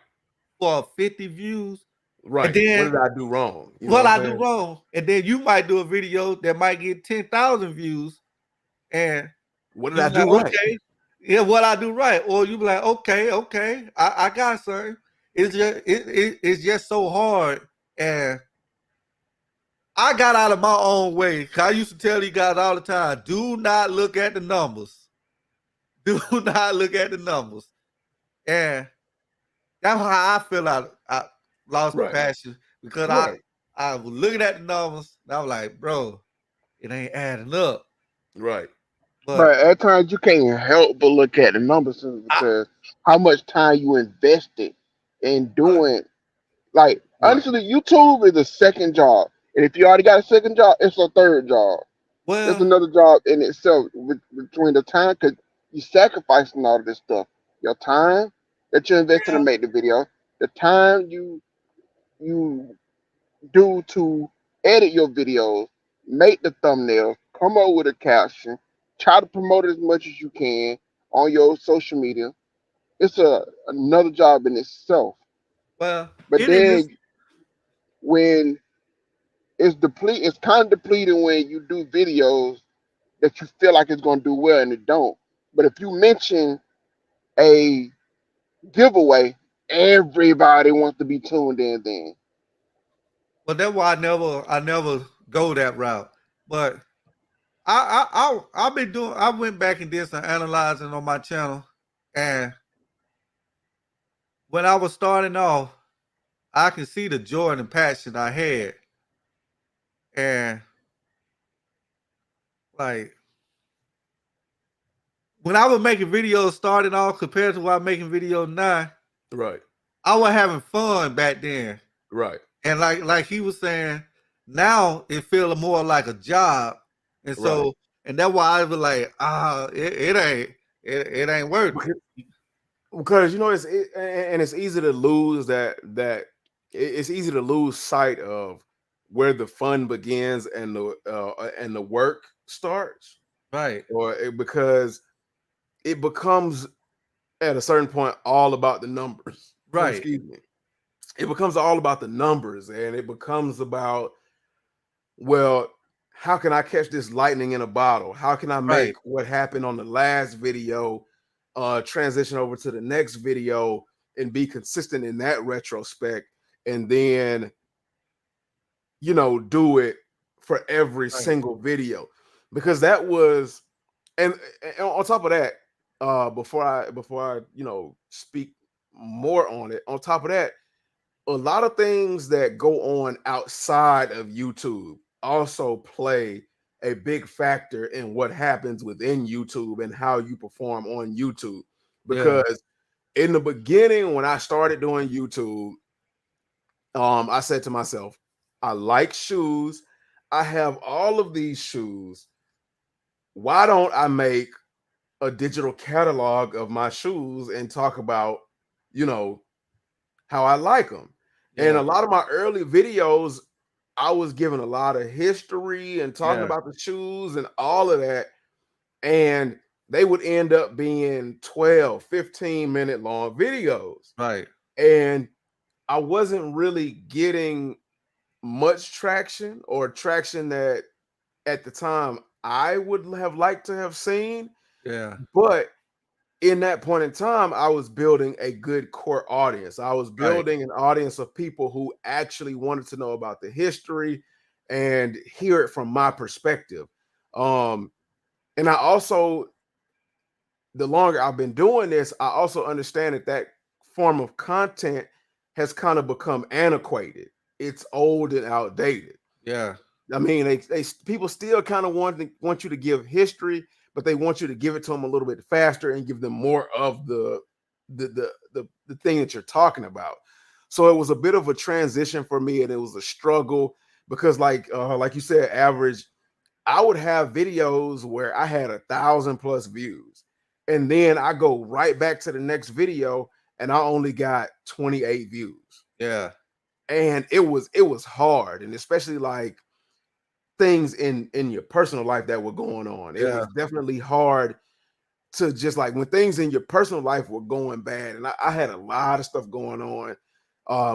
for 50 views. And Right. What then did I do wrong? You know what what I'm I do saying? wrong. And then you might do a video that might get 10,000 views. And What did you I be like, do right? okay, yeah, what I do right. Or you be like, okay, I got something. It's just so hard. And I got out of my own way. I used to tell you guys all the time, do not look at the numbers. Do not look at the numbers. And that's how I feel I lost the Right. passion because Right. I was looking at the numbers and I was like, bro, it ain't adding up. Right. But But at times you can't help but look at the numbers I, because how much time you invested in doing. Like Right. honestly, YouTube is a second job, and if you already got a second job, it's a third job. It's well, another job in itself between the time because you sacrificing all of this stuff, your time that you invested to yeah, make the video, the time you do to edit your videos, make the thumbnails, come up with a caption, try to promote it as much as you can on your social media. It's another job in itself. well, But it is. then when it's kind of depleting when you do videos that you feel like it's going to do well and it don't. But if you mention a giveaway, everybody wants to be tuned in then. But that's why I never go that route. But I've been doing. I went back and did some analyzing on my channel, and when I was starting off, I can see the joy and the passion I had, and like when I was making videos starting off compared to what I'm making videos now, Right. I was having fun back then. Right. And like he was saying, now it feels more like a job. And Right. so and that's why I was like, it ain't worth it. Because you know and it's easy to lose it's easy to lose sight of where the fun begins and the work starts, Right. because it becomes at a certain point all about the numbers. Right. Excuse me. It becomes all about the numbers, and it becomes about, well, how can I catch this lightning in a bottle? How can I make Right. what happened on the last video transition over to the next video and be consistent in that retrospect, and then do it for every Right. single video? Because that was, and on top of that, before I speak more on it, on top of that, a lot of things that go on outside of YouTube also play a big factor in what happens within YouTube and how you perform on YouTube. Yeah. Because in the beginning, when I started doing YouTube, I said to myself, I like shoes. I have all of these shoes. Why don't I make a digital catalog of my shoes and talk about, how I like them? And a Yeah. lot of my early videos, I was giving a lot of history and talking Yeah. about the shoes and all of that. And they would end up being 12, 15-minute long videos. Right. And I wasn't really getting much traction, or traction that at the time I would have liked to have seen. Yeah. But in that point in time, I was building a good core audience. I was Right. building an audience of people who actually wanted to know about the history and hear it from my perspective. And I also, the longer I've been doing this, I also understand that form of content has kind of become antiquated. It's old and outdated. Yeah. I mean, they people still kind of want you to give history, but they want you to give it to them a little bit faster and give them more of the thing that you're talking about. So it was a bit of a transition for me, and it was a struggle because, like you said, average, I would have videos where I had 1,000+ views, and then I go right back to the next video and I only got 28 views, Yeah. and it was hard, and especially like things in your personal life that were going on. It Yeah. was definitely hard to just, like, when things in your personal life were going bad, and I had a lot of stuff going on,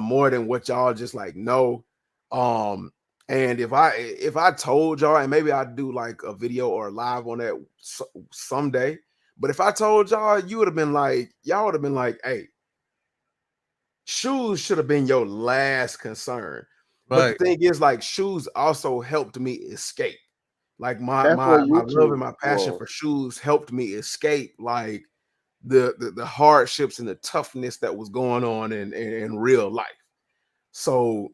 more than what y'all just like know. Um, and if I told y'all, and maybe I'd do like a video or a live on that someday, but if I told y'all, y'all would have been like, hey, shoes should have been your last concern. But the Right. thing is, like, shoes also helped me escape. Like my That's what my my love and YouTube my passion was. for shoes helped me escape, like, the hardships and the toughness that was going on in real life. So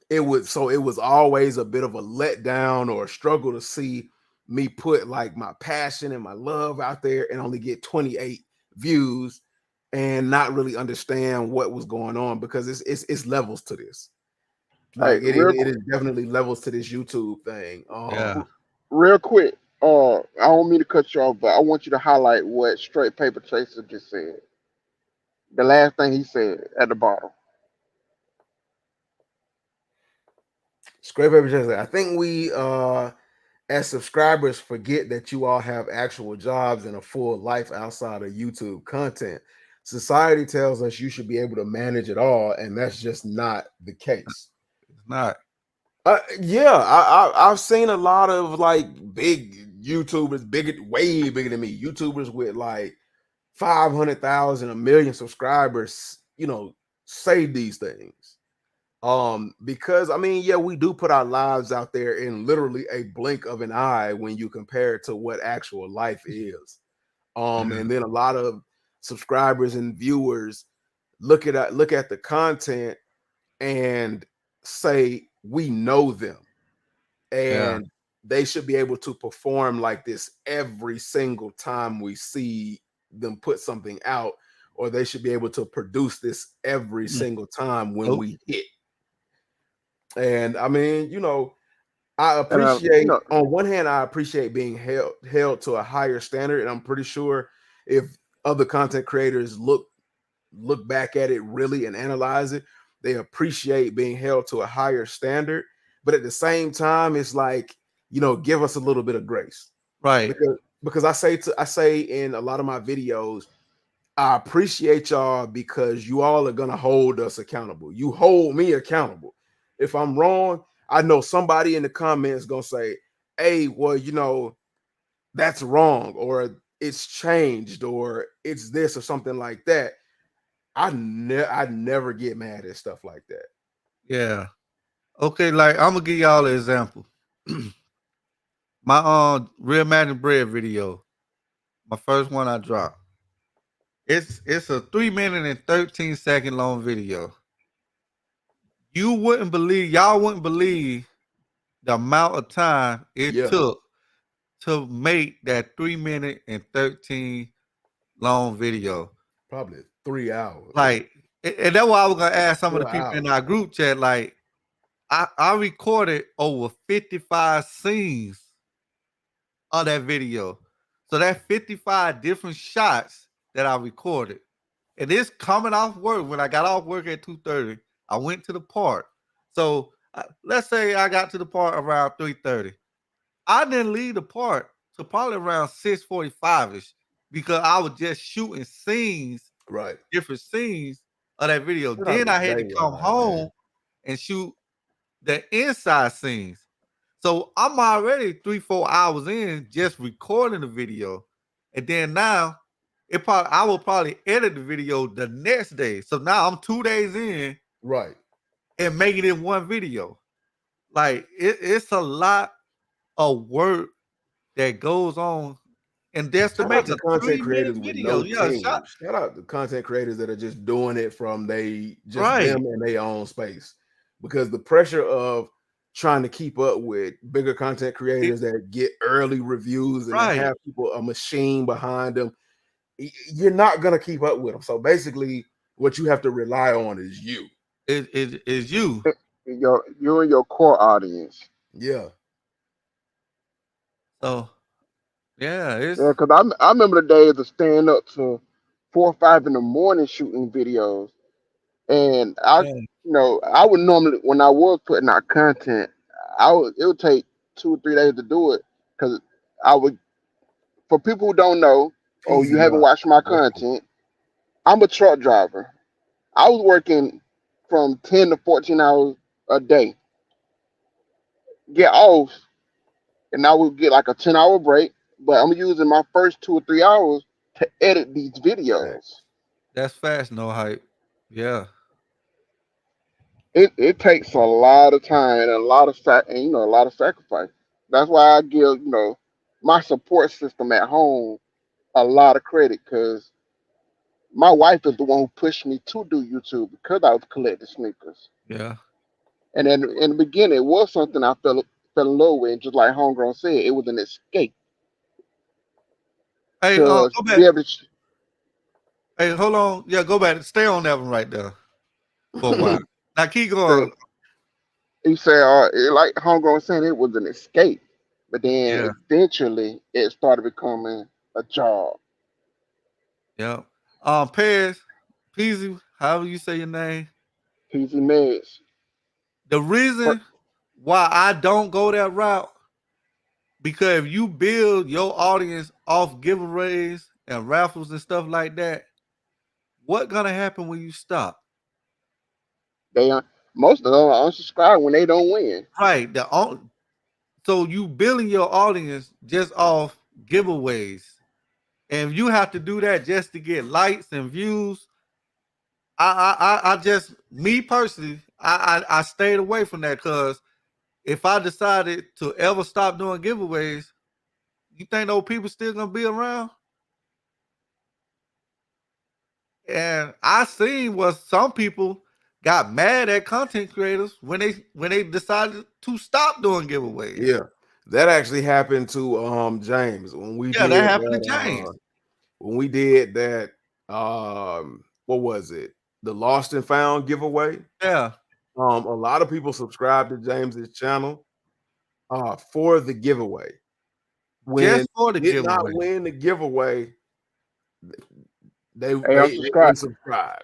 it was always a bit of a letdown or a struggle to see me put like my passion and my love out there and only get 28 views and not really understand what was going on, because it's levels to this. Hey, Like it is definitely levels to this YouTube thing. Yeah. real quick. I don't mean to cut you off, but I want you to highlight what Straight Paper Chaser just said. The last thing he said at the bottom. Scrape Paper Chase, I think we as subscribers forget that you all have actual jobs and a full life outside of YouTube content. Society tells us you should be able to manage it all, and that's just not the case. It's not. Yeah, I've seen a lot of like big YouTubers, way bigger than me, YouTubers with like 500,000, a million subscribers, say these things. Because I mean, yeah, we do put our lives out there in literally a blink of an eye when you compare it to what actual life is. Yeah. And then a lot of subscribers and viewers look at the content and say we know them, Yeah. and they should be able to perform like this every single time we see them put something out, or they should be able to produce this every Mm. single time when Nope. we hit. And I mean, I And appreciate, on one hand, I appreciate being held to a higher standard, and I'm pretty sure if other content creators look back at it really and analyze it, they appreciate being held to a higher standard. But at the same time, it's like, give us a little bit of grace. Right. Because I say in a lot of my videos, I appreciate y'all because you all are gonna hold us accountable. You hold me accountable. If I'm wrong, I know somebody in the comments gonna say, hey, well, that's wrong, or it's changed, or it's this or something like that. I never get mad at stuff like that. Yeah. Okay, like I'm gonna give y'all an example. My Reimagined Bread video, my first one I dropped. It's a 3 minute and 13-second long video. Y'all wouldn't believe the amount of time it Yeah, took to make that 3 minute and 13 long video. probably 3 hours, Like, and that's why I was gonna ask some of the 4 people in hours. our group chat. Like, I recorded over 55 scenes of that video. So that's 55 different shots that I recorded. And it's coming off work. When I got off work at 2:30, I went to the park. So let's say I got to the park around 3:30. I didn't leave the park till probably around 6:45ish because I was just shooting scenes, Right. different scenes of that video. Shout out Then to I had to come Jayon, man. home and shoot the inside scenes. So I'm already 3-4 hours in just recording the video. And then now I will probably edit the video the next day. So now I'm 2 days in Right. and making it one video. Like it's a lot of work that goes on, and that's to Shout out make to a content 3 minute creators with video. no Yeah, team. Shout out to content creators that are just doing it from just right. them and their own space. Because the pressure of trying to keep up with bigger content It, creators that get early reviews and that right. have people a machine behind them, you're not gonna keep up with them. So basically, what you have to rely on is you. It is you. you and your core audience. Yeah. So yeah, it's Yeah, because I remember the days of staying up to 4 or 5 in the morning shooting videos, and yeah, I would normally when I was putting out content, it would take 2 or 3 days to do it because I would for people who don't know, or you Easy haven't up. watched my That's cool. content, I'm a truck driver. I was working from 10 to 14 hours a day. Get off, and I would get like a 10-hour break, but I'm using my first 2 or 3 hours to edit these videos. Facts. that's fast, no hype. Yeah, It takes a lot of time and a lot of a lot of sacrifice. That's why I give my support system at home a lot of credit because my wife is the one who pushed me to do YouTube because I was collecting sneakers. yeah. And then in the beginning, it was something I fell in love with, and just like Homegrown said, it was an escape Hey, to go be back. able to. Hey, hold on. Yeah, go back. Stay on that one right there for a while. Now keep Say, going. he said, like Homegrown saying, it was an escape, but then Yeah, eventually it started becoming a job. yeah. Pez, Peasy, however you say your name. PZ Meds. The reason why I don't go that route because if you build your audience off giveaways and raffles and stuff like that, what gonna happen when you stop? They Most of them unsubscribe when they don't win. Right. So you building your audience just off giveaways. And if you have to do that just to get likes and views, I just me personally, I stayed away from that because if I decided to ever stop doing giveaways, you think those people still gonna be around? And I seen what some people got mad at content creators when they decided to stop doing giveaways. Yeah, that actually happened to James Yeah, that happened to James. when we did that what was it? The Lost and Found giveaway. Yeah, A lot of people subscribed to James's channel for the giveaway. When just for the he did not giveaway. win the giveaway, they Hey, they, I'm they subscribed. unsubscribed.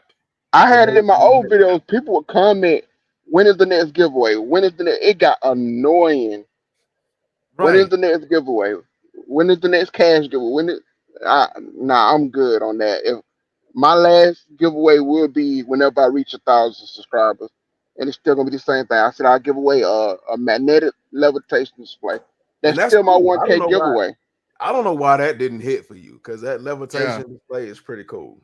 I And had it in my old they, videos. People would comment, "When is the next giveaway? When is the next?" It got annoying. When is Right. the next giveaway? When is the next cash giveaway? Nah, I'm good on that. If my last giveaway will be whenever I reach 1,000 subscribers, and it's still gonna be the same thing. I said I'll give away a magnetic levitation display. and That's that's still my cool. 1K giveaway. I don't know why that didn't hit for you because that Yeah. levitation display is pretty cool.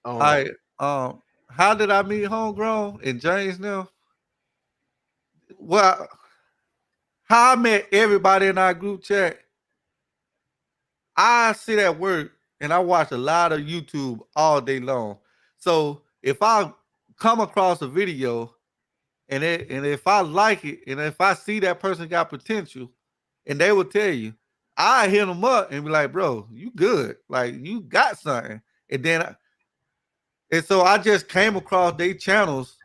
I how did I meet Homegrown and James now? Well, how I met everybody in our group chat. I sit at work and I watch a lot of YouTube all day long. So if I come across a video and if I like it and if I see that person got potential, and they will tell you, I hit them up and be like, bro, you good, like you got something, and so I just came across their channels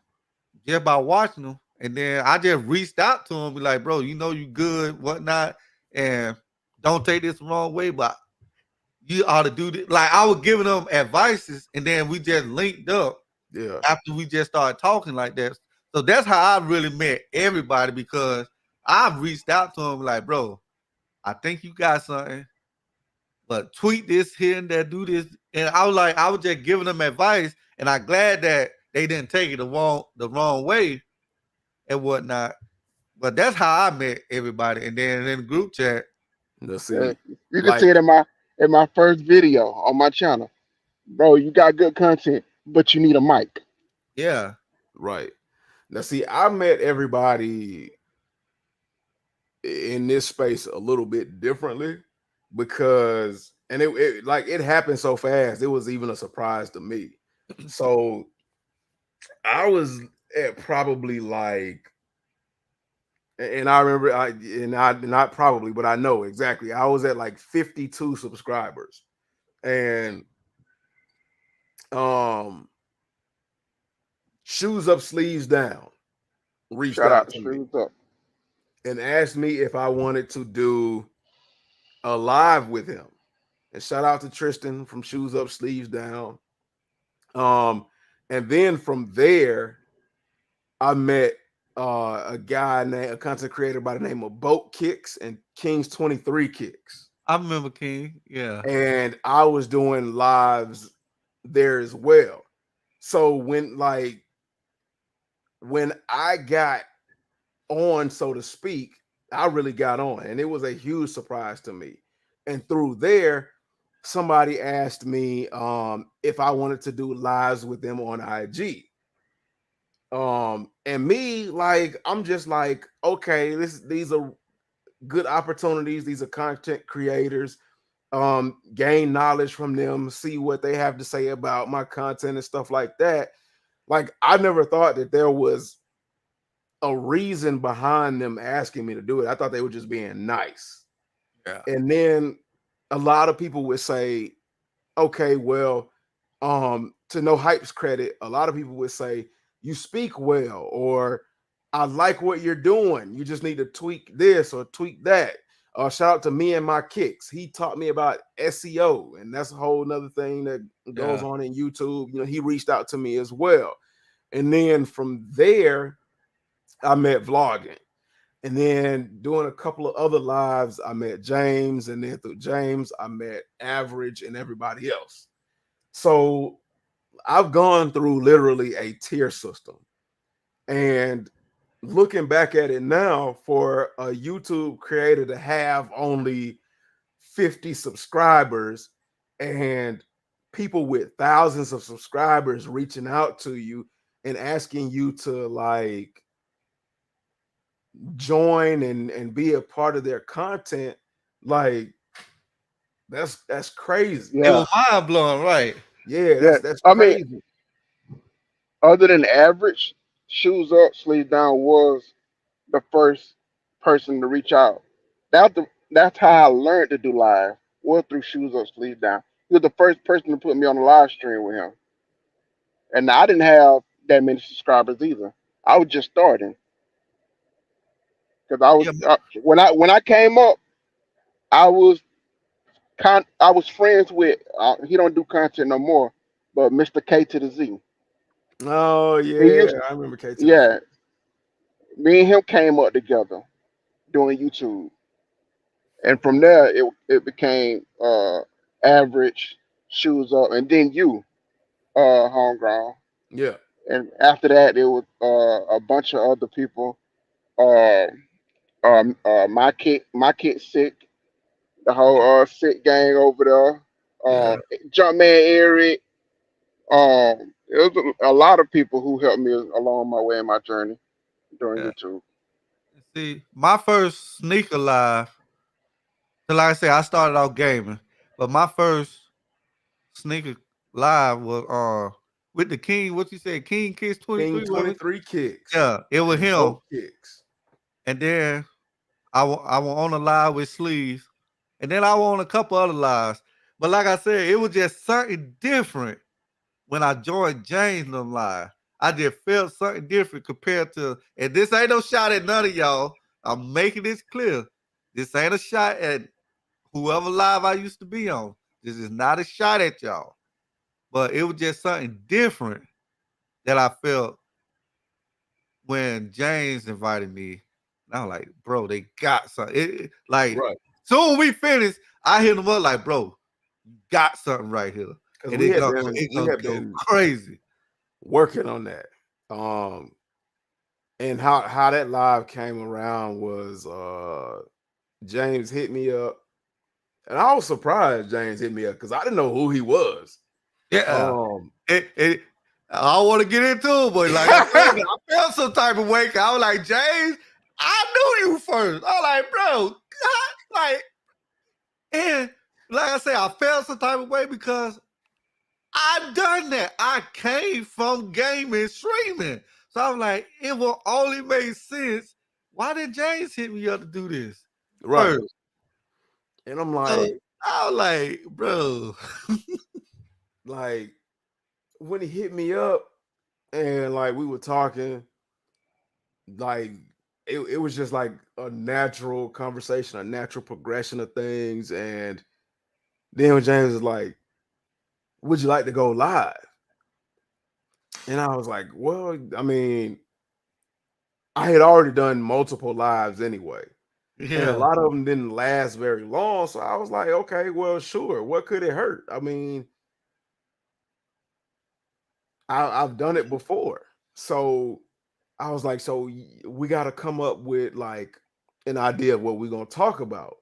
just by watching them, and then I just reached out to them, be like, bro, you know you good, whatnot, and don't take this the wrong way, but you ought to do this. Like I was giving them advices, and then we just linked up Yeah, after we just started talking like that. So that's how I really met everybody because I've reached out to them like, bro, I think you got something, but tweet this here and there, do this. And I was just giving them advice, and I'm glad that they didn't take it the wrong way and whatnot. But that's how I met everybody. And then in the group chat, let's Uh, see. you can see Like, it in my first video on my channel, bro. You got good content, but you need a mic. yeah, right now, see, I met everybody in this space a little bit differently because, and it like it happened so fast, it was even a surprise to me. So I was at probably like, and I remember, I not probably, but I know exactly. I was at like 52 subscribers, and um, shoes up, sleeves down reached Shout out out to to me Shoes Up. and asked me if I wanted to do a live with him. And shout out to Tristan from Shoes Up, Sleeves Down. Um, and then from there, I met a content creator by the name of Boat Kicks and Kings 23 Kicks. I remember King. Yeah, And I was doing lives there as well. So when I got on, so to speak, I really got on, and it was a huge surprise to me. And through there, somebody asked me if I wanted to do lives with them on IG. And me, like, I'm just like, okay, these are good opportunities. These are content creators. Gain knowledge from them, see what they have to say about my content and stuff like that. Like, I never thought that there was a reason behind them asking me to do it. I thought they were just being nice. yeah, And then a lot of people would say, okay, well, to No Hype's credit, a lot of people would say, you speak well, or I like what you're doing. You just need to tweak this or tweak that. Shout out to me and my kicks. He taught me about SEO, and that's a whole nother thing that goes yeah, on in YouTube. You know, he reached out to me as well. And then from there, I met vlogging. And then doing a couple of other lives, I met James. And then through James, I met Average and everybody else. So I've gone through literally a tier system. And looking back at it now, for a YouTube creator to have only 50 subscribers and people with thousands of subscribers reaching out to you, and asking you to like join and be a part of their content, like that's crazy. It Yeah, was mind blowing, right? Yeah, yeah. that's I mean, crazy. other than average, shoes up, sleeves down was the first person to reach out. That's how I learned to do live. Was through shoes up, sleeves down. He was the first person to put me on the live stream with him, and I didn't have that many subscribers either. I was just starting because I was Yeah, when I came up, I was I was friends with. He don't do content no more, but Mr. K to the Z. Oh He yeah, used I remember K to the Z. yeah. Me and him came up together doing YouTube, and from there it became average, shoes up, and then you homegrown, Yeah, and after that it was a bunch of other people. Uh, my kid sick, the whole sick gang over there. yeah. Jumpman Eric. It was a lot of people who helped me along my way in my journey during Yeah. YouTube. See, my first sneaker live, so like I said, I started out gaming, but my first sneaker live was with the King. What you said, King Kids King 23, wasn't it? 23 kicks Yeah, it was and him. dope kicks. And then I was on a live with Sleeves, and then I was on a couple other lives. But like I said, it was just something different when I joined James on them live. I just felt something different compared to, and this ain't no shot at none of y'all. I'm making this clear. This ain't a shot at whoever live I used to be on. This is not a shot at y'all. But it was just something different that I felt when James invited me. And I was like, bro, they got something. Like, Right. soon we finish, I hit them up like, bro, you got something right here. Because And we it had gonna, been it we gonna had go been crazy. working on that. And how that live came around was James hit me up. And I was surprised James hit me up because I didn't know who he was. Yeah. Um It, I don't want to get into it, but like I told you, I felt some type of way. 'Cause I was like, James, I knew you first. I was like, bro, God, like, and like I said, I felt some type of way because I done that. I came from gaming, streaming. So I'm like, it will only make sense. Why did James hit me up to do this right. first? And I'm So like, I was like, bro. like when he hit me up and like we were talking, like it was just like a natural conversation, a natural progression of things. And then when James was like, would you like to go live? And I was like, well, I mean, I had already done multiple lives anyway. And a Yeah. lot of them didn't last very long. So I was like, okay, well, sure. What could it hurt? I mean, I've done it before. So I was like, so we got to come up with like an idea of what we're going to talk about.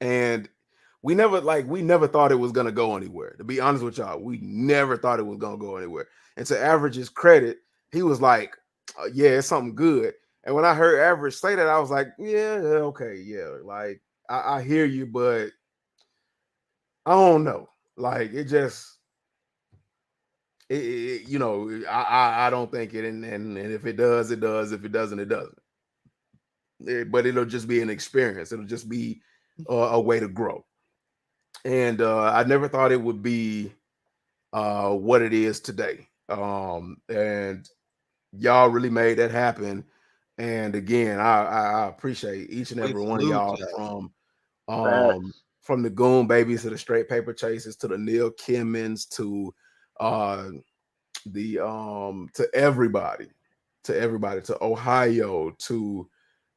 And we never thought it was going to go anywhere. To be honest with y'all, we never thought it was going to go anywhere. And to Average's credit, he was like, yeah, it's something good. And when I heard Average say that, I was like, yeah, okay, yeah. Like I hear you, but I don't know. Like it just I don't think it, and if it does, it does. If it doesn't, it doesn't. But it'll just be an experience. It'll just be a way to grow. And I never thought it would be what it is today. And y'all really made that happen. And again, I appreciate each and We every one of salute y'all y'all. Facts. from the Goon Babies to the Straight Paper Chasers to the Neil Kimmons to uh the to everybody to Ohio to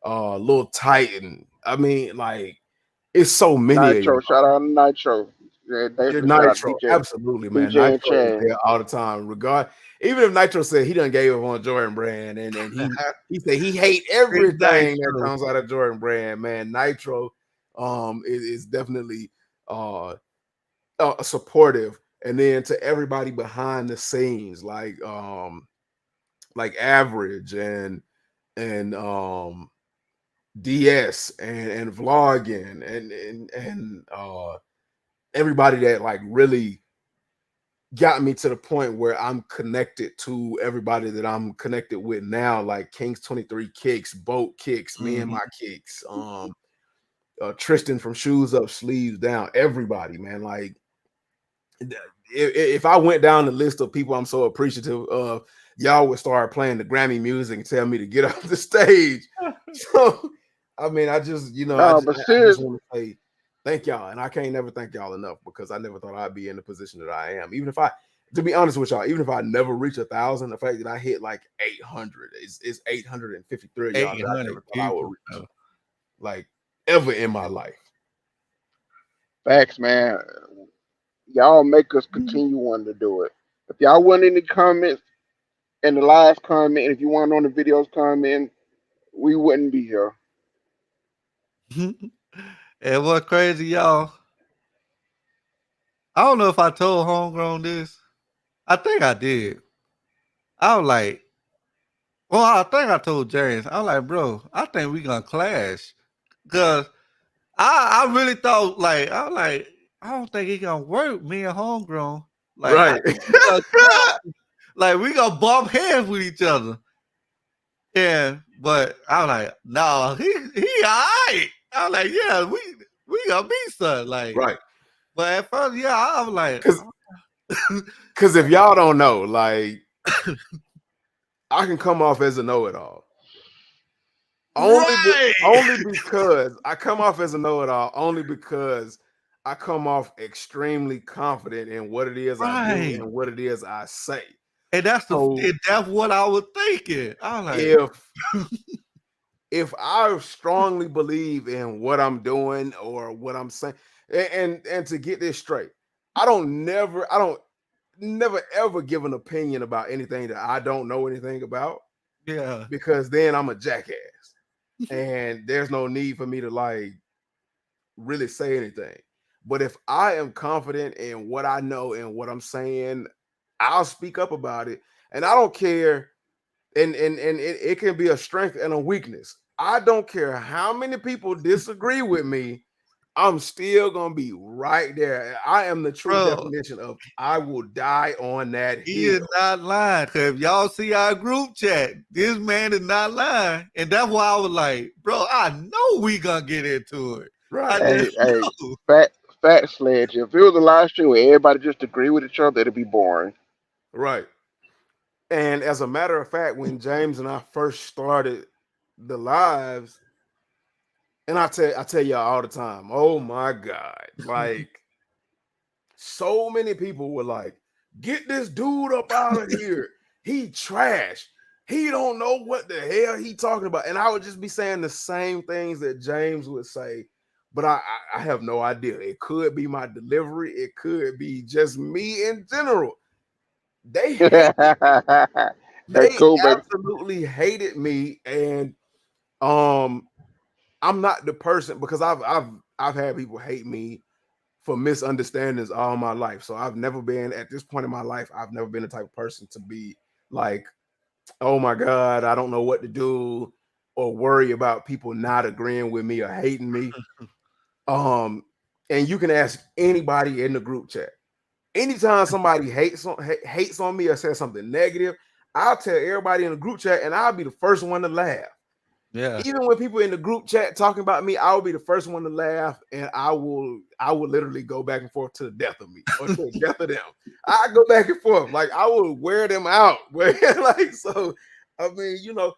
Lil Titan. I mean, like it's so many of Nitro, y'all. shout out to Nitro. Yeah, Yeah, definitely shout out to Nitro, DJ, absolutely, man. DJ and Nitro is Chad. there all the time. Even if Nitro said he done gave up on Jordan Brand, and he said he hate Big everything that Nitro. comes out of Jordan Brand, man. Nitro is definitely supportive And then to everybody behind the scenes, like Average and DS and vlogging and everybody that like really got me to the point where I'm connected to everybody that I'm connected with now, like Kings 23 Kicks, Boat Kicks, me and my kicks, Tristan from Shoes Up, Sleeves Down, everybody, man. Like if I went down the list of people I'm so appreciative of, y'all would start playing the Grammy music and tell me to get off the stage. So I mean, I just, you know, No, but I just seriously, want to say thank y'all. And I can't never thank y'all enough because I never thought I'd be in the position that I am. Even if I, to be honest with y'all, even if I never reach 1,000, the fact that I hit like 800 is 853 of y'all that I never 800 thought I would people. reach, like ever in my life. facts, man. Y'all make us continue wanting to do it. If y'all want any comments in the last comment, if you want on the videos comment, we wouldn't be here. And what's crazy, y'all? I don't know if I told Homegrown this. I think I did. I was like, well, I think I told James. I was like, bro, I think we gonna clash. Cause I really thought like I was like, I don't think it gonna work, me and Homegrown. Like I Right. think we gonna clash. Like we gonna bump heads with each other. Yeah, but I was like, no, he all right. I was like, yeah, we gonna be son. Like, Right. but at first, yeah, I was like, Because if y'all don't know, like, I can come off as a know-it-all. right, Only because I come off as a know-it-all, only because I come off extremely confident in what it is I do right. and what it is I say. And So that's what I was thinking. I was like, if I strongly believe in what I'm doing or what I'm saying, and to get this straight, I don't never ever give an opinion about anything that I don't know anything about, yeah, because then I'm a jackass and there's no need for me to like really say anything. But if I am confident in what I know and what I'm saying, I'll speak up about it. And I don't care. And it can be a strength and a weakness. I don't care how many people disagree with me. I'm still gonna be right there. I am the true bro. definition of I will die on that He is hill. not lying. Cause if y'all see our group chat, this man is not lying. And that's why I was like, bro, I know we gonna get into it. I Right, just Hey, know. fat sledge. If it was a live stream where everybody just agree with each other, it'd be boring. right. And as a matter of fact, when James and I first started the lives, and I tell y'all all the time, oh my God, like so many people were like, get this dude up out of here. He trash. He don't know what the hell he talking about. And I would just be saying the same things that James would say, but I have no idea. It could be my delivery. It could be just me in general. They hate. That's They cool, baby. absolutely hated me, and um, I'm not the person, because I've had people hate me for misunderstandings all my life. So I've never been, at this point in my life, I've never been the type of person to be like, oh my God, I don't know what to do, or worry about people not agreeing with me or hating me. And you can ask anybody in the group chat. Anytime somebody hates on me or says something negative, I'll tell everybody in the group chat and I'll be the first one to laugh. Yeah. Even when people in the group chat talking about me, I will be the first one to laugh, and I will literally go back and forth to the death of me or to the death of them. I go back and forth, like I will wear them out. Like, so, I mean, you know,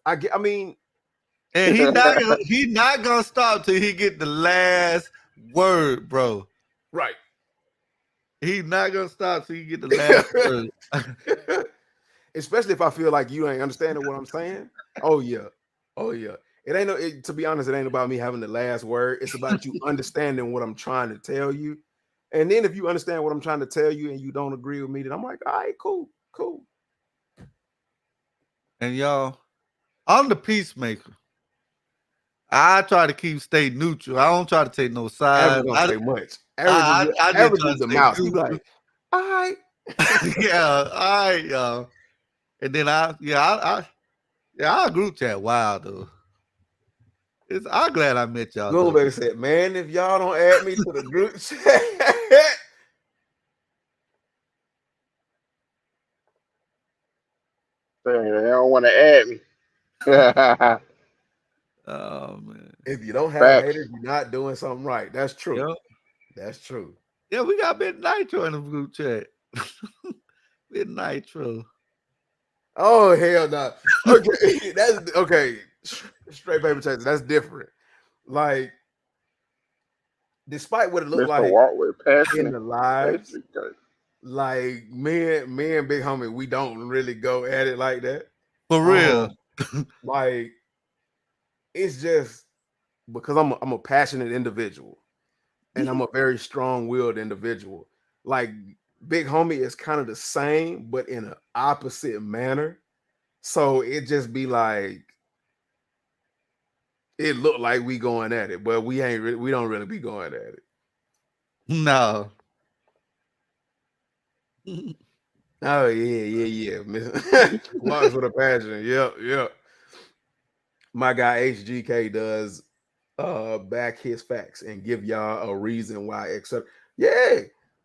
I mean, And he not gonna stop till he get the last word, bro. right. He not gonna stop till he get the last word. Especially if I feel like you ain't understanding what I'm saying. Oh yeah, oh yeah. It ain't no. To be honest, it ain't about me having the last word. It's about you understanding what I'm trying to tell you. And then if you understand what I'm trying to tell you and you don't agree with me, then I'm like, all right, cool, cool. And y'all, I'm the peacemaker. I try to stay neutral. I don't try to take no Average side. don't say much. I just Average try is to the stay mouse. He neutral. like, All right. Yeah, and then our group chat wild though. I'm glad I met y'all. Little Though. baby said, man, if y'all don't add me to the group chat. They don't want to add me. Oh man. If you don't have Facts. haters, you're not doing something right. That's true. Yep. That's true. Yeah, we got Bit Nitro in the group chat. Bit Nitro. Oh hell no. Okay, that's okay. Straight paper chasing. That's different. Like, despite what it looked Mr. like Walk with passion in and the lives, patience. like me and Big Homie, we don't really go at it like that. For real. Like, it's just because I'm a passionate individual and I'm a very strong-willed individual. Like, Big Homie is kind of the same, but in an opposite manner. So it just be like it looked like we going at it, but we don't really be going at it. No. Oh yeah. Walks with a passion. Yep. My guy HGK does back his facts and give y'all a reason why, except yeah.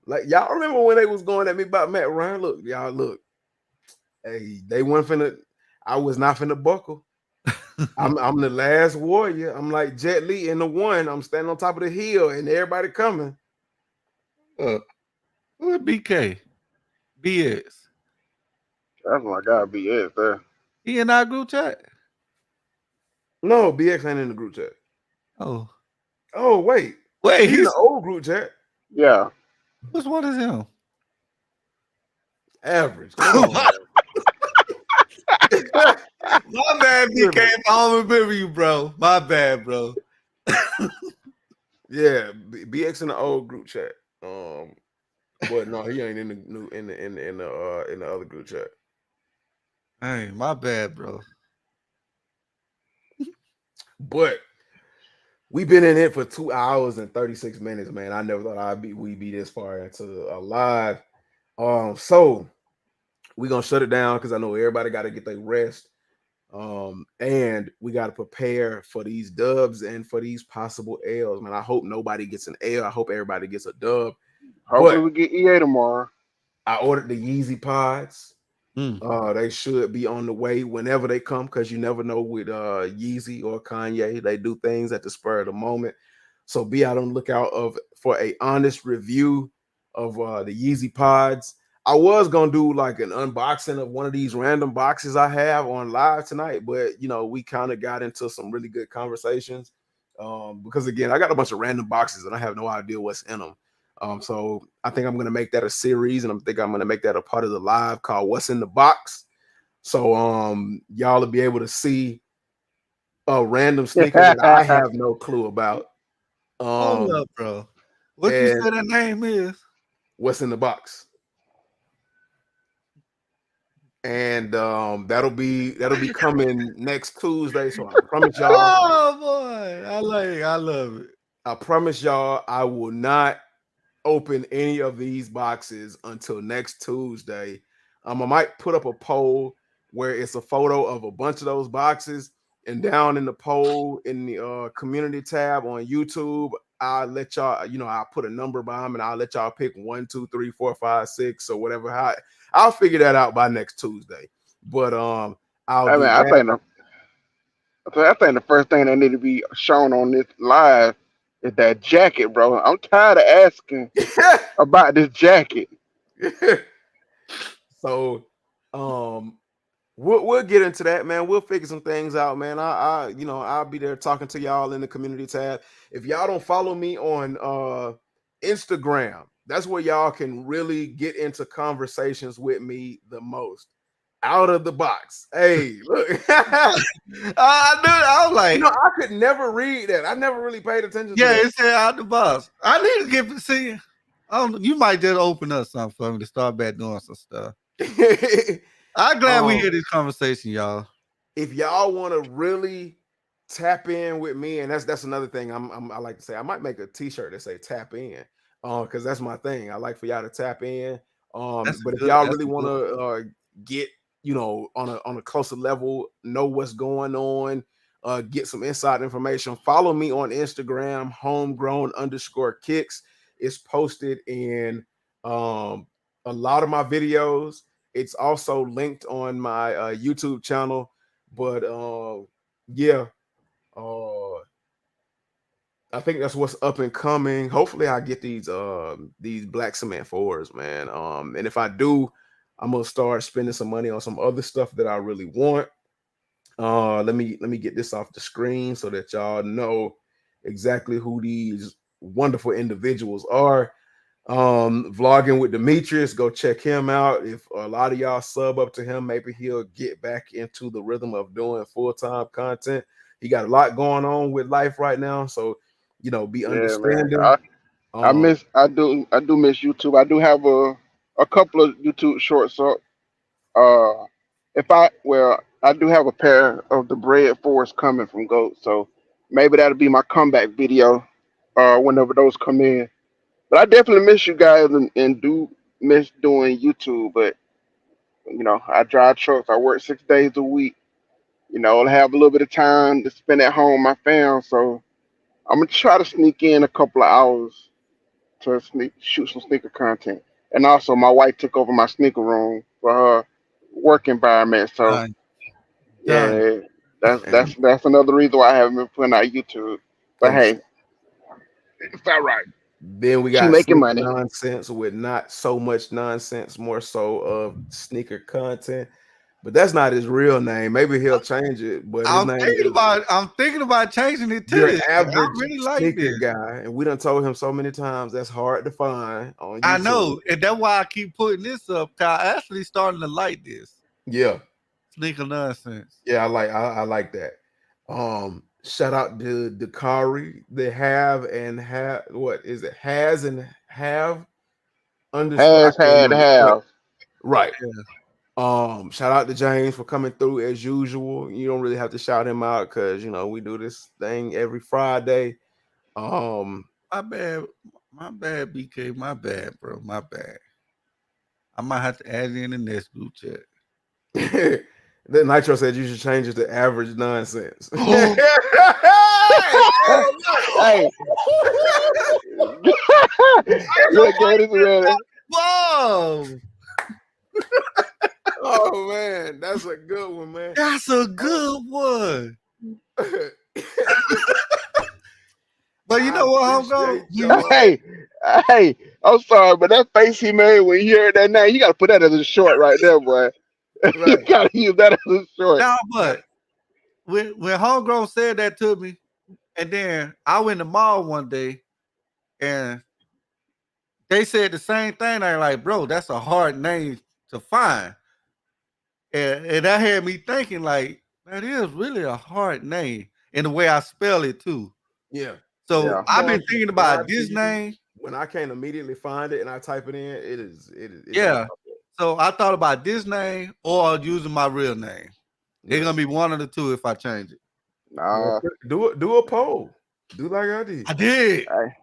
Like, y'all remember when they was going at me about Matt Ryan? Look, y'all look. Hey, they weren't finna. I was not finna buckle. I'm the last warrior. I'm like Jet Li in the one. I'm standing on top of the hill and everybody coming. Who BK? BS. That's my guy, BS there. He in our group chat. No, BX ain't in the group chat. Oh. Oh, wait. Wait, He's in the old group chat. Yeah. which one is him? Average. Come on, man. My bad, BK. If I don't remember you, bro. My bad, bro. Yeah, BX in the old group chat. But no, he ain't in the new in the other group chat. Hey, my bad, bro. But we've been in it for 2 hours and 36 minutes, man. I never thought we'd be this far into a live. So we're gonna shut it down because I know everybody got to get their rest. And we got to prepare for these dubs and for these possible L's, man. I hope nobody gets an L. I hope everybody gets a dub. Hopefully But we get EA tomorrow. I ordered the Yeezy pods. Mm. They should be on the way whenever they come, because you never know with Yeezy or Kanye. They do things at the spur of the moment. So be out on the lookout for a honest review of the Yeezy pods. I was gonna do like an unboxing of one of these random boxes I have on live tonight, but we kind of got into some really good conversations. Because again, I got a bunch of random boxes and I have no idea what's in them. So I think I'm gonna make that a series, and I'm gonna make that a part of the live called "What's in the Box." So y'all will be able to see a random sneaker that I have no clue about. Hold up, bro. What you And say that name is? what's in the box? And that'll be coming next Tuesday. So I promise y'all. Oh boy, I love it. I promise y'all I will not open any of these boxes until next Tuesday. I might put up a poll where it's a photo of a bunch of those boxes, and down in the poll in the community tab on YouTube, I'll let y'all, I'll put a number by them and I'll let y'all pick 1, 2, 3, 4, 5, 6 or whatever. I'll figure that out by next Tuesday. But I'll I do mean, that. I think the first thing that need to be shown on this live is that jacket, bro. I'm tired of asking about this jacket. So we'll get into that, man. We'll figure some things out, man. I'll be there talking to y'all in the community tab. If y'all don't follow me on Instagram, that's where y'all can really get into conversations with me the most. Out of the box. Hey, look. I knew it. I was like, I could never read that. I never really paid attention to yeah, that. it said out the box. I need to get see. I don't know. You might just open up something for me to start back doing some stuff. I'm glad we hear this conversation, y'all. If y'all want to really tap in with me, and that's another thing I like to say, I might make a t-shirt that say tap in, because that's my thing. I like for y'all to tap in. But if y'all really want to get, on a closer level, know what's going on, get some inside information, follow me on Instagram, homegrown_kicks. It's posted in a lot of my videos. It's also linked on my YouTube channel. But yeah, I think that's what's up and coming. Hopefully, I get these black cement fours, man. And if I do, I'm gonna start spending some money on some other stuff that I really want. Let me get this off the screen so that y'all know exactly who these wonderful individuals are. Vlogging with Demetrius, go check him out. If a lot of y'all sub up to him, maybe he'll get back into the rhythm of doing full-time content. He got a lot going on with life right now, so be Yeah, man. understanding. I do miss YouTube. I do have a couple of YouTube shorts up. Uh, I do have a pair of the bread fours coming from Goat, so maybe that'll be my comeback video. Whenever those come in. But I definitely miss you guys and do miss doing YouTube. But I drive trucks. I work 6 days a week. I have a little bit of time to spend at home with my fam. So I'm gonna try to sneak in a couple of hours to shoot some sneaker content. And also, my wife took over my sneaker room for her work environment. So Done. Done. yeah, that's And, that's that's another reason why I haven't been putting out YouTube. But and hey, it's all right. then we She got making sneaker money. nonsense with not so much nonsense, more so of sneaker content. But that's not his real name. Maybe he'll change it, but his name is I'm thinking about changing it to your this. I average really like sneaker this. guy. And we done told him so many times that's hard to find on I YouTube. know, and that's why I keep putting this up. 'Cause I actually starting to like this Yeah. sneaker nonsense. Yeah, I like that. Shout out to Dakari. They have what is it? Has and have underscore. I Has can't had remember. But have. right. Yeah. Shout out to James for coming through as usual. You don't really have to shout him out because we do this thing every Friday. Um, My bad, BK. My bad, bro. My bad. I might have to add it in the next group chat. then Nitro said you should change it to average nonsense. Hey, look, Gators ready. Whoa, Oh man, that's a good one, man. that's a good one. But you know what, appreciate Homegrown? y'all. Hey, I'm sorry, but that face he made when you heard that name, you gotta put that as a short right there, boy. You Right. gotta use that as a short. Now, but when Homegrown said that to me, and then I went to the mall one day, and they said the same thing. They're like, bro, that's a hard name to find. And that had me thinking, like, that is really a hard name in the way I spell it too. Yeah. So Yeah. I've Going been to thinking lie about to this you, name. when I can't immediately find it and I type it in, it don't Yeah. pop up. So I thought about this name or using my real name. It's Yeah. gonna be one of the two if I change it. Nah. Do a poll. Do like I did. I did. Hey,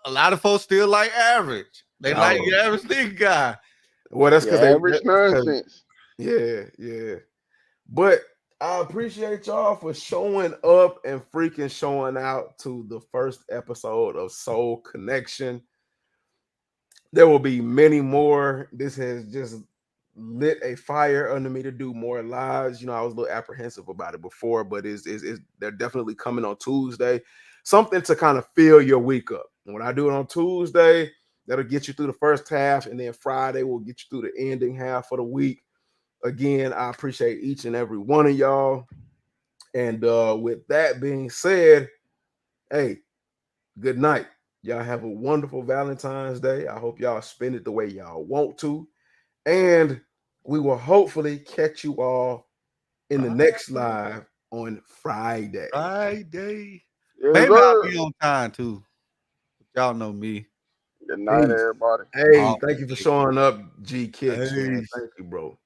A lot of folks still like average. They like Oh, the average nigga guy. well, that's yeah, because average nonsense. yeah. But I appreciate y'all for showing up and freaking showing out to the first episode of Soul Connection. There will be many more. This has just lit a fire under me to do more lives. I was a little apprehensive about it before, but they're definitely coming on Tuesday. Something to kind of fill your week up. And when I do it on Tuesday, that'll get you through the first half, and then Friday will get you through the ending half of the week. Again, I appreciate each and every one of y'all. And with that being said, hey, good night. Y'all have a wonderful Valentine's Day. I hope y'all spend it the way y'all want to. And we will hopefully catch you all in the next live on Friday. Friday. Yes, Maybe I'll sir. be on time too. Y'all know me. Good night, Peace. everybody. Hey, All thank you for showing up, G Kicks, man. Peace. Thank you, bro.